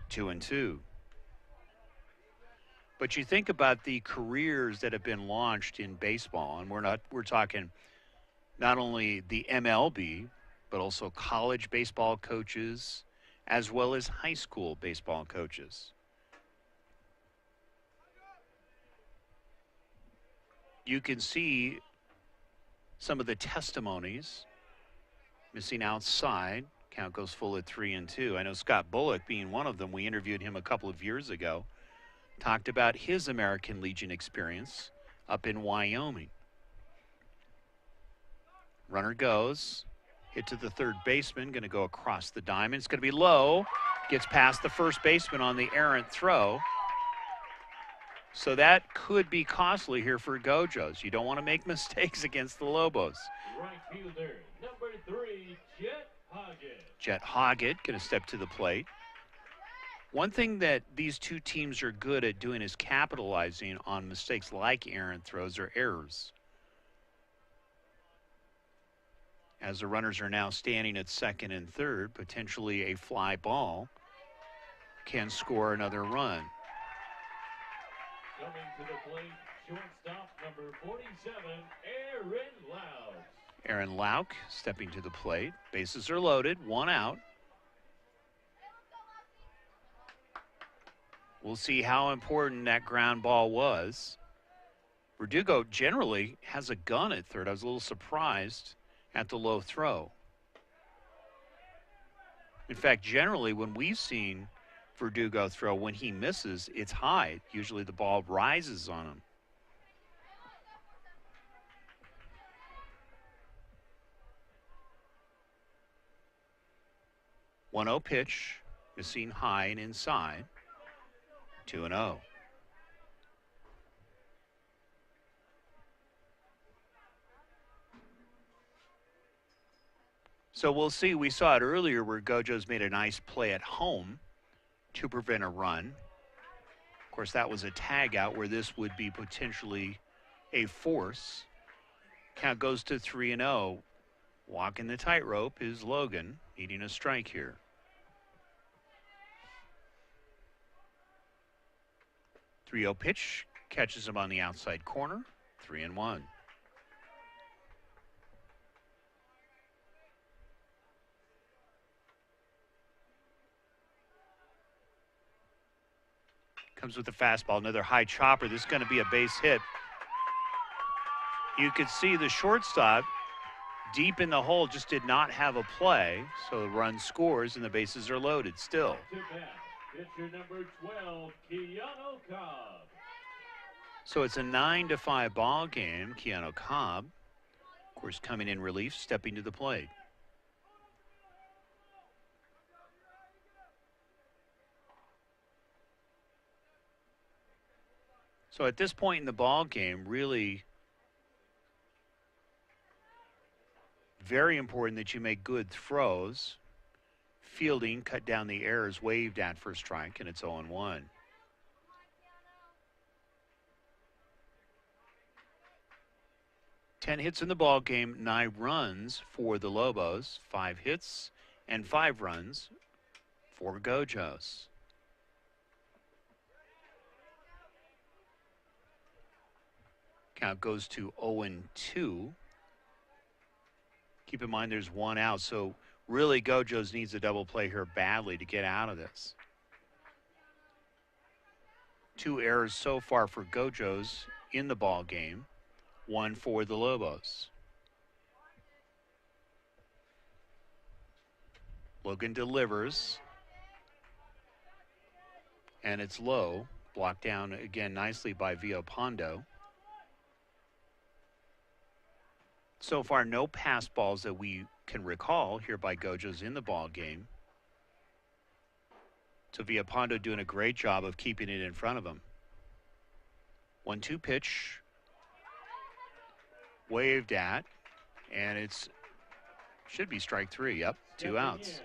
Speaker 1: 2-2. But you think about the careers that have been launched in baseball, and we're talking not only the MLB, but also college baseball coaches, as well as high school baseball coaches. You can see some of the testimonies. Missing outside, count goes full at 3-2. I know Scott Bullock being one of them. We interviewed him a couple of years ago. Talked about his American Legion experience up in Wyoming. Runner goes. Hit to the third baseman, going to go across the diamond. It's going to be low. Gets past the first baseman on the errant throw. So that could be costly here for Gojos. You don't want to make mistakes against the Lobos.
Speaker 2: Right fielder, number 3, Jet Hoggett.
Speaker 1: Jet Hoggett going to step to the plate. One thing that these two teams are good at doing is capitalizing on mistakes like errant throws or errors. As the runners are now standing at second and third, potentially a fly ball can score another run.
Speaker 2: Coming to the plate, shortstop number 47, Aaron Loud.
Speaker 1: Aaron Lauk stepping to the plate. Bases are loaded, 1 out. We'll see how important that ground ball was. Verdugo generally has a gun at third. I was a little surprised at the low throw. In fact, generally when we've seen Verdugo throw, when he misses, it's high. Usually the ball rises on him. One 0 pitch, missing high and inside. 2-0. So we'll see. We saw it earlier where Gojos made a nice play at home to prevent a run. Of course, that was a tag out where this would be potentially a force. Count goes to 3-0. Walking the tightrope is Logan, needing a strike here. 3-0 pitch, catches him on the outside corner, 3-1. Comes with the fastball, another high chopper. This is going to be a base hit. You could see the shortstop deep in the hole just did not have a play, so the run scores and the bases are loaded still.
Speaker 2: Pitcher number 12, Keanu Cobb.
Speaker 1: So it's a 9-5 ball game. Keanu Cobb, of course, coming in relief, stepping to the plate. So at this point in the ball game, really very important that you make good throws. Fielding, cut down the errors, waved at for a strike, and it's 0-1. Ten hits in the ball game, 9 runs for the Lobos, 5 hits and 5 runs for Gojos. Count goes to 0-2. Keep in mind there's 1 out, so really Gojos needs a double play here badly to get out of this. 2 errors so far for Gojos in the ball game, 1 for the Lobos. Logan delivers, and it's low, blocked down again nicely by Villalpando. So far, no pass balls that we can recall here by Gojos in the ball game. So Villalpando doing a great job of keeping it in front of him. 1-2 pitch, waved at, and it's should be strike 3. Yep, 2 outs.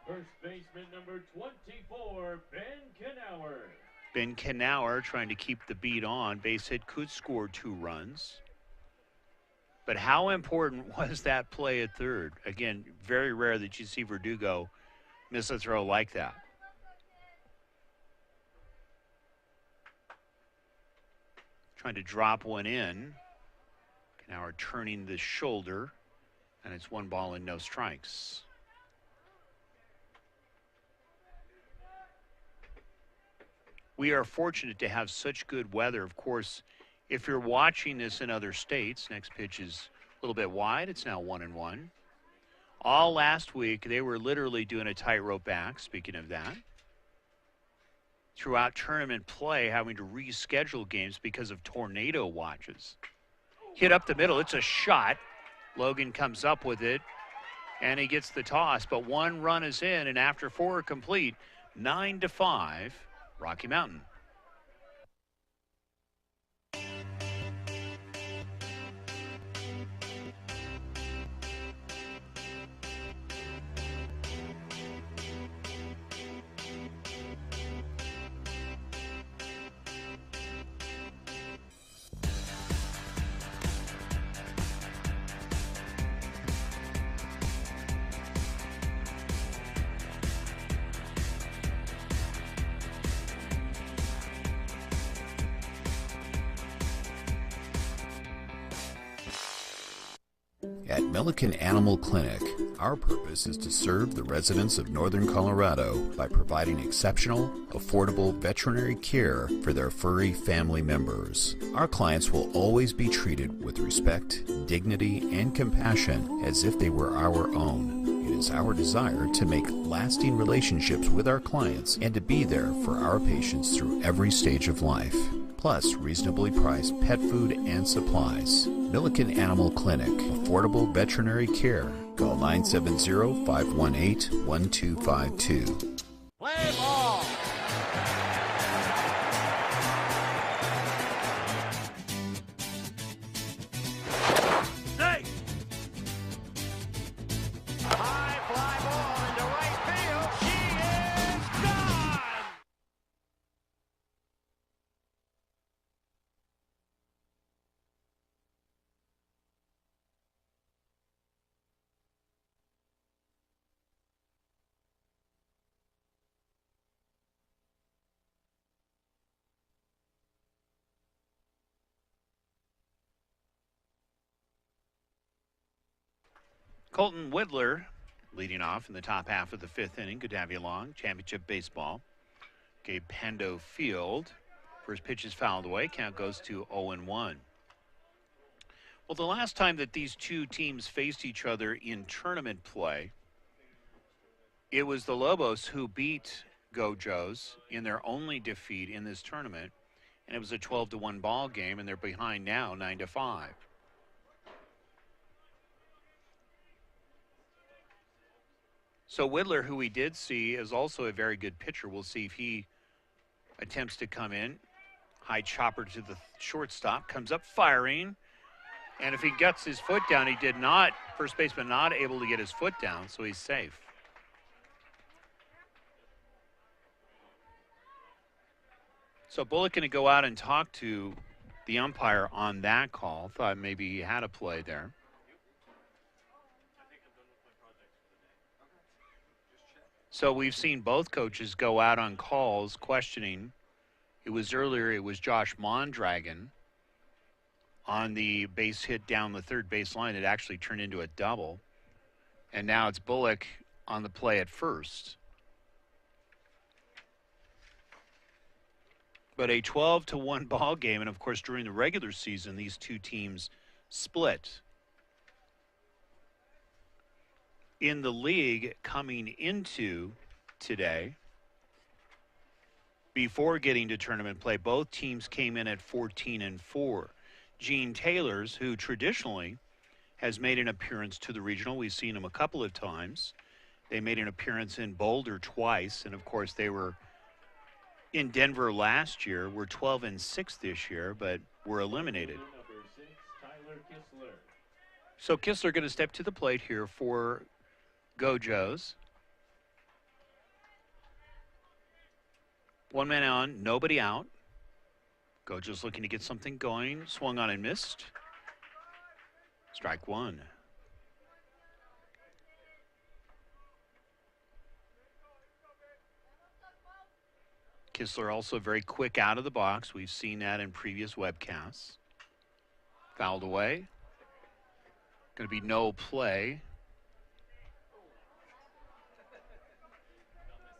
Speaker 2: First baseman number 24, Ben Knauer.
Speaker 1: Ben Knauer trying to keep the beat on. Base hit, could score 2 runs. But how important was that play at third? Again, very rare that you see Verdugo miss a throw like that. Trying to drop one in. Knauer turning the shoulder, and it's 1 ball and no strikes. We are fortunate to have such good weather. Of course, if you're watching this in other states, next pitch is a little bit wide. It's now 1-1. All last week, they were literally doing a tightrope back, speaking of that. Throughout tournament play, having to reschedule games because of tornado watches. Hit up the middle. It's a shot. Logan comes up with it, and he gets the toss. But 1 run is in, and after 4 are complete, 9-5, Rocky Mountain.
Speaker 4: At Milliken Animal Clinic, our purpose is to serve the residents of northern Colorado by providing exceptional, affordable veterinary care for their furry family members. Our clients will always be treated with respect, dignity, and compassion as if they were our own. It is our desire to make lasting relationships with our clients and to be there for our patients through every stage of life. Plus reasonably priced pet food and supplies. Milliken Animal Clinic, affordable veterinary care. Call 970-518-1252.
Speaker 6: Play ball. Safe. High fly ball into right field. She is gone.
Speaker 1: Colton Whittler leading off in the top half of the fifth inning. Good to have you along. Championship baseball. Gabe Pendo field. First pitch is fouled away. Count goes to 0-1. Well, the last time that these two teams faced each other in tournament play, it was the Lobos who beat Gojos in their only defeat in this tournament, and it was a 12-1 ball game, and they're behind now 9-5. So Whittler, who we did see, is also a very good pitcher. We'll see if he attempts to come in. High chopper to the shortstop, comes up firing. And if he gets his foot down, he did not. First baseman not able to get his foot down, so he's safe. So Bullock going to go out and talk to the umpire on that call. Thought maybe he had a play there. So we've seen both coaches go out on calls questioning. It was Josh Mondragon on the base hit down the third base line. It actually turned into a double. And now it's Bullock on the play at first. But a 12-1 ball game, and of course during the regular season, these two teams split. In the league coming into today, before getting to tournament play, both teams came in at 14-4. Gene Taylor's, who traditionally has made an appearance to the regional, we've seen him a couple of times. They made an appearance in Boulder twice, and of course they were in Denver last year. We're 12-6 this year, but were eliminated. So Kistler going to step to the plate here for Gojos. One man on, nobody out. Gojos looking to get something going. Swung on and missed. Strike one. Kistler also very quick out of the box. We've seen that in previous webcasts. Fouled away. Going to be no play.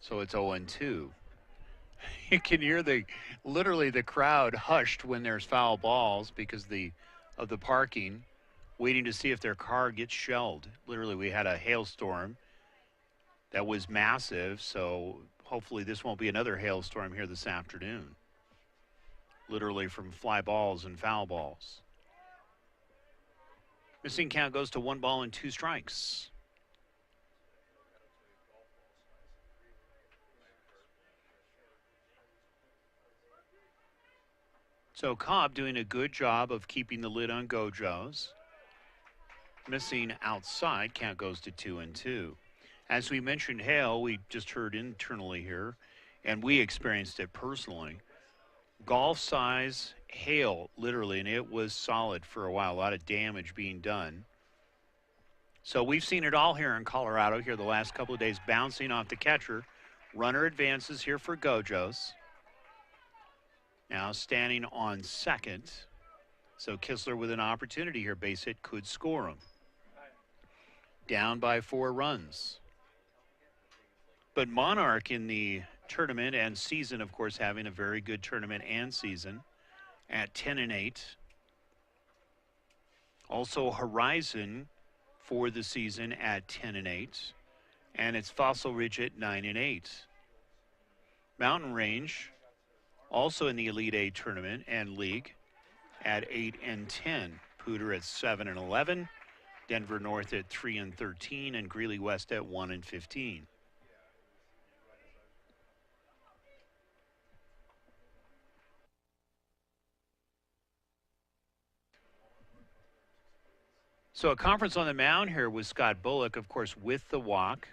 Speaker 1: So it's 0-2. You can hear literally the crowd hushed when there's foul balls because of the parking, waiting to see if their car gets shelled. Literally, we had a hailstorm that was massive, so hopefully this won't be another hailstorm here this afternoon. Literally from fly balls and foul balls. Missing count goes to 1 ball and 2 strikes. So Cobb doing a good job of keeping the lid on Gojos. Missing outside, count goes to 2-2. As we mentioned hail, we just heard internally here, and we experienced it personally. Golf size hail, literally, and it was solid for a while. A lot of damage being done. So we've seen it all here in Colorado here the last couple of days, bouncing off the catcher. Runner advances here for Gojos. Now standing on second. So Kistler with an opportunity here. Base hit could score him. down by 4 runs. But Monarch in the tournament and season, of course, having a very good tournament and season at 10-8. Also Horizon for the season at 10-8. And it's Fossil Ridge at 9-8. Mountain Range also in the Elite Eight tournament and league at 8-10. Pooter at 7-11. Denver North at 3-13, and Greeley West at 1-15. So a conference on the mound here with Scott Bullock, of course, with the walk.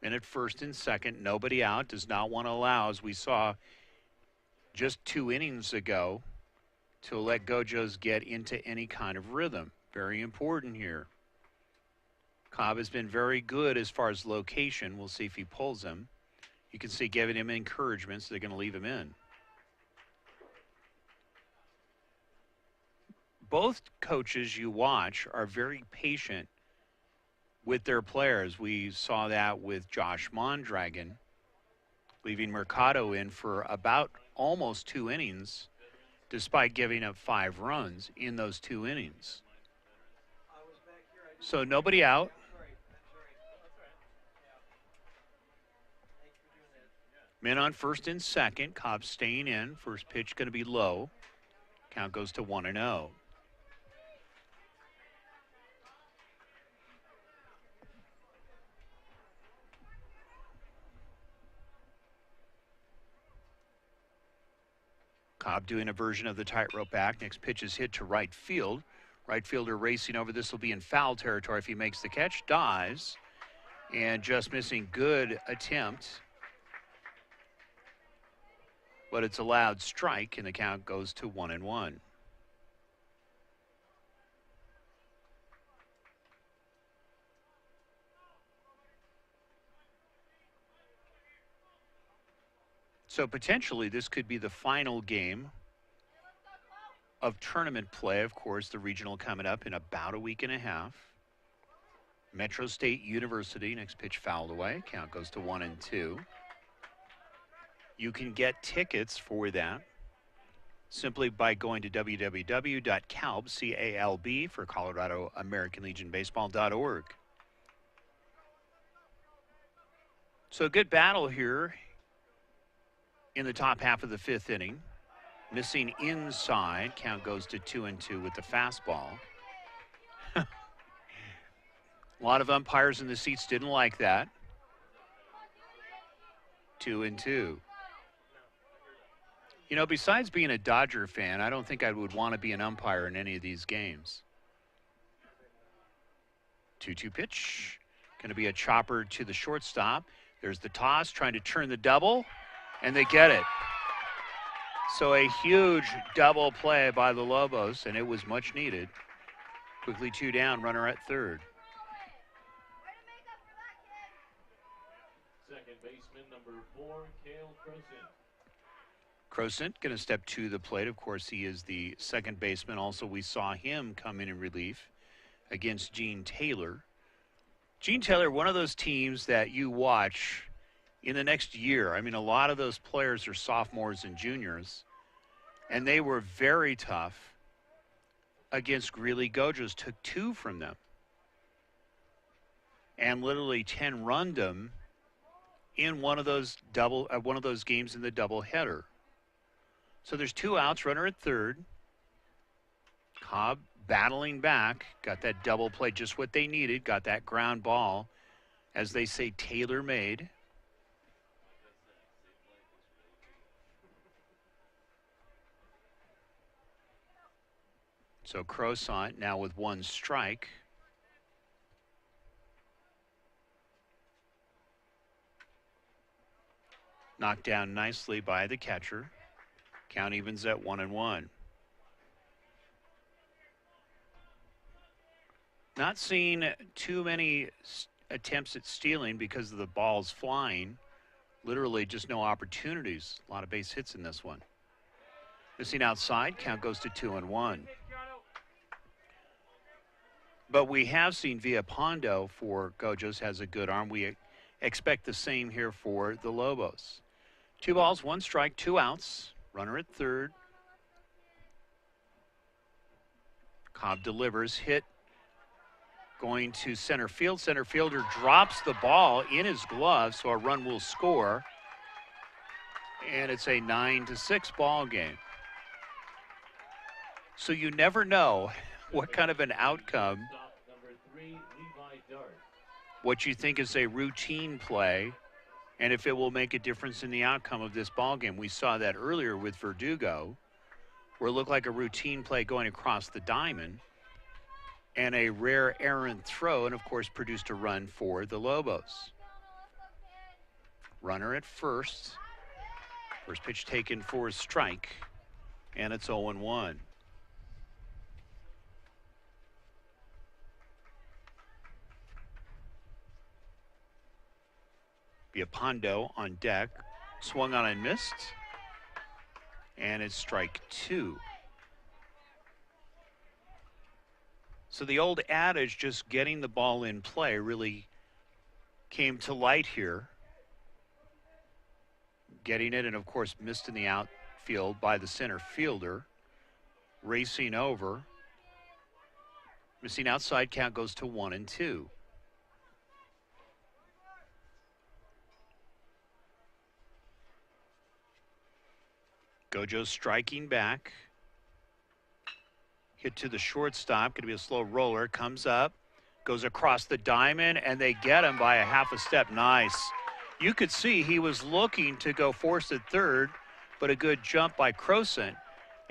Speaker 1: And at first and second, nobody out, does not want to allow, as we saw just 2 innings ago, to let Gojos get into any kind of rhythm. Very important here. Cobb has been very good as far as location. We'll see if he pulls him. You can see giving him encouragement, so they're going to leave him in. Both coaches you watch are very patient with their players. We saw that with Josh Mondragon, leaving Mercado in for about almost 2 innings, despite giving up 5 runs in those 2 innings. So nobody out. Men on first and second. Cobb staying in. First pitch going to be low. Count goes to 1-0. Cobb doing a version of the tightrope act. Next pitch is hit to right field. Right fielder racing over. This will be in foul territory if he makes the catch. Dives. And just missing. Good attempt. But it's a loud strike, and the count goes to 1-1. So potentially this could be the final game of tournament play. Of course, the regional coming up in about a week and a half. Metro State University, next pitch fouled away. Count goes to 1-2. You can get tickets for that simply by going to www.calb, C-A-L-B, for Colorado American Legion Baseball.org. So a good battle here in the top half of the 5th inning. Missing inside. Count goes to 2-2 with the fastball. A lot of umpires in the seats didn't like that. 2-2. You know, besides being a Dodger fan, I don't think I would want to be an umpire in any of these games. 2-2 pitch. Going to be a chopper to the shortstop. There's the toss, trying to turn the double, and they get it. So a huge double play by the Lobos, and it was much needed. Quickly 2 down, runner at third.
Speaker 2: Second baseman, number 4, Cale Crosent.
Speaker 1: Crosent going to step to the plate. Of course, he is the second baseman. Also, we saw him come in relief against Gene Taylor. Gene Taylor, one of those teams that you watch in the next year. I mean, a lot of those players are sophomores and juniors, and they were very tough against Greeley. Gojos took 2 from them and literally 10-runned them in one of those games in the doubleheader. So there's 2 outs, runner at third. Cobb battling back, got that double play, just what they needed, got that ground ball, as they say, tailor-made. So Crosant now with 1 strike. Knocked down nicely by the catcher. Count evens at 1-1. Not seeing too many attempts at stealing because of the balls flying. Literally just no opportunities. A lot of base hits in this one. Missing outside, count goes to 2-1. But we have seen Pondo for Gojos has a good arm. We expect the same here for the Lobos. 2 balls, 1 strike, 2 outs. Runner at third. Cobb delivers, hit going to center field. Center fielder drops the ball in his glove, so a run will score. And it's a 9-6 ball game. So you never know what kind of an outcome, what you think is a routine play, and if it will make a difference in the outcome of this ball game. We saw that earlier with Verdugo, where it looked like a routine play going across the diamond, and a rare errant throw, and of course produced a run for the Lobos. Runner at first. First pitch taken for a strike, and it's 0-1. Pondo on deck, swung on and missed, and it's strike 2. So the old adage, just getting the ball in play, really came to light here. Getting it, and of course missed in the outfield by the center fielder. Racing over. Missing outside, count goes to 1-2. Gojos striking back. Hit to the shortstop, going to be a slow roller. Comes up, goes across the diamond, and they get him by a half a step. Nice. You could see he was looking to go force at third, but a good jump by Crosent,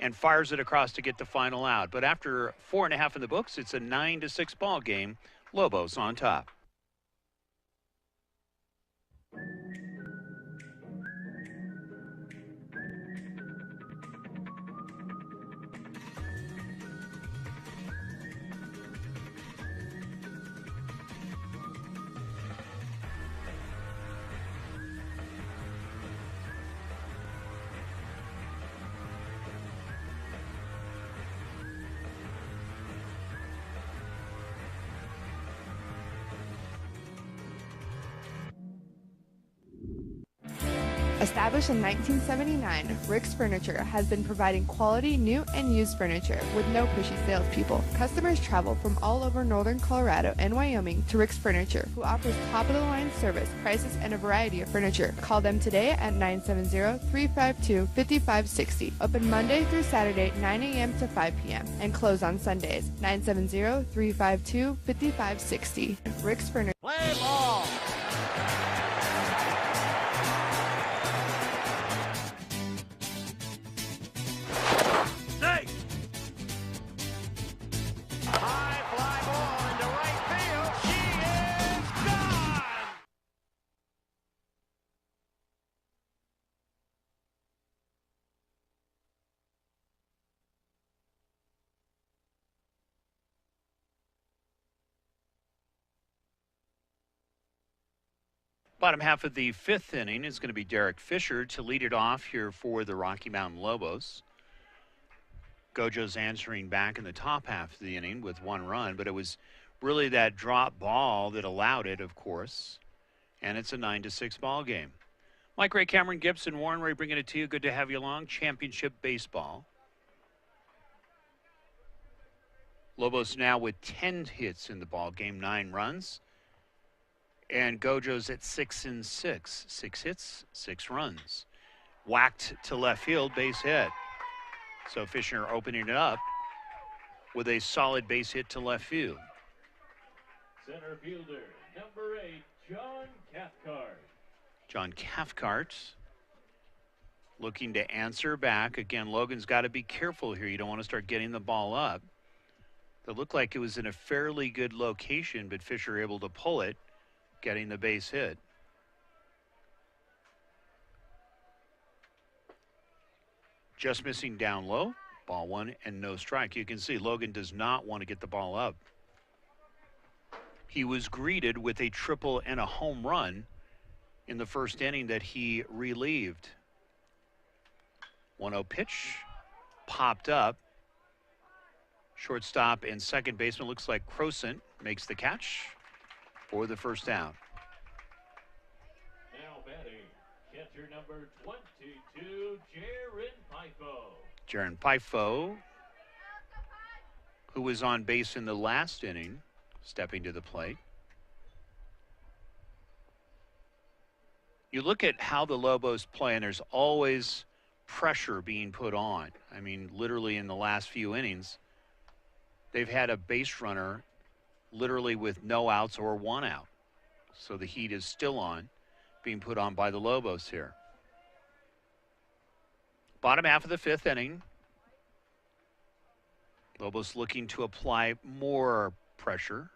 Speaker 1: and fires it across to get the final out. But after 4.5 in the books, it's a 9-6 ball game. Lobos on top.
Speaker 3: Established in 1979, Rick's Furniture has been providing quality new and used furniture with no pushy salespeople. Customers travel from all over northern Colorado and Wyoming to Rick's Furniture, who offers top-of-the-line service, prices, and a variety of furniture. Call them today at 970-352-5560. Open Monday through Saturday, 9 a.m. to 5 p.m. and close on Sundays. 970-352-5560. Rick's Furniture.
Speaker 6: Play ball.
Speaker 1: Bottom half of the 5th inning is going to be Derek Fisher to lead it off here for the Rocky Mountain Lobos. Gojos answering back in the top half of the inning with 1 run, but it was really that drop ball that allowed it, of course. And it's a 9-6 ball game. Mike Ray, Cameron Gibson, Warren Ray bringing it to you. Good to have you along. Championship baseball. Lobos now with 10 hits in the ball game, 9 runs. And Gojos at 6-6. 6 hits, 6 runs. Whacked to left field, base hit. So Fisher opening it up with a solid base hit to left field.
Speaker 2: Center fielder, number 8, John Cathcart.
Speaker 1: John Cathcart looking to answer back. Again, Logan's got to be careful here. You don't want to start getting the ball up. It looked like it was in a fairly good location, but Fisher able to pull it, getting the base hit. Just missing down low, ball 1 and no strike. You can see Logan does not want to get the ball up. He was greeted with a triple and a home run in the first inning that he relieved. 1-0 pitch, popped up. Shortstop and second baseman, looks like Crosent makes the catch for the first down.
Speaker 2: Now batting, catcher number 22, Jaron Pifo.
Speaker 1: Jaron Pifo, who was on base in the last inning, stepping to the plate. You look at how the Lobos play, and there's always pressure being put on. I mean, literally in the last few innings, they've had a base runner literally with no outs or one out. So the heat is still on, being put on by the Lobos here. Bottom half of the fifth inning. Lobos looking to apply more pressure.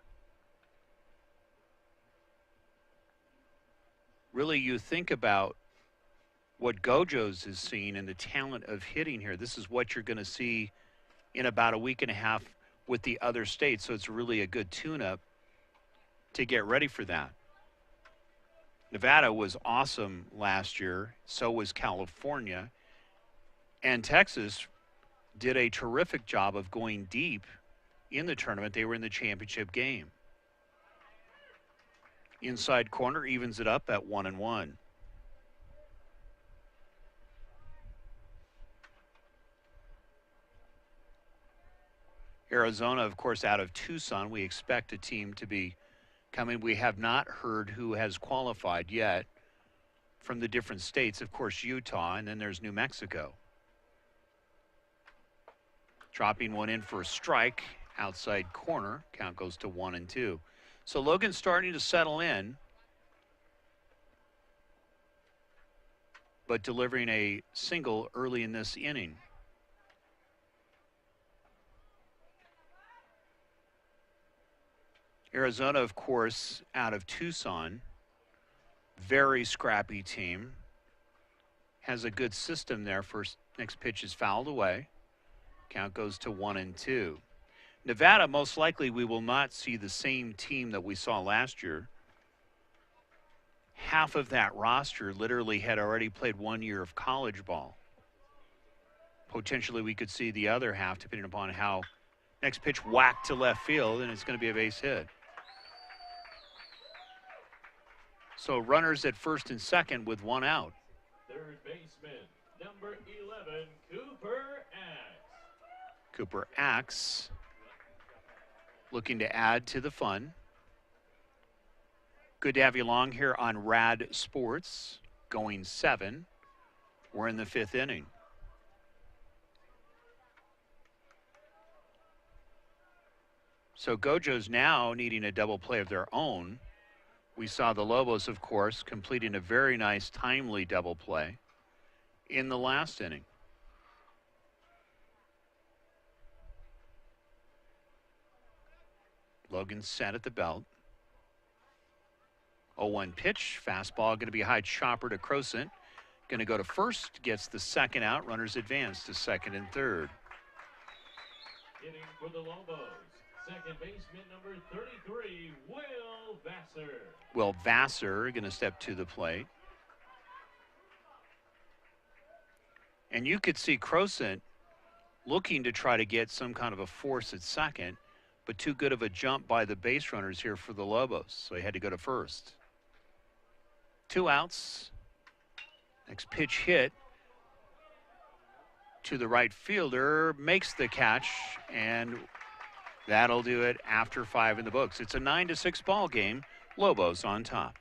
Speaker 1: Really, you think about what Gojos is seeing and the talent of hitting here. This is what you're going to see in about a week and a half with the other states. So it's really a good tune-up to get ready for that. Nevada was awesome last year. So was California. And Texas did a terrific job of going deep in the tournament. They were in the championship game. Inside corner evens it up at 1-1. Arizona, of course, out of Tucson. We expect a team to be coming. We have not heard who has qualified yet from the different states. Of course, Utah, and then there's New Mexico. Dropping one in for a strike, outside corner. Count goes to 1-2. So Logan's starting to settle in, but delivering a single early in this inning. Arizona, of course, out of Tucson. Very scrappy team. Has a good system there. First, next pitch is fouled away. Count goes to 1-2. Nevada, most likely we will not see the same team that we saw last year. Half of that roster literally had already played 1 year of college ball. Potentially we could see the other half depending upon how next pitch whacked to left field, and it's going to be a base hit. So runners at first and second with one out.
Speaker 2: Third baseman, number 11, Cooper Axe.
Speaker 1: Cooper Axe looking to add to the fun. Good to have you along here on Rad Sports, going 7. We're in the fifth inning. So Gojos now needing a double play of their own. We saw the Lobos, of course, completing a very nice, timely double play in the last inning. Logan set at the belt. 0-1 pitch. Fastball going to be a high chopper to Crosent. Going to go to first. Gets the second out. Runners advance to second and third.
Speaker 2: Hitting for the Lobos, second baseman number 33, Will Vassar.
Speaker 1: Will Vassar going to step to the plate. And you could see Crosent looking to try to get some kind of a force at second, but too good of a jump by the base runners here for the Lobos, so he had to go to first. 2 outs. Next pitch hit to the right fielder, makes the catch, and that'll do it after 5 in the books. It's a 9-6 ball game. Lobos on top.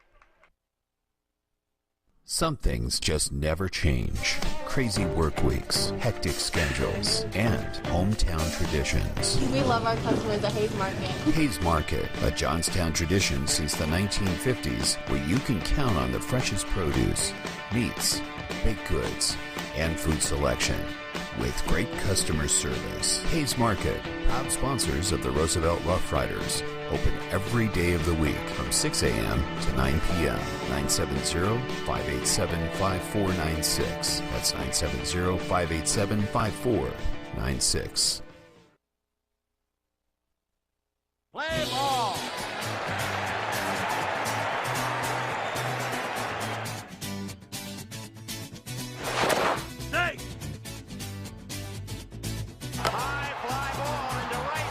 Speaker 4: Some things just never change. Crazy work weeks, hectic schedules, and hometown traditions.
Speaker 5: We love our customers at Hayes Market.
Speaker 4: Hayes Market, a Johnstown tradition since the 1950s, where you can count on the freshest produce, meats, baked goods, and food selection. With great customer service. Hayes Market, proud sponsors of the Roosevelt Rough Riders. Open every day of the week from 6 a.m. to 9 p.m. 970-587-5496. That's 970-587-5496.
Speaker 6: Play ball. High fly ball into right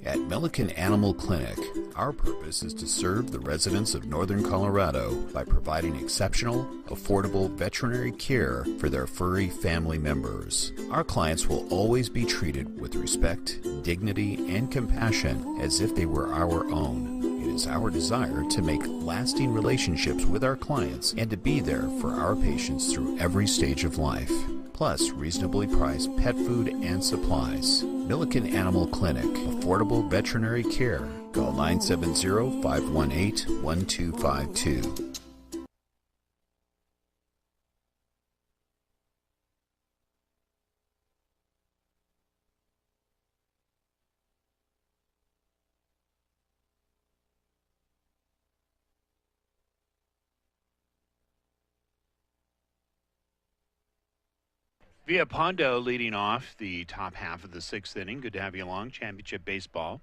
Speaker 4: At Milliken Animal Clinic, our purpose is to serve the residents of Northern Colorado by providing exceptional, affordable veterinary care for their furry family members. Our clients will always be treated with respect, dignity, and compassion as if they were our own. It is our desire to make lasting relationships with our clients and to be there for our patients through every stage of life. Plus reasonably priced pet food and supplies. Milliken Animal Clinic, affordable veterinary care. Call 970-518-1252.
Speaker 1: Via Pondo leading off the top half of the sixth inning. Good to have you along. Championship baseball.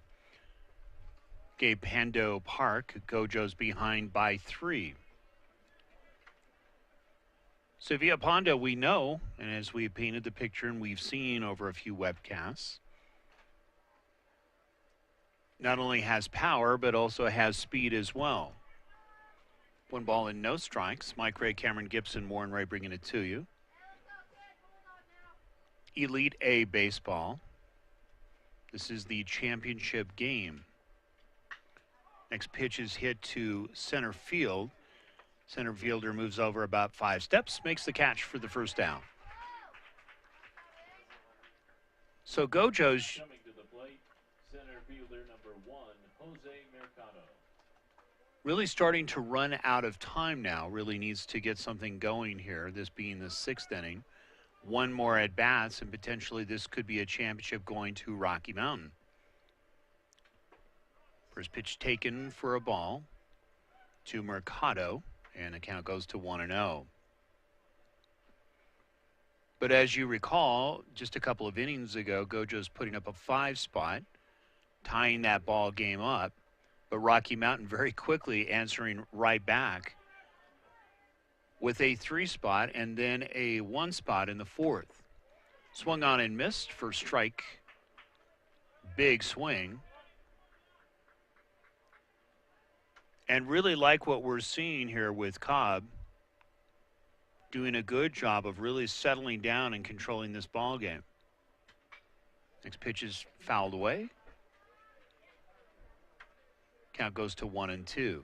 Speaker 1: Gabe Pando Park, Gojos behind by 3. So Via Pondo, we know, and as we painted the picture and we've seen over a few webcasts, not only has power, but also has speed as well. 1 ball and no strikes. Mike Ray, Cameron Gibson, Warren Ray bringing it to you. Elite A baseball. This is the championship game. Next pitch is hit to center field. Center fielder moves over about 5 steps, makes the catch for the first down. So Gojos
Speaker 2: Coming to the plate, center fielder number 1, Jose Mercado.
Speaker 1: really starting to run out of time now. Really needs to get something going here, this being the 6th inning. 1 more at bats, and potentially this could be a championship going to Rocky Mountain. First pitch taken for a ball to Mercado, and the count goes to 1-0. But as you recall, just a couple of innings ago, Gojos putting up a 5 spot, tying that ball game up, but Rocky Mountain very quickly answering right back with a 3 spot and then a 1 spot in the 4th. Swung on and missed for strike. Big swing. And really like what we're seeing here with Cobb doing a good job of really settling down and controlling this ball game. Next pitch is fouled away. Count goes to 1-2.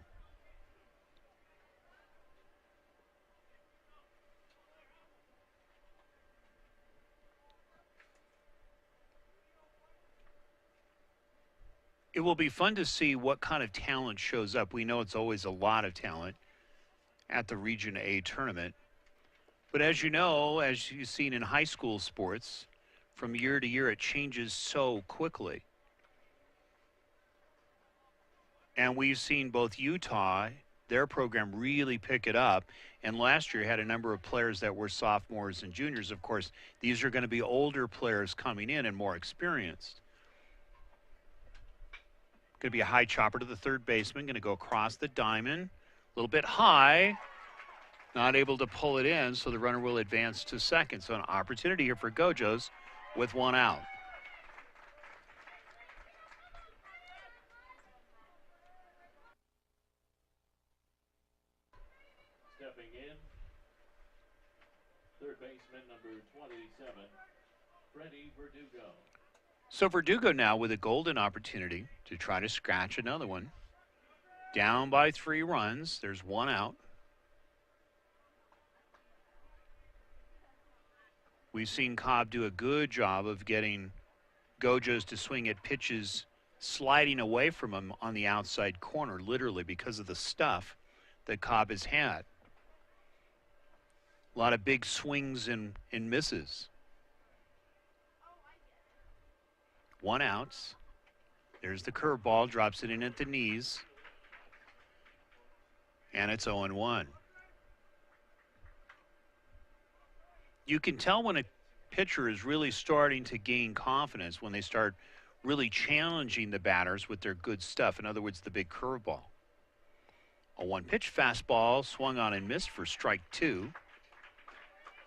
Speaker 1: It will be fun to see what kind of talent shows up. We know it's always a lot of talent at the Region A tournament. But as you know, as you've seen in high school sports, from year to year it changes so quickly. And we've seen both Utah, their program, really pick it up. And last year had a number of players that were sophomores and juniors. Of course, these are going to be older players coming in and more experienced. Going to be a high chopper to the third baseman. Going to go across the diamond. A little bit high. Not able to pull it in, so the runner will advance to second. So an opportunity here for Gojos with 1 out.
Speaker 2: Stepping in, third baseman number 27, Freddie Verdugo.
Speaker 1: So Verdugo now with a golden opportunity to try to scratch another one. Down by 3 runs. There's 1 out. We've seen Cobb do a good job of getting Gojos to swing at pitches sliding away from him on the outside corner, literally because of the stuff that Cobb has had. A lot of big swings and misses. 1 out. There's the curveball, drops it in at the knees. And it's 0-1. You can tell when a pitcher is really starting to gain confidence when they start really challenging the batters with their good stuff. In other words, the big curveball. A 1-pitch fastball swung on and missed for strike 2.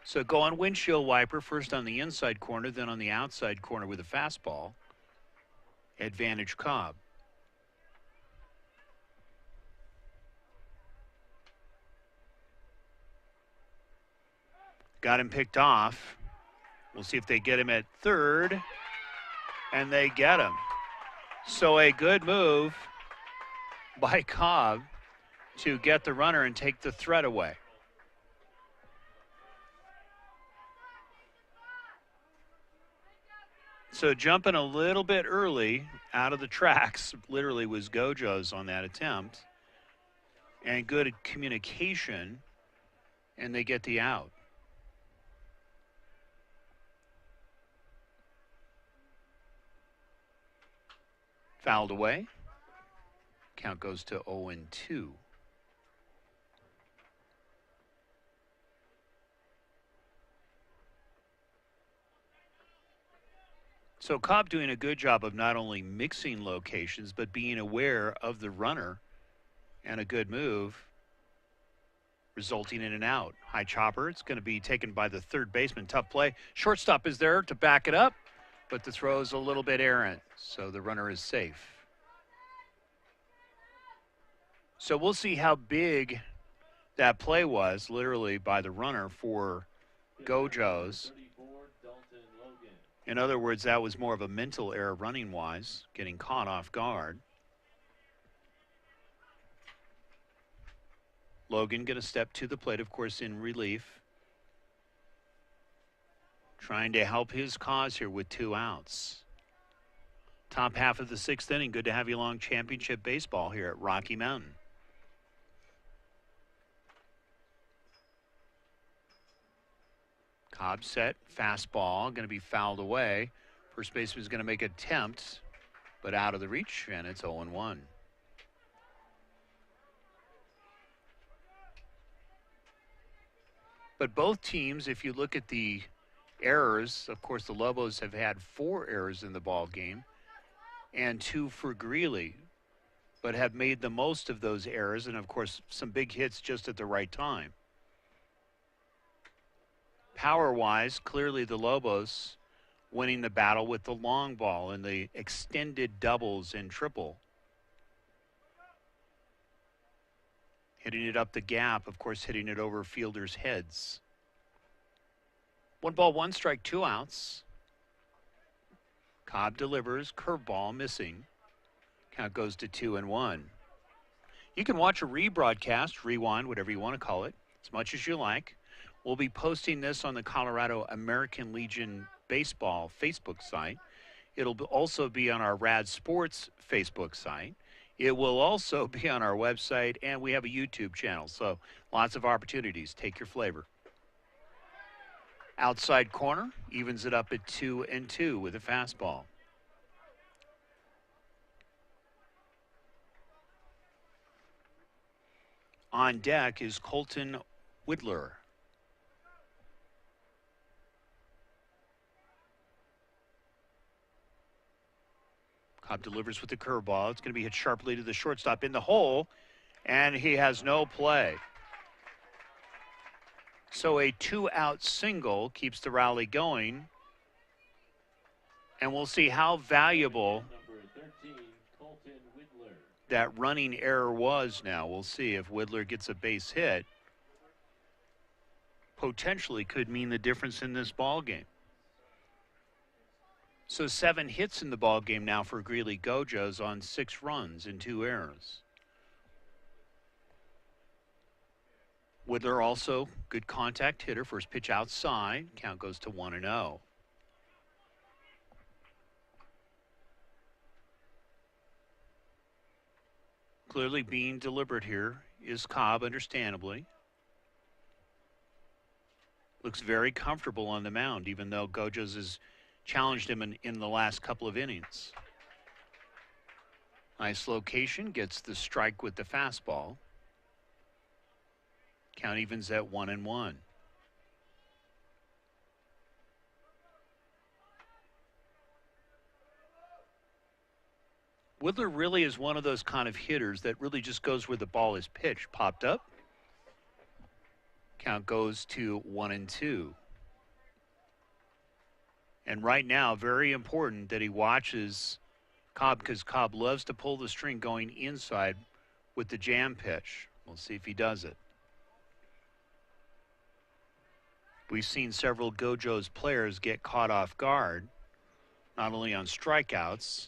Speaker 1: So go on windshield wiper, first on the inside corner, then on the outside corner with a fastball. Advantage Cobb. Got him picked off. We'll see if they get him at third. And they get him. So a good move by Cobb to get the runner and take the threat away. So jumping a little bit early out of the tracks, literally was Gojos on that attempt. And good communication, and they get the out. Fouled away. Count goes to 0-2. So Cobb doing a good job of not only mixing locations, but being aware of the runner, and a good move, resulting in an out. High chopper, it's going to be taken by the third baseman. Tough play. Shortstop is there to back it up, but the throw is a little bit errant, so the runner is safe. So we'll see how big that play was, literally by the runner for Gojos. In other words, that was more of a mental error running-wise, getting caught off guard. Logan going to step to the plate, of course, in relief. Trying to help his cause here with 2 outs. Top half of the 6th inning. Good to have you along championship baseball here at Rocky Mountain. Cobb set, fastball, going to be fouled away. First baseman is going to make an attempt, but out of the reach, and it's 0-1. But both teams, if you look at the errors, of course the Lobos have had 4 errors in the ball game and 2 for Greeley, but have made the most of those errors, and of course some big hits just at the right time. Power-wise, clearly the Lobos winning the battle with the long ball and the extended doubles and triple. Hitting it up the gap, of course, hitting it over fielders' heads. 1 ball, 1 strike, 2 outs. Cobb delivers, curveball missing. Count goes to 2-1. You can watch a rebroadcast, rewind, whatever you want to call it, as much as you like. We'll be posting this on the Colorado American Legion Baseball Facebook site. It'll also be on our Rad Sports Facebook site. It will also be on our website, and we have a YouTube channel, so lots of opportunities. Take your flavor. Outside corner, evens it up at 2-2 with a fastball. On deck is Colton Whittler. Cobb delivers with the curveball. It's going to be hit sharply to the shortstop in the hole, and he has no play. So a 2-out single keeps the rally going, and we'll see how valuable that running error was now. We'll see if Whittler gets a base hit. Potentially could mean the difference in this ball game. So 7 hits in the ball game now for Greeley Gojos on 6 runs and 2 errors. Whittler also good contact hitter. First pitch outside. Count goes to 1-0. Clearly being deliberate here is Cobb, understandably. Looks very comfortable on the mound, even though Gojos has challenged him in the last couple of innings. Nice location, gets the strike with the fastball. Count evens at 1-1. Whittler really is one of those kind of hitters that really just goes where the ball is pitched. Popped up. Count goes to 1-2. And right now, very important that he watches Cobb, because Cobb loves to pull the string going inside with the jam pitch. We'll see if he does it. We've seen several Gojos players get caught off guard, not only on strikeouts.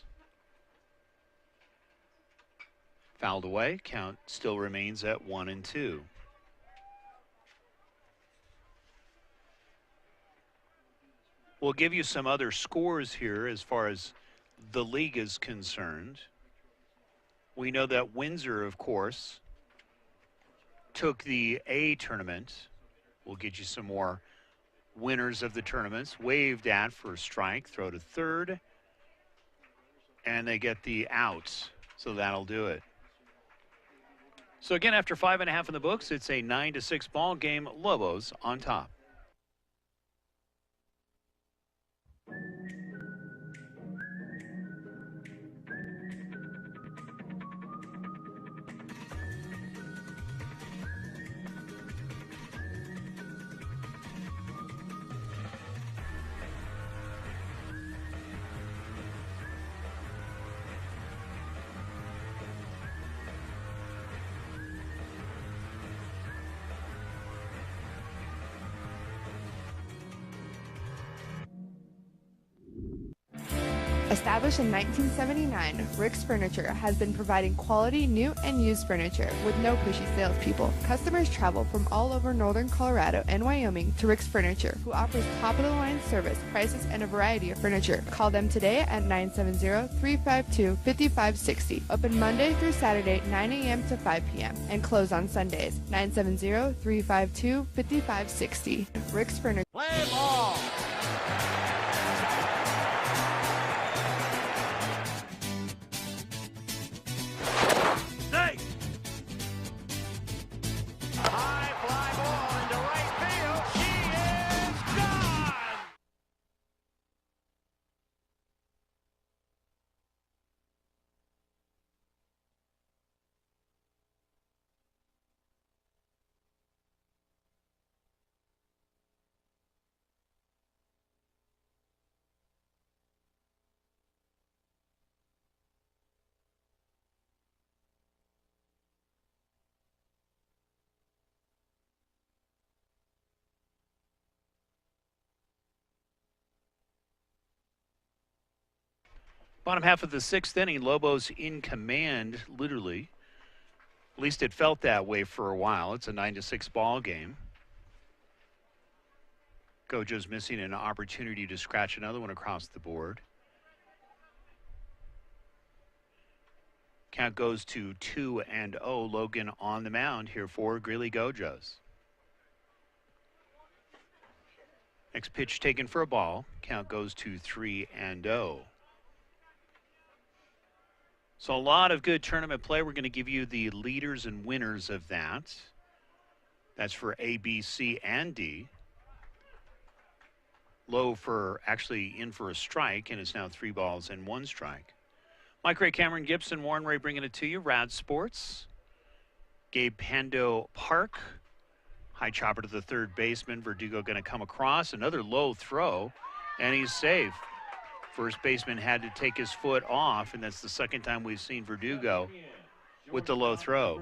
Speaker 1: Fouled away, count still remains at 1-2. We'll give you some other scores here as far as the league is concerned. We know that Windsor, of course, took the A tournament. We'll get you some more winners of the tournaments. Waved at for a strike, throw to third, and they get the out. So that'll do it. So again, after 5.5 in the books, it's a 9-6 ball game. Lobos on top.
Speaker 3: Established in 1979, Rick's Furniture has been providing quality new and used furniture with no pushy salespeople. Customers travel from all over northern Colorado and Wyoming to Rick's Furniture, who offers top-of-the-line service, prices, and a variety of furniture. Call them today at 970-352-5560. Open Monday through Saturday, 9 a.m. to 5 p.m. and close on Sundays. 970-352-5560. Rick's Furniture.
Speaker 6: Play ball. High fly ball into right field. She is gone.
Speaker 1: Bottom half of the sixth inning, Lobos in command, literally. At least it felt that way for a while. It's a 9-6 ball game. Gojos missing an opportunity to scratch another one across the board. Count goes to 2-0. Logan on the mound here for Greeley Gojos. Next pitch taken for a ball. Count goes to 3-0. So a lot of good tournament play. We're going to give you the leaders and winners of that. That's for A, B, C, and D. Low for actually in for a strike, and it's now 3 balls and 1 strike. Mike Ray, Cameron Gibson, Warren Ray bringing it to you. Rad Sports. Gabe Pando Park. High chopper to the third baseman. Verdugo going to come across. Another low throw, and he's safe. First baseman had to take his foot off, and that's the second time we've seen Verdugo with the low throw.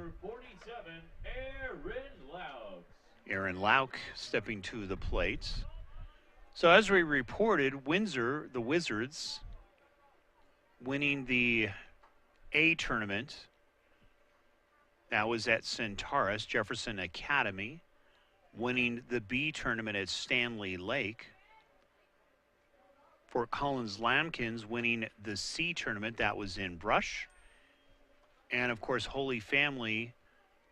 Speaker 1: Aaron Lauk stepping to the plate. So as we reported, Windsor, the Wizards, winning the A tournament. That was at Centaurus, Jefferson Academy, winning the B tournament at Stanley Lake. Fort Collins Lambkins winning the C tournament. That was in Brush. And, of course, Holy Family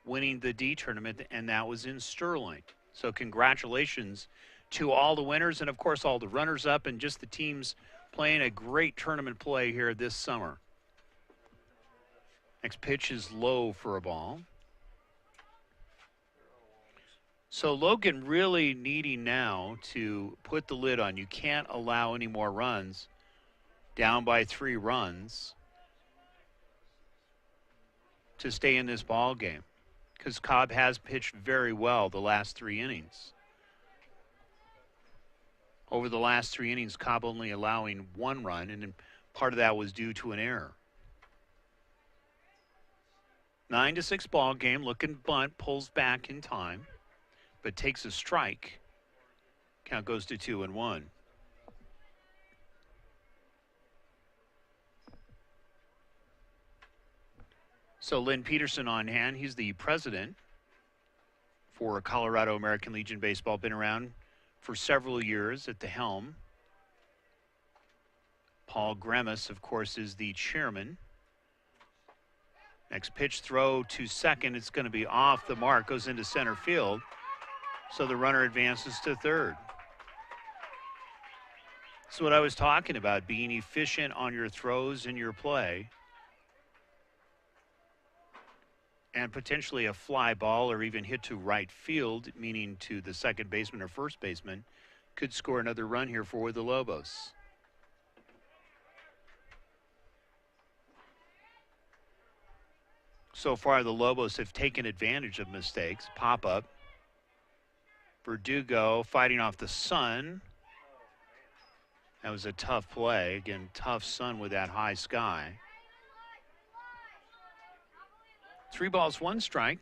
Speaker 1: winning the D tournament, and that was in Sterling. So congratulations to all the winners and, of course, all the runners-up and just the teams playing a great tournament play here this summer. Next pitch is low for a ball. So Logan really needing now to put the lid on. You can't allow any more runs. Down by 3 runs to stay in this ball game, because Cobb has pitched very well the last 3 innings. Over the last 3 innings, Cobb only allowing 1 run, and in Part of that was due to an error. 9-6 ball game. Looking bunt, pulls back in time, but takes a strike. Count goes to 2-1. So Lynn Peterson on hand. He's the president for Colorado American Legion Baseball. Been around for several years at the helm. Paul Gremis, of course, is the chairman. Next pitch, throw to second. It's going to be off the mark, goes into center field. So the runner advances to third. That's what I was talking about, being efficient on your throws and your play. And potentially a fly ball or even hit to right field, meaning to the second baseman or first baseman, could score another run here for the Lobos. So far, the Lobos have taken advantage of mistakes. Pop up. Verdugo fighting off the sun. That was a tough play. Again, tough sun with that high sky. 3 balls, 1 strike.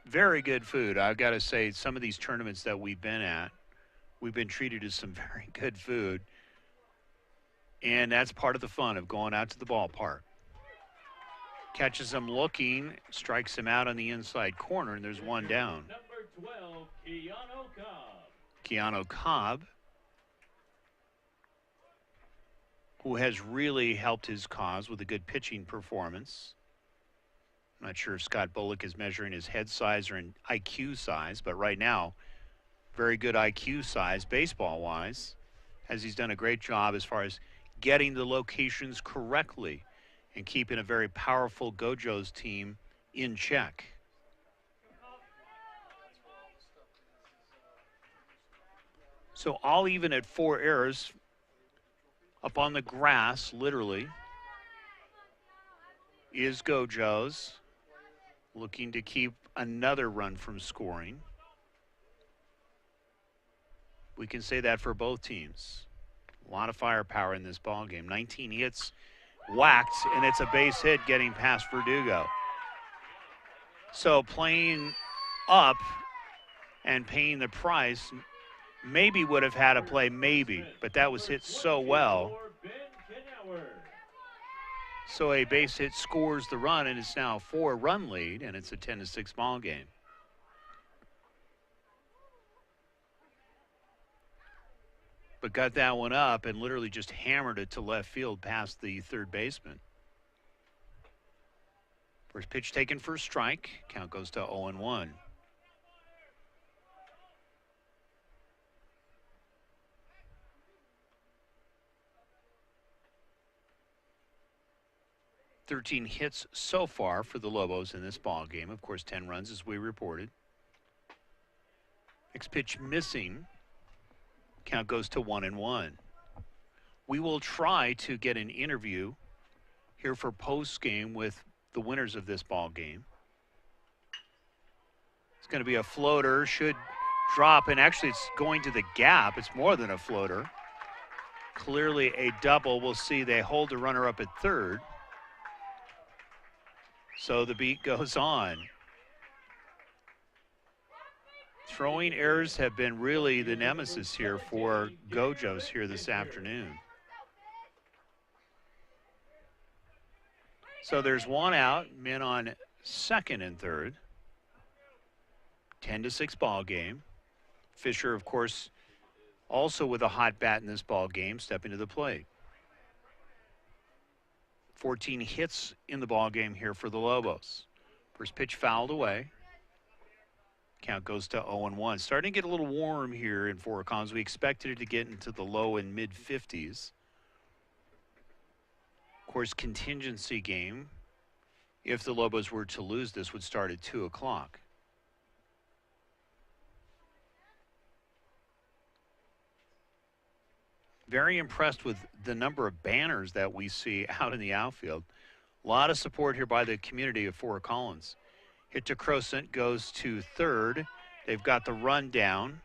Speaker 1: Very good food. I've got to say, some of these tournaments that we've been at, we've been treated to some very good food. And that's part of the fun of going out to the ballpark. Catches him looking, strikes him out on the inside corner, and there's one down.
Speaker 2: Number 12, Keanu Cobb.
Speaker 1: Keanu Cobb, who has really helped his cause with a good pitching performance. I'm not sure if Scott Bullock is measuring his head size or in IQ size, but right now, very good IQ size baseball-wise, as he's done a great job as far as getting the locations correctly and keeping a very powerful Gojos team in check. So all even at 4 errors up on the grass, literally, is Gojos looking to keep another run from scoring. We can say that for both teams. A lot of firepower in this ball game. 19 hits, whacked, and it's a base hit getting past Verdugo. So playing up and paying the price maybe would have had a play, maybe, but that was hit so well. So a base hit scores the run, and it's now a 4-run lead, and it's a 10-6 ball game. But got that one up and literally just hammered it to left field past the third baseman. First pitch taken for a strike. Count goes to 0-1. "13 hits so far for the Lobos in this ball game. Of course, 10 runs as we reported. Next pitch missing. Count goes to 1-1. We will try to get an interview here for post game with the winners of this ball game. It's going to be a floater, should drop, and actually it's going to the gap. It's more than a floater. Clearly a double. We'll see. They hold the runner up at third. So the beat goes on. Throwing errors have been really the nemesis here for Gojos here this afternoon. So there's one out, men on second and third. 10-6 ball game. Fisher, of course, also with a hot bat in this ball game, stepping to the plate. 14 hits in the ball game here for the Lobos. First pitch fouled away. Count goes to 0-1. Starting to get a little warm here in Fort Collins. We expected it to get into the low and mid 50s. Of course, contingency game. If the Lobos were to lose, this would start at 2 o'clock. Very impressed with the number of banners that we see out in the outfield. A lot of support here by the community of Fort Collins. Hit to Crosant, goes to third. They've got the run down.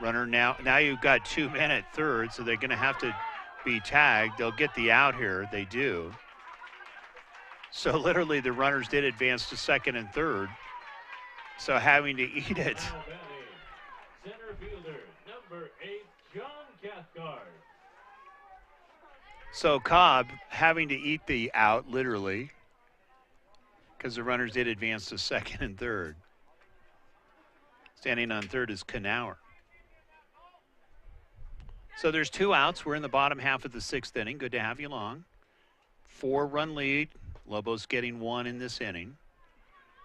Speaker 1: Runner now you've got 2 men at third, so they're going to have to be tagged. They'll get the out here. They do. So literally the runners did advance to second and third. So having to eat it.
Speaker 2: Now batting, center fielder, number 8, John Cathcart.
Speaker 1: So Cobb having to eat the out, literally, because the runners did advance to second and third. Standing on third is Knauer. So there's 2 outs. We're in the bottom half of the 6th inning. Good to have you along. 4-run lead. Lobos getting 1 in this inning.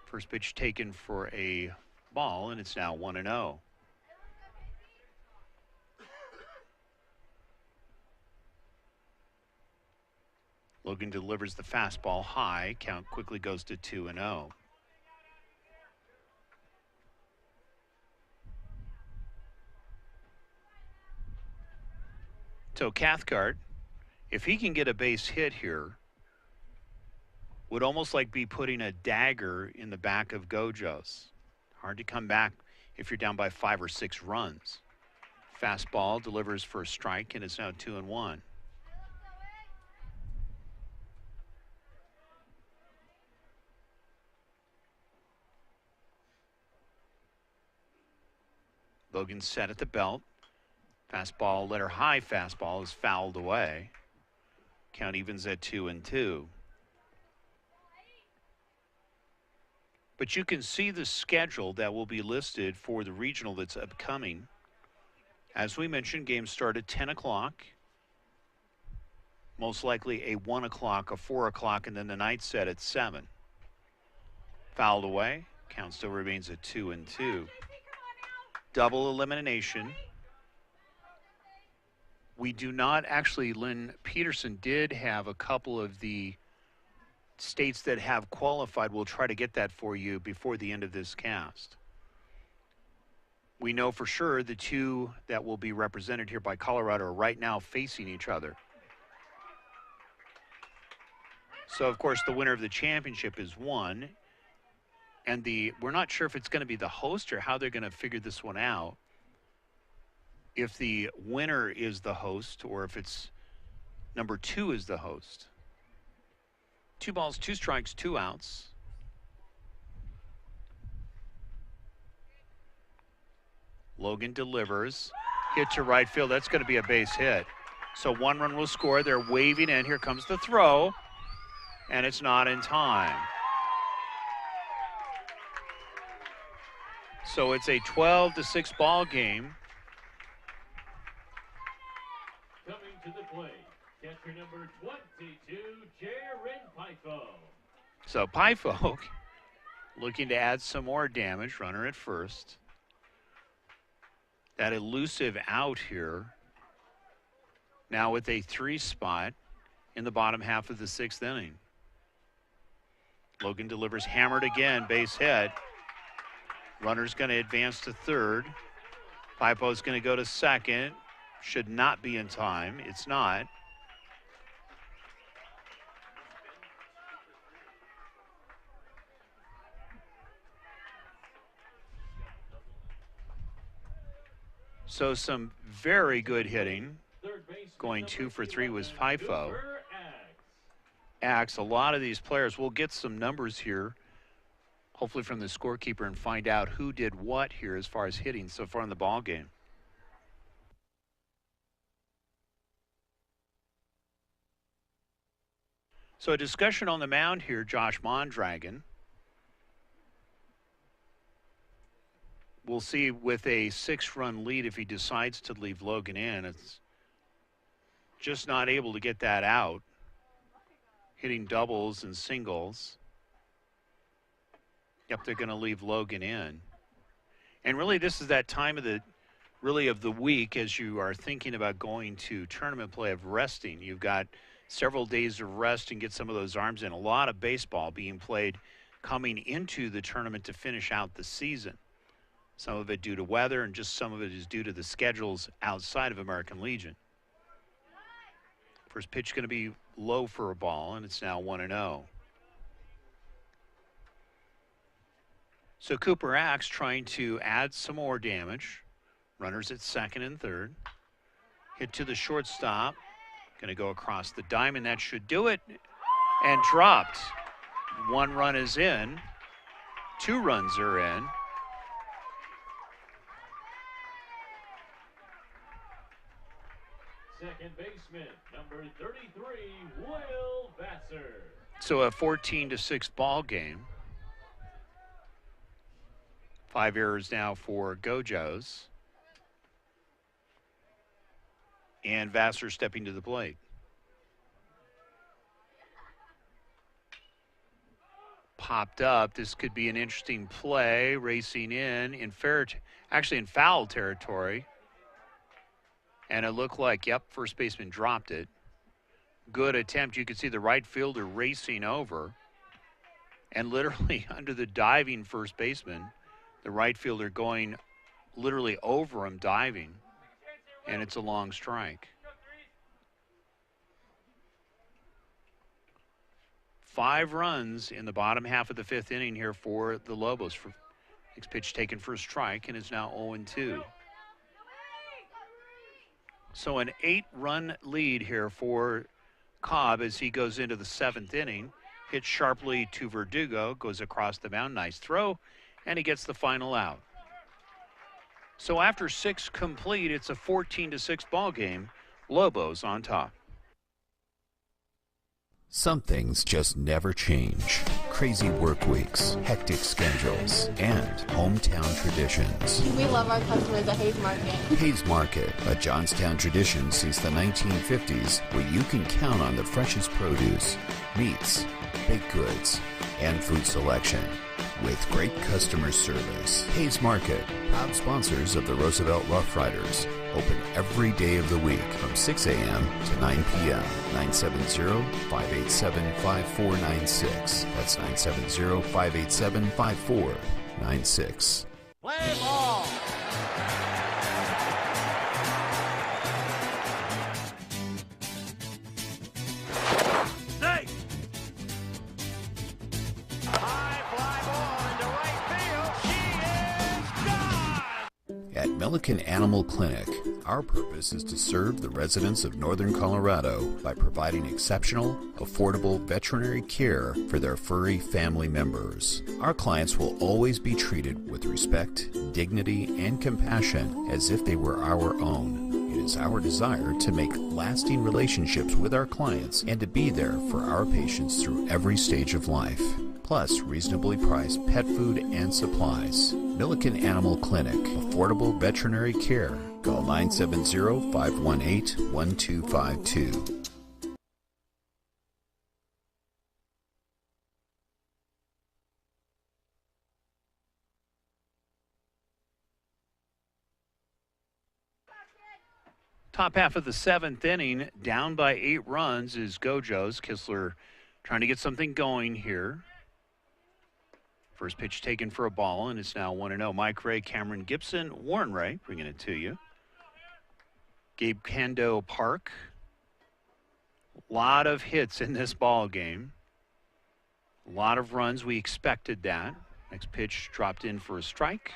Speaker 1: First pitch taken for a ball, and it's now 1-0. Logan delivers the fastball high. Count quickly goes to 2-0. So Cathcart, if he can get a base hit here, would almost like be putting a dagger in the back of Gojos. Hard to come back if you're down by 5 or 6 runs. Fastball delivers for a strike, and it's now 2-1. Logan set at the belt. Fastball, letter high fastball is fouled away. Count evens at 2-2. But you can see the schedule that will be listed for the regional that's upcoming. As we mentioned, games start at 10 o'clock. Most likely a 1 o'clock, a 4 o'clock, and then the night set at 7. Fouled away. Count still remains at 2-2. Double elimination. We do not actually, Lynn Peterson did have a couple of the states that have qualified. We'll try to get that for you before the end of this cast. We know for sure the 2 that will be represented here by Colorado are right now facing each other. So, of course, the winner of the championship is 1. And we're not sure if it's going to be the host or how they're going to figure this one out. If the winner is the host or if it's number 2 is the host. 2 balls, 2 strikes, 2 outs. Logan delivers. Hit to right field. That's going to be a base hit. So 1 run will score. They're waving in. Here comes the throw. And it's not in time. So it's a 12-6 ball game.
Speaker 2: Coming to the plate, catcher number 22, Jared Pifo.
Speaker 1: So Pifo looking to add some more damage. Runner at first. That elusive out here. Now with a 3 spot in the bottom half of the 6th inning. Logan delivers hammered again, base hit. Runner's going to advance to third. Pipo's going to go to second. Should not be in time. It's not. So some very good hitting. Going 2 for 3 was Pifo. Axe, a lot of these players, we'll get some numbers here, hopefully from the scorekeeper, and find out who did what here as far as hitting so far in the ball game. So a discussion on the mound here, Josh Mondragon. We'll see with a 6-run lead if he decides to leave Logan in. It's just not able to get that out. Hitting doubles and singles. Yep, they're going to leave Logan in. And really this is that time of the week as you are thinking about going to tournament play of resting. You've got several days of rest and get some of those arms in. A lot of baseball being played coming into the tournament to finish out the season. Some of it due to weather and just some of it is due to the schedules outside of American Legion. First pitch going to be low for a ball, and it's now 1-0. So Cooper Axe trying to add some more damage. Runners at second and third. Hit to the shortstop. Going to go across the diamond. That should do it. And dropped. 1 run is in. 2 runs are in.
Speaker 2: Second baseman, number 33, Will Vassar.
Speaker 1: So a 14-6 ball game. 5 errors now for Gojos. And Vassar stepping to the plate. Popped up. This could be an interesting play. Racing in foul territory. And it looked like, yep, first baseman dropped it. Good attempt. You could see the right fielder racing over. And literally under the diving first baseman, the right fielder going literally over him, diving. And it's a long strike. 5 runs in the bottom half of the 5th inning here for the Lobos. Next pitch taken for a strike, and it's now 0-2. So an 8-run lead here for Cobb as he goes into the 7th inning. Hits sharply to Verdugo, goes across the mound, nice throw, and he gets the final out. So after 6 complete, it's a 14-6 ball game. Lobos on top.
Speaker 4: Some things just never change. Crazy work weeks, hectic schedules, and hometown traditions.
Speaker 5: We love our customers at Hayes Market.
Speaker 4: Hayes Market, a Johnstown tradition since the 1950s, where you can count on the freshest produce, meats, baked goods, and food selection. With great customer service. Hayes Market, proud sponsors of the Roosevelt Rough Riders. Open every day of the week from 6 a.m. to 9 p.m. 970-587-5496. That's 970-587-5496.
Speaker 6: Play ball.
Speaker 4: At Milliken Animal Clinic, our purpose is to serve the residents of Northern Colorado by providing exceptional, affordable veterinary care for their furry family members. Our clients will always be treated with respect, dignity, and compassion as if they were our own. It is our desire to make lasting relationships with our clients and to be there for our patients through every stage of life. Plus reasonably priced pet food and supplies. Milliken Animal Clinic, affordable veterinary care. Call 970-518-1252.
Speaker 1: Top half of the 7th inning, down by 8 runs is Gojos. Kistler trying to get something going here. First pitch taken for a ball, and it's now 1-0. Mike Ray, Cameron Gibson, Warren Ray bringing it to you. Gabe Kendo Park. A lot of hits in this ball game. A lot of runs. We expected that. Next pitch dropped in for a strike,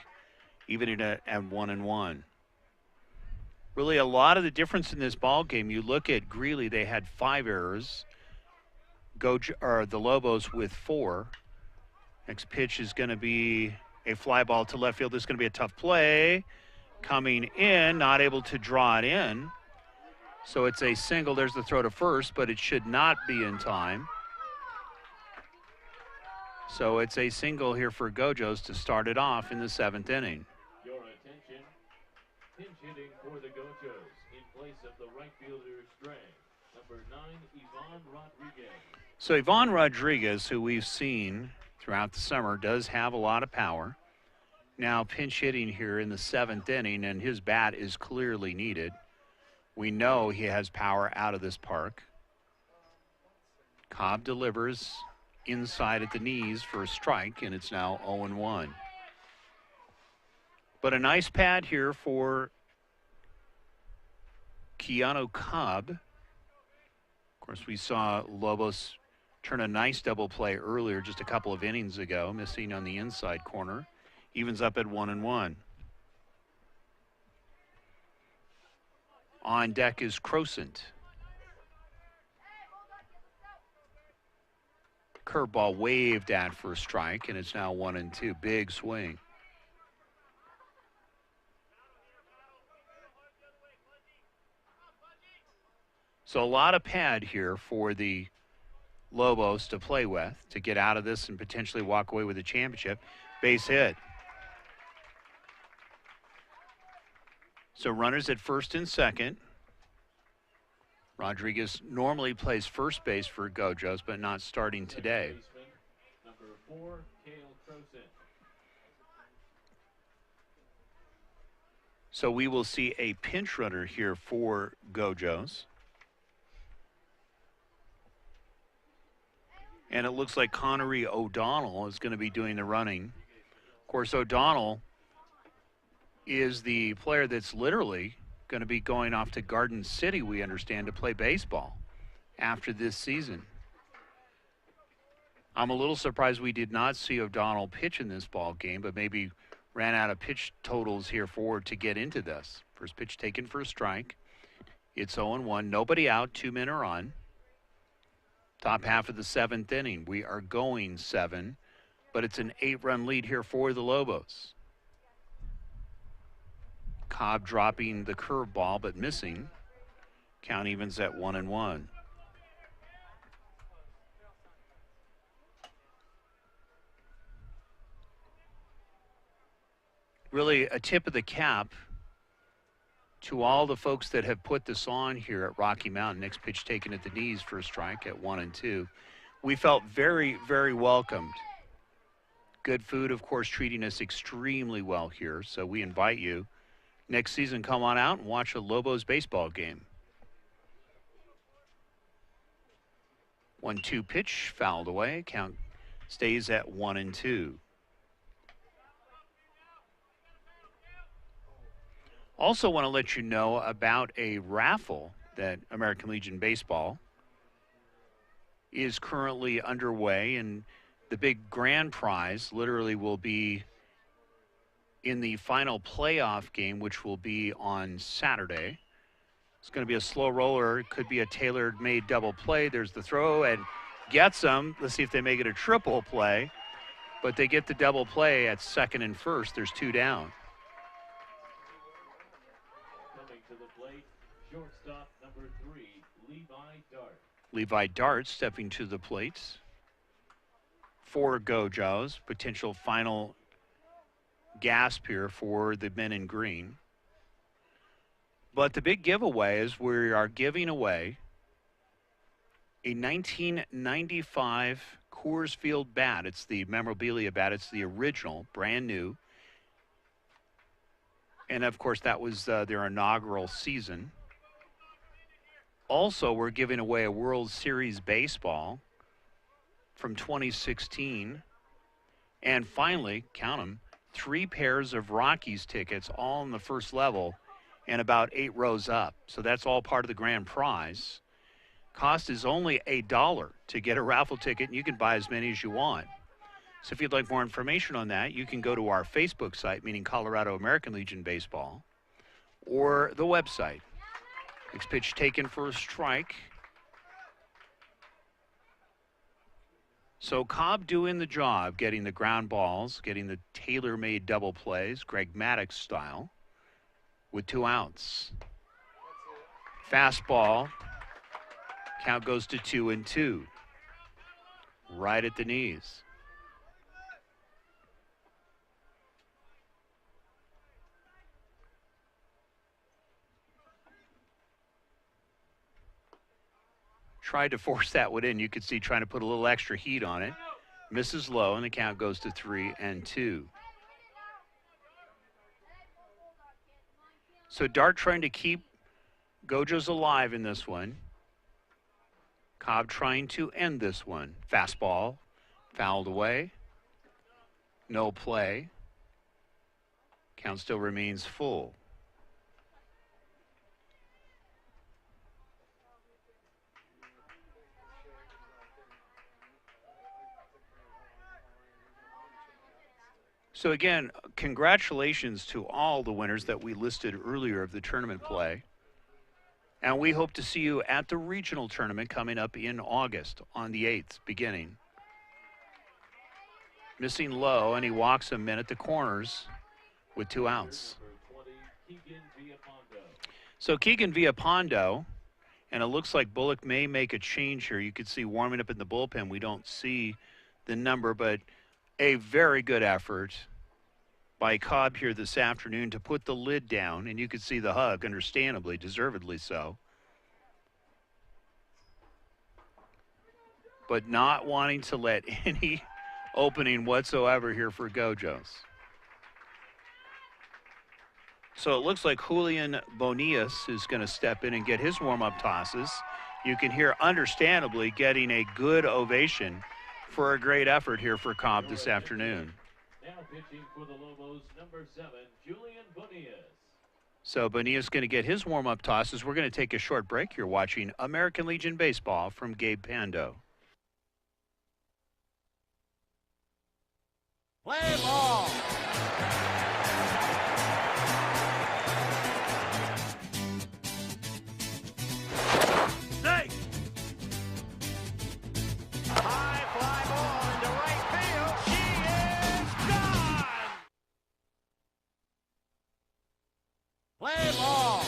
Speaker 1: even at 1-1. Really, a lot of the difference in this ball game. You look at Greeley; they had 5 errors. The Lobos with 4. Next pitch is going to be a fly ball to left field. This is going to be a tough play. Coming in, not able to draw it in. So it's a single. There's the throw to first, but it should not be in time. So it's a single here for Gojos to start it off in the 7th inning.
Speaker 2: Your attention. Pinch hitting for the Gojos in place of the right fielder Strang. Number 9, Ivan Rodriguez.
Speaker 1: So Ivan Rodriguez, who we've seen throughout the summer, does have a lot of power. Now pinch hitting here in the 7th inning, and his bat is clearly needed. We know he has power out of this park. Cobb delivers inside at the knees for a strike, and it's now 0-1. But a nice pad here for Keanu Cobb. Of course, we saw Lobos turn a nice double play earlier, just a couple of innings ago, missing on the inside corner. Evens up at 1-1. On deck is Crocent. Curveball waved at for a strike, and it's now 1-2. Big swing. So a lot of pad here for the Lobos to play with to get out of this and potentially walk away with a championship. Base hit. So runners at first and second. Rodriguez normally plays first base for Gojos, but not starting today.
Speaker 2: Number 4, Cale Crocent.
Speaker 1: So we will see a pinch runner here for Gojos. And it looks like Connery O'Donnell is going to be doing the running. Of course, O'Donnell is the player that's literally going to be going off to Garden City, we understand, to play baseball after this season. I'm a little surprised we did not see O'Donnell pitch in this ball game, but maybe ran out of pitch totals here forward to get into this. First pitch taken for a strike. It's 0-1. Nobody out. 2 men are on. Top half of the 7th inning. We are going 7, but it's an 8-run lead here for the Lobos. Cobb dropping the curveball but missing. Count evens at 1-1. Really a tip of the cap to all the folks that have put this on here at Rocky Mountain. Next pitch taken at the knees for a strike at 1-2. We felt very, very welcomed. Good food, of course, treating us extremely well here. So we invite you next season, come on out and watch a Lobos baseball game. 1-2 pitch fouled away. Count stays at 1-2. Also want to let you know about a raffle that American Legion Baseball is currently underway, and the big grand prize literally will be in the final playoff game, which will be on Saturday. It's going to be a slow roller. It could be a tailor-made double play. There's the throw, and gets them. Let's see if they make it a triple play. But they get the double play at second and first. There's 2 down.
Speaker 2: Coming to the plate, shortstop number 3, Levi Dart.
Speaker 1: Levi Dart stepping to the plate for Gojos. Potential final gasp here for the men in green. But the big giveaway is we are giving away a 1995 Coors Field bat. It's the memorabilia bat. It's the original, brand new. And of course, that was their inaugural season. Also, we're giving away a World Series baseball from 2016. And finally, count them, 3 pairs of Rockies tickets, all in the first level and about 8 rows up. So that's all part of the grand prize. Cost is only $1 to get a raffle ticket, and you can buy as many as you want. So if you'd like more information on that, you can go to our Facebook site, meaning Colorado American Legion Baseball, or the website. Next pitch taken for a strike. So Cobb doing the job, getting the ground balls, getting the tailor-made double plays, Greg Maddox style, with 2 outs. Fastball. Count goes to 2-2. Right at the knees. Tried to force that one in. You could see trying to put a little extra heat on it. Misses low, and the count goes to 3-2. So Dart trying to keep Gojos alive in this one. Cobb trying to end this one. Fastball, fouled away. No play. Count still remains full. So again, congratulations to all the winners that we listed earlier of the tournament play. And we hope to see you at the regional tournament coming up in August on the 8th, beginning. Missing low, and he walks him in at the corners with 2 outs. So Keegan Villapondo, and it looks like Bullock may make a change here. You could see warming up in the bullpen. We don't see the number, but a very good effort by Cobb here this afternoon to put the lid down, and you could see the hug, understandably, deservedly so. But not wanting to let any opening whatsoever here for Gojos. So it looks like Julian Bonias is going to step in and get his warm-up tosses. You can hear, understandably, getting a good ovation for a great effort here for Cobb this afternoon.
Speaker 2: Now pitching for the Lobos, number 7, Julian Bonias.
Speaker 1: So Bonias going to get his warm-up tosses. We're going to take a short break. You're watching American Legion Baseball from Gabe Pando.
Speaker 6: Play ball. Snake. High fly ball into right field. She is gone. Play ball.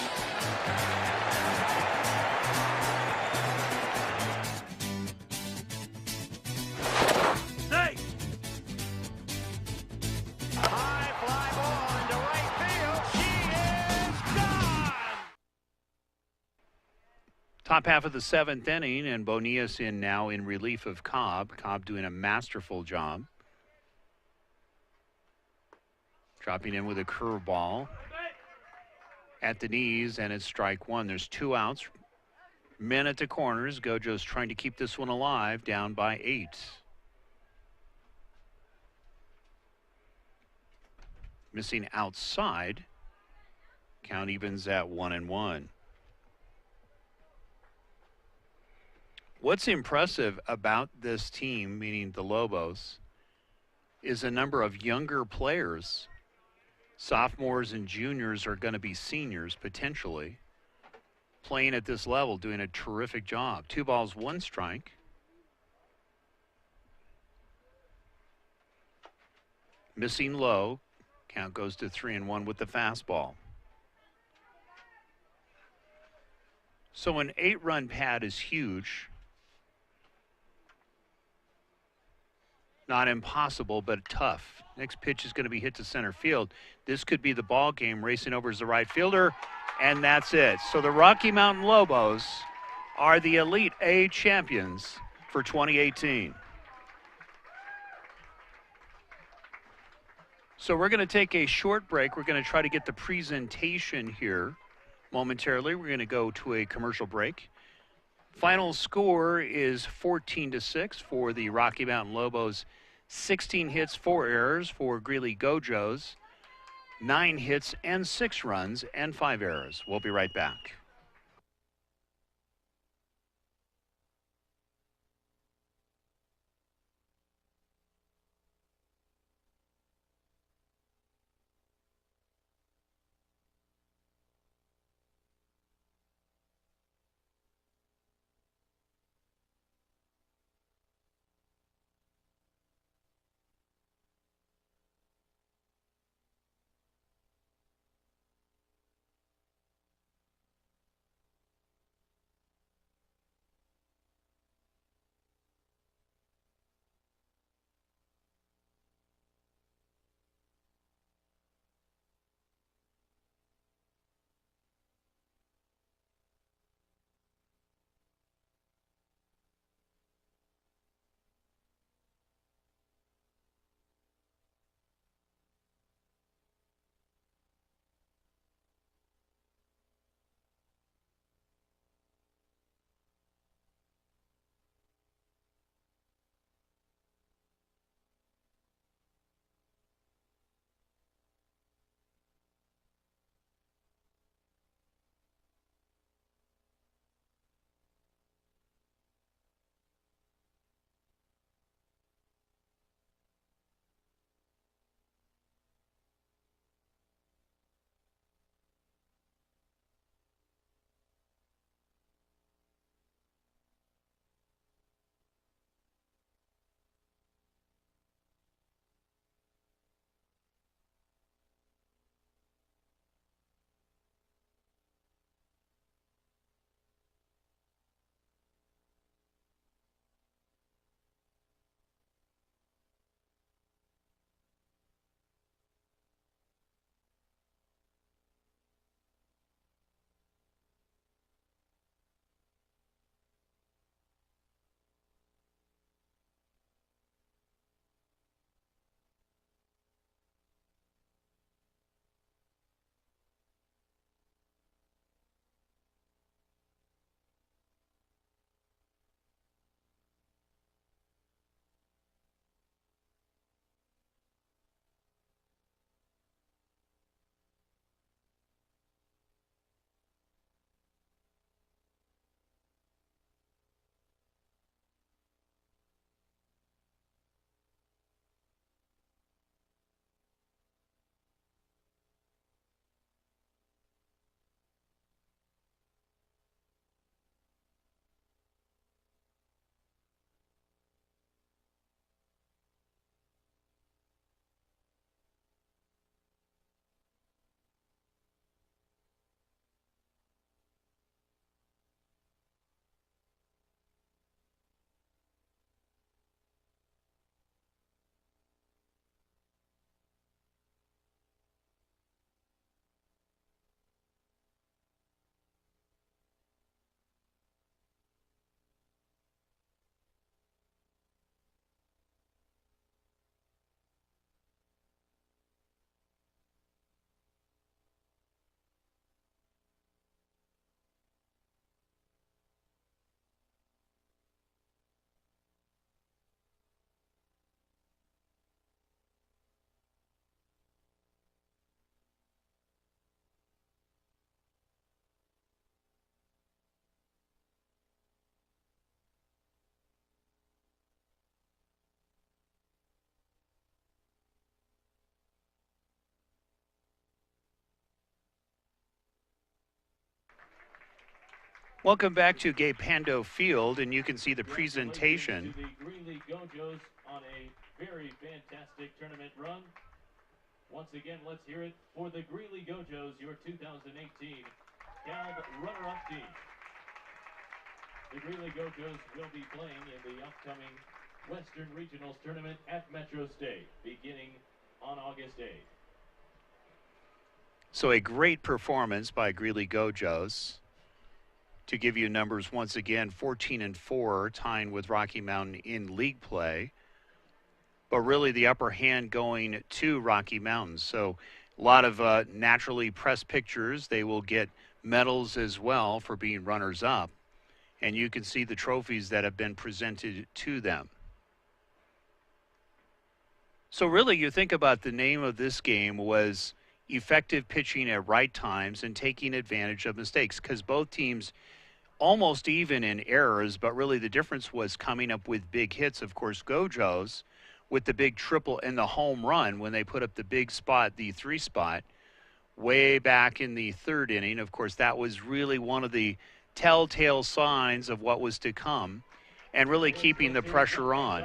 Speaker 6: Snake. High fly ball into right field. She is gone.
Speaker 1: Top half of the 7th inning, and Bonias in now in relief of Cobb. Cobb doing a masterful job. Dropping in with a curveball at the knees, and it's strike 1. There's 2 outs. Men at the corners. Gojos trying to keep this one alive, down by 8. Missing outside. Count evens at 1-1. What's impressive about this team, meaning the Lobos, is a number of younger players. Sophomores and juniors are going to be seniors, potentially, playing at this level, doing a terrific job. 2 balls, 1 strike. Missing low. Count goes to 3-1 with the fastball. So an 8-run pad is huge. Not impossible, but tough. Next pitch is going to be hit to center field. This could be the ball game. Racing over is the right fielder, and that's it. So the Rocky Mountain Lobos are the Elite A champions for 2018. So we're going to take a short break. We're going to try to get the presentation here momentarily. We're going to go to a commercial break. Final score is 14-6 for the Rocky Mountain Lobos. 16 hits, 4 errors for Greeley Gojos. 9 hits and 6 runs and 5 errors. We'll be right back. Welcome back to Gay Pando Field, and you can see the presentation.
Speaker 2: To the Greeley Gojos on a very fantastic tournament run. Once again, let's hear it for the Greeley Gojos, your 2018 Cal runner-up team. The Greeley Gojos will be playing in the upcoming Western Regionals tournament at Metro State, beginning on August 8th.
Speaker 1: So a great performance by Greeley Gojos. To give you numbers once again, 14-4, tying with Rocky Mountain in league play. But really the upper hand going to Rocky Mountain. So a lot of naturally pressed pictures. They will get medals as well for being runners-up. And you can see the trophies that have been presented to them. So really you think about the name of this game was effective pitching at right times and taking advantage of mistakes, because both teams almost even in errors, but really the difference was coming up with big hits. Of course, Gojos with the big triple and the home run when they put up the big spot, the 3 spot, way back in the 3rd inning. Of course, that was really one of the telltale signs of what was to come and really keeping the pressure on.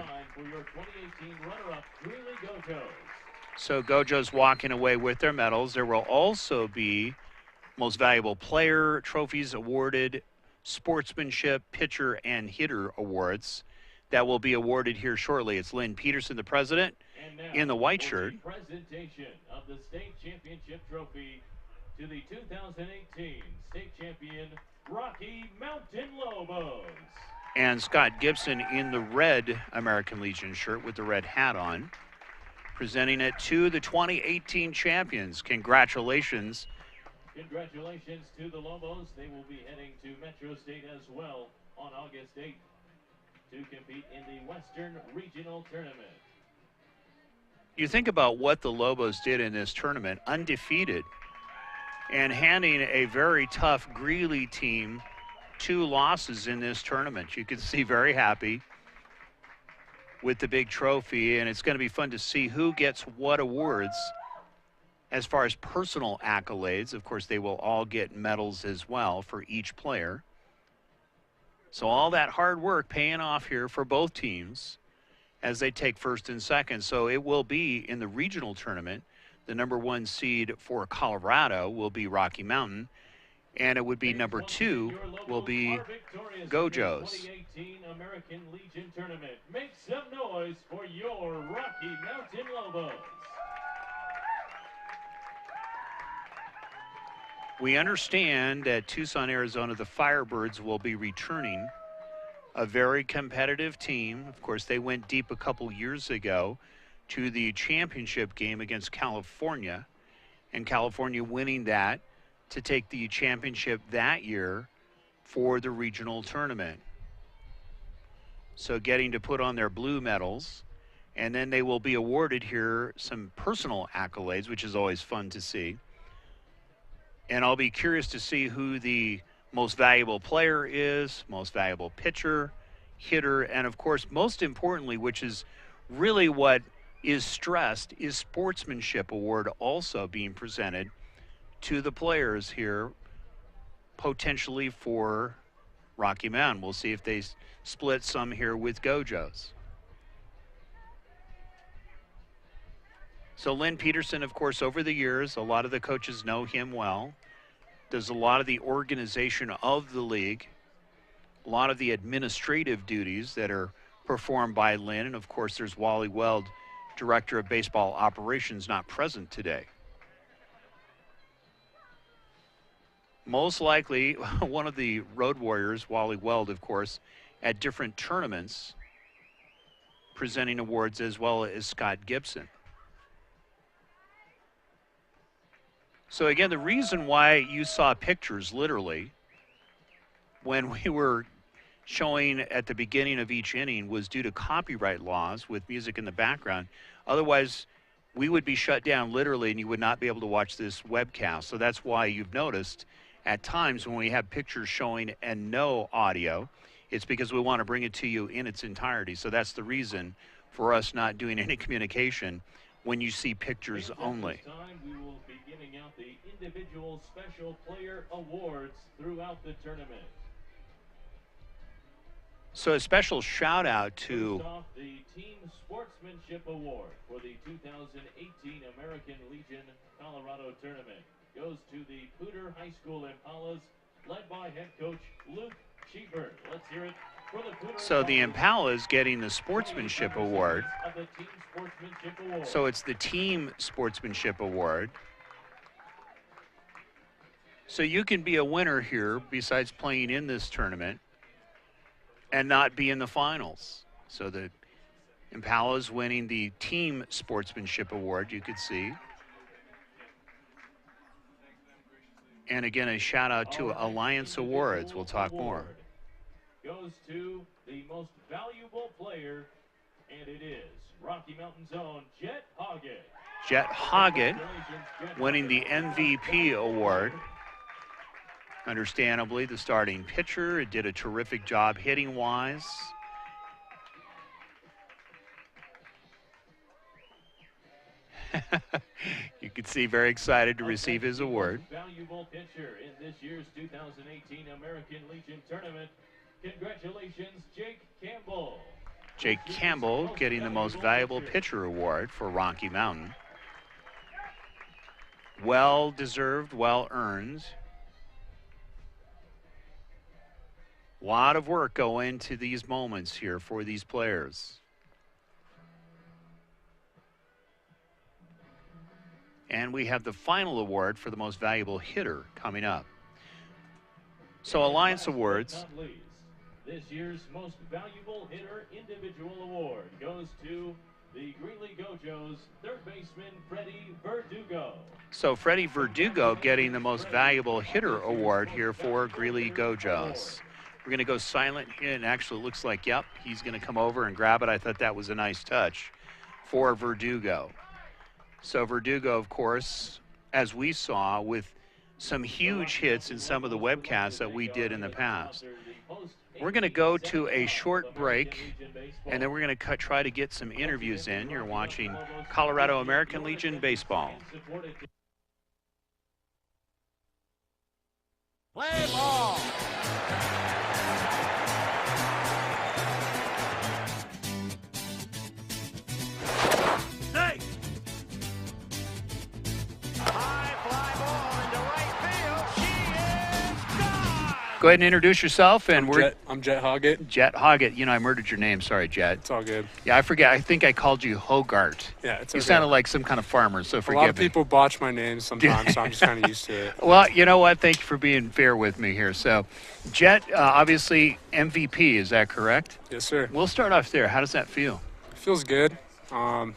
Speaker 1: So Gojos walking away with their medals. There will also be most valuable player trophies awarded, sportsmanship, pitcher, and hitter awards that will be awarded here shortly. It's Lynn Peterson, the president, in the white shirt.
Speaker 2: Presentation of the state championship trophy to the 2018 state champion Rocky Mountain Lobos.
Speaker 1: And Scott Gibson in the red American Legion shirt with the red hat on, presenting it to the 2018 champions. Congratulations.
Speaker 2: Congratulations to the Lobos. They will be heading to Metro State as well on August 8th to compete in the Western Regional Tournament.
Speaker 1: You think about what the Lobos did in this tournament, undefeated, and handing a very tough Greeley team 2 losses in this tournament. You can see very happy with the big trophy, and it's going to be fun to see who gets what awards. As far as personal accolades, of course, they will all get medals as well for each player. So all that hard work paying off here for both teams as they take first and second. So it will be in the regional tournament. The number 1 seed for Colorado will be Rocky Mountain, and it would be number 2 will be Gojos.
Speaker 2: 2018 American Legion Tournament. Make some noise for your Rocky Mountain Lobos.
Speaker 1: We understand that Tucson, Arizona, the Firebirds will be returning, a very competitive team. Of course, they went deep a couple years ago to the championship game against California, and California winning that to take the championship that year for the regional tournament. So getting to put on their blue medals, and then they will be awarded here some personal accolades, which is always fun to see. And I'll be curious to see who the most valuable player is, most valuable pitcher, hitter, and of course, most importantly, which is really what is stressed, is sportsmanship award also being presented to the players here, potentially for Rocky Mountain. We'll see if they split some here with Gojos. So Lynn Peterson, of course, over the years, a lot of the coaches know him well. Does a lot of the organization of the league, a lot of the administrative duties that are performed by Lynn. And of course, there's Wally Weld, Director of Baseball Operations, not present today. Most likely, one of the Road Warriors, Wally Weld, of course, at different tournaments, presenting awards, as well as Scott Gibson. So again, the reason why you saw pictures, literally, when we were showing at the beginning of each inning was due to copyright laws with music in the background. Otherwise, we would be shut down literally and you would not be able to watch this webcast. So that's why you've noticed at times when we have pictures showing and no audio, it's because we want to bring it to you in its entirety. So that's the reason for us not doing any communication when you see pictures only.
Speaker 2: At this time, we will be giving out the individual special player awards throughout the tournament.
Speaker 1: So a special shout out to
Speaker 2: First off, the Team Sportsmanship Award for the 2018 American Legion Colorado Tournament goes to the Pooter High School Impalas, led by head coach Luke Cheever. Let's hear it for the Pooter.
Speaker 1: So the Impalas getting the Sportsmanship Award.
Speaker 2: Of the Team Sportsmanship Award.
Speaker 1: So it's the Team Sportsmanship Award. So you can be a winner here besides playing in this tournament and not be in the finals. So the Impalas winning the Team Sportsmanship Award, you could see. And again, a shout out to Alliance Awards. We'll talk more.
Speaker 2: Goes to the most valuable player, and it is Rocky Mountain's own Jet Hoggett.
Speaker 1: Jet Hoggett winning the MVP award. Understandably, the starting pitcher. It did a terrific job hitting-wise. You can see very excited to receive his award.
Speaker 2: Valuable pitcher in this year's 2018 American Legion Tournament. Congratulations, Jake Campbell.
Speaker 1: Jake Campbell getting the most valuable pitcher award for Rocky Mountain. Well deserved, well earned. A lot of work go into these moments here for these players. And we have the final award for the most valuable hitter coming up. So Alliance Awards.
Speaker 2: This year's most valuable hitter individual award goes to the Greeley Gojos third baseman Freddie Verdugo.
Speaker 1: So Freddie Verdugo getting the most valuable hitter award here for Greeley Gojos. We're going to go silent here, and actually it looks like, yep, he's going to come over and grab it. I thought that was a nice touch for Verdugo. So Verdugo, of course, as we saw with some huge hits in some of the webcasts that we did in the past. We're going to go to a short break, and then we're going to try to get some interviews in. You're watching Colorado American Legion Baseball.
Speaker 6: Play ball.
Speaker 1: Go ahead and introduce yourself. And
Speaker 7: I'm Jet Hoggett.
Speaker 1: Jet Hoggett. You know, I murdered your name. Sorry, Jet.
Speaker 7: It's all good.
Speaker 1: Yeah, I forget. I think I called you Hogart.
Speaker 7: Yeah, it's
Speaker 1: You
Speaker 7: okay.
Speaker 1: sounded like some kind of farmer, so forgive me.
Speaker 7: A lot of people botch my name sometimes, so I'm just kind of used to it.
Speaker 1: Well, you know what? Thank you for being fair with me here. So, Jet, obviously MVP, is that correct?
Speaker 7: Yes, sir.
Speaker 1: We'll start off there. How does that feel?
Speaker 7: It feels good. I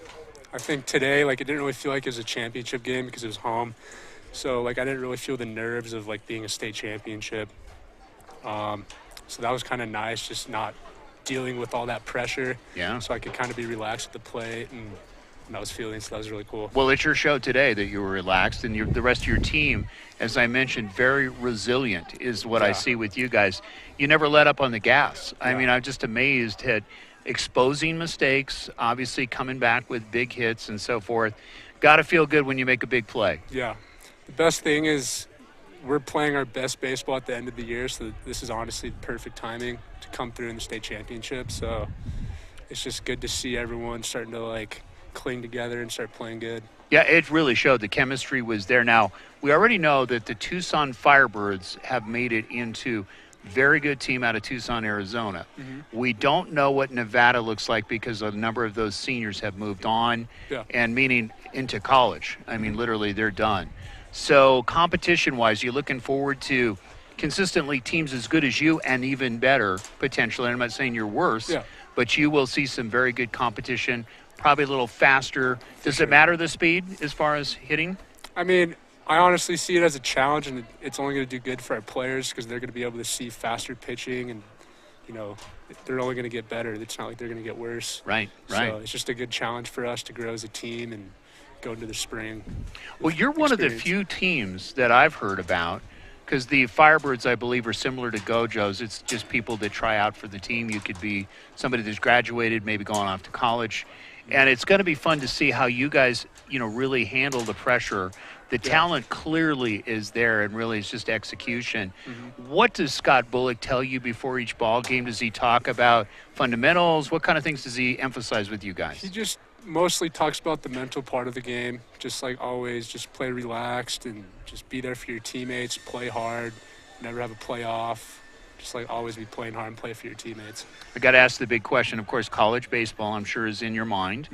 Speaker 7: think today, it didn't really feel like it was a championship game because it was home. So, I didn't really feel the nerves of, being a state championship. So that was kind of nice, just not dealing with all that pressure.
Speaker 1: Yeah.
Speaker 7: So I could kind of be relaxed at the plate, and I was feeling, so that was really cool.
Speaker 1: Well, it's your show today that you were relaxed, and the rest of your team, as I mentioned, very resilient is what I see with you guys. You never let up on the gas. I mean, I'm just amazed at exposing mistakes, obviously coming back with big hits and so forth. Got to feel good when you make a big play.
Speaker 7: Yeah. The best thing is we're playing our best baseball at the end of the year, so this is honestly the perfect timing to come through in the state championship. So it's just good to see everyone starting to cling together and start playing good.
Speaker 1: Yeah, it really showed. The chemistry was there. Now, we already know that the Tucson Firebirds have made it into very good team out of Tucson, Arizona. Mm-hmm. We don't know what Nevada looks like because a number of those seniors have moved on, and meaning into college. I mean, literally, they're done. So competition-wise, you're looking forward to consistently teams as good as you and even better, potentially. And I'm not saying you're worse, but you will see some very good competition, probably a little faster. Does it matter the speed as far as hitting?
Speaker 7: I mean, I honestly see it as a challenge, and it's only going to do good for our players because they're going to be able to see faster pitching, and, they're only going to get better. It's not like they're going to get worse.
Speaker 1: Right.
Speaker 7: So it's just a good challenge for us to grow as a team and go into the spring.
Speaker 1: Well, you're one of the few teams that I've heard about, because the Firebirds, I believe, are similar to Gojos. It's just people that try out for the team. You could be somebody that's graduated, maybe going off to college. And it's going to be fun to see how you guys, really handle the pressure The talent clearly is there, and really it's just execution. What does Scott Bullock tell you before each ball game? Does he talk about fundamentals? What kind of things does he emphasize with you guys?
Speaker 7: He just mostly talks about the mental part of the game. Just like always, just play relaxed and just be there for your teammates, play hard, never have a play off. Just like always be playing hard and play for your teammates.
Speaker 1: I got to ask the big question. Of course, college baseball, I'm sure, is in your mind.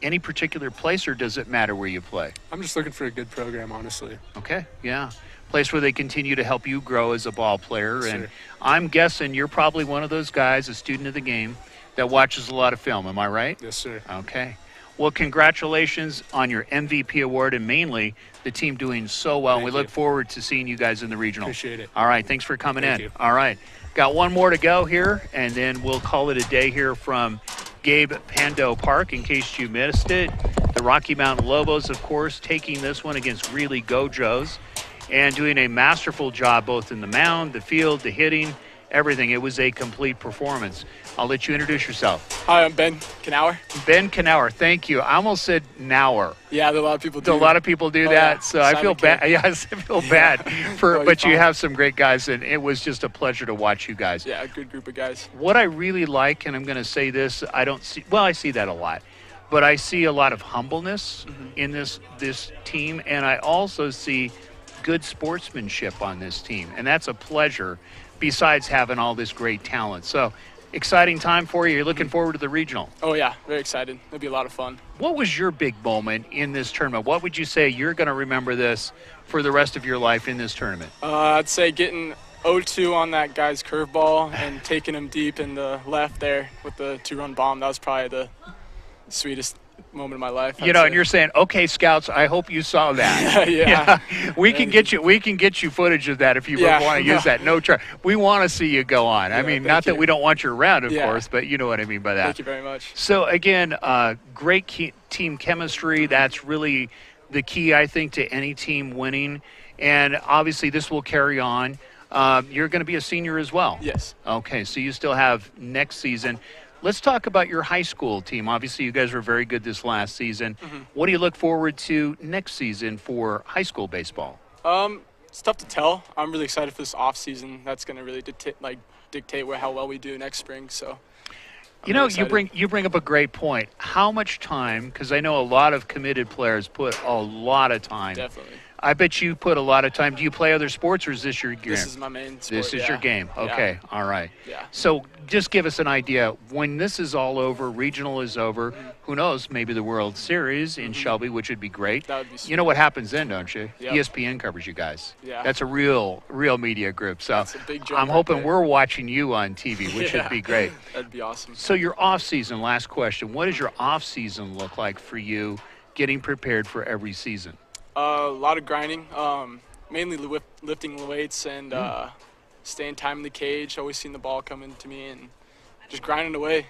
Speaker 1: Any particular place, or does it matter where you play?
Speaker 7: I'm just looking for a good program, honestly.
Speaker 1: Okay, yeah. Place where they continue to help you grow as a ball player.
Speaker 7: Yes,
Speaker 1: and
Speaker 7: sir.
Speaker 1: I'm guessing you're probably one of those guys, a student of the game, that watches a lot of film. Am I right?
Speaker 7: Yes, sir.
Speaker 1: Okay. Well, congratulations on your MVP award, and mainly the team doing so well.
Speaker 7: Thank
Speaker 1: We
Speaker 7: you.
Speaker 1: look forward to seeing you guys in the regional.
Speaker 7: Appreciate it.
Speaker 1: All right, thanks for coming
Speaker 7: Thank
Speaker 1: in.
Speaker 7: you.
Speaker 1: All right. Got one more to go here, and then we'll call it a day here from Gabe Pando Park in case you missed it. The Rocky Mountain Lobos, of course, taking this one against Greeley Gojos and doing a masterful job both in the mound, the field, the hitting, everything. It was a complete performance. I'll let you introduce yourself.
Speaker 8: Hi, I'm Ben Knauer.
Speaker 1: Ben Knauer, thank you. I almost said Nauer.
Speaker 8: Yeah, a lot of people do.
Speaker 1: A lot of people do
Speaker 8: Oh,
Speaker 1: that,
Speaker 8: yeah.
Speaker 1: so I feel
Speaker 8: Simon
Speaker 1: bad.
Speaker 8: King.
Speaker 1: Yes, I feel bad for.
Speaker 8: No, you're
Speaker 1: but you
Speaker 8: fine.
Speaker 1: have some great guys, and it was just a pleasure to watch you guys.
Speaker 8: Yeah, a good group of guys.
Speaker 1: What I really like, and I'm going to say this, I don't see. Well, I see that a lot, but I see a lot of humbleness in this team, and I also see good sportsmanship on this team, and that's a pleasure. Besides having all this great talent, so exciting time for you. You're looking forward to the regional.
Speaker 8: Oh, yeah, very excited. It'll be a lot of fun.
Speaker 1: What was your big moment in this tournament? What would you say you're going to remember this for the rest of your life in this tournament?
Speaker 8: I'd say getting 0-2 on that guy's curveball and taking him deep in the left there with the 2-run bomb. That was probably the sweetest moment of my life.
Speaker 1: You know, and you're saying, okay, scouts, I hope you saw that.
Speaker 8: Yeah.
Speaker 1: We can get you footage of that if you
Speaker 8: Yeah.
Speaker 1: want to use that. No trouble. We want to see you go on. I
Speaker 8: Yeah,
Speaker 1: mean,
Speaker 8: thank
Speaker 1: not that
Speaker 8: you.
Speaker 1: we don't want you around, of
Speaker 8: Yeah.
Speaker 1: course, but you know what I mean by that.
Speaker 8: Thank you very much.
Speaker 1: So again, great team chemistry. That's really the key, I think, to any team winning. And obviously, this will carry on. You're going to be a senior as well.
Speaker 8: Yes.
Speaker 1: Okay, so you still have next season. Let's talk about your high school team. Obviously, you guys were very good this last season. What do you look forward to next season for high school baseball?
Speaker 8: It's tough to tell. I'm really excited for this off season. That's going to really dictate how well we do next spring. So,
Speaker 1: You know,
Speaker 8: really excited.
Speaker 1: you bring up a great point. How much time? Because I know a lot of committed players put a lot of time.
Speaker 8: Definitely.
Speaker 1: I bet you put a lot of time. Do you play other sports, or is this your game?
Speaker 8: This is my main sport.
Speaker 1: This is
Speaker 8: yeah.
Speaker 1: your game. Okay, all right.
Speaker 8: Yeah.
Speaker 1: So just give us an idea. When this is all over, regional is over, who knows, maybe the World Series in Shelby, which would be great.
Speaker 8: That would be
Speaker 1: You know what happens then, don't you?
Speaker 8: Yep.
Speaker 1: ESPN covers you guys.
Speaker 8: Yeah.
Speaker 1: That's a real media group. So
Speaker 8: That's a big jump
Speaker 1: I'm
Speaker 8: right
Speaker 1: hoping
Speaker 8: there.
Speaker 1: we're watching you on TV, which would
Speaker 8: Yeah.
Speaker 1: be great.
Speaker 8: That'd be awesome.
Speaker 1: So your off season, last question. What does your off season look like for you getting prepared for every season?
Speaker 8: A lot of grinding, mainly lifting weights and staying time in the cage, always seeing the ball coming to me and just grinding away.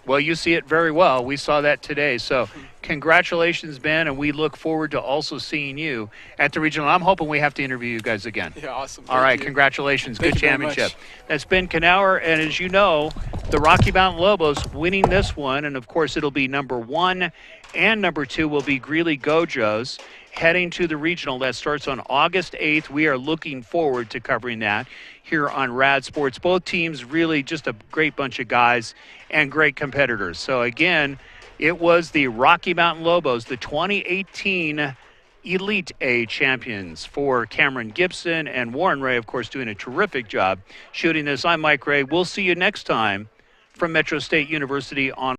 Speaker 1: Well, you see it very well. We saw that today. So congratulations, Ben, and we look forward to also seeing you at the regional. I'm hoping we have to interview you guys again.
Speaker 8: Yeah, awesome.
Speaker 1: All right,
Speaker 8: Thank you.
Speaker 1: congratulations.
Speaker 8: Thank
Speaker 1: Good
Speaker 8: you very much.
Speaker 1: championship. That's Ben Knauer, and as you know, the Rocky Mountain Lobos winning this one, and of course it'll be number 1 and number 2 will be Greeley Gojos heading to the regional. That starts on August 8th. We are looking forward to covering that here on Rad Sports. Both teams really just a great bunch of guys and great competitors. So again, it was the Rocky Mountain Lobos, the 2018 Elite A champions for Cameron Gibson and Warren Ray, of course, doing a terrific job shooting this. I'm Mike Ray. We'll see you next time from Metro State University on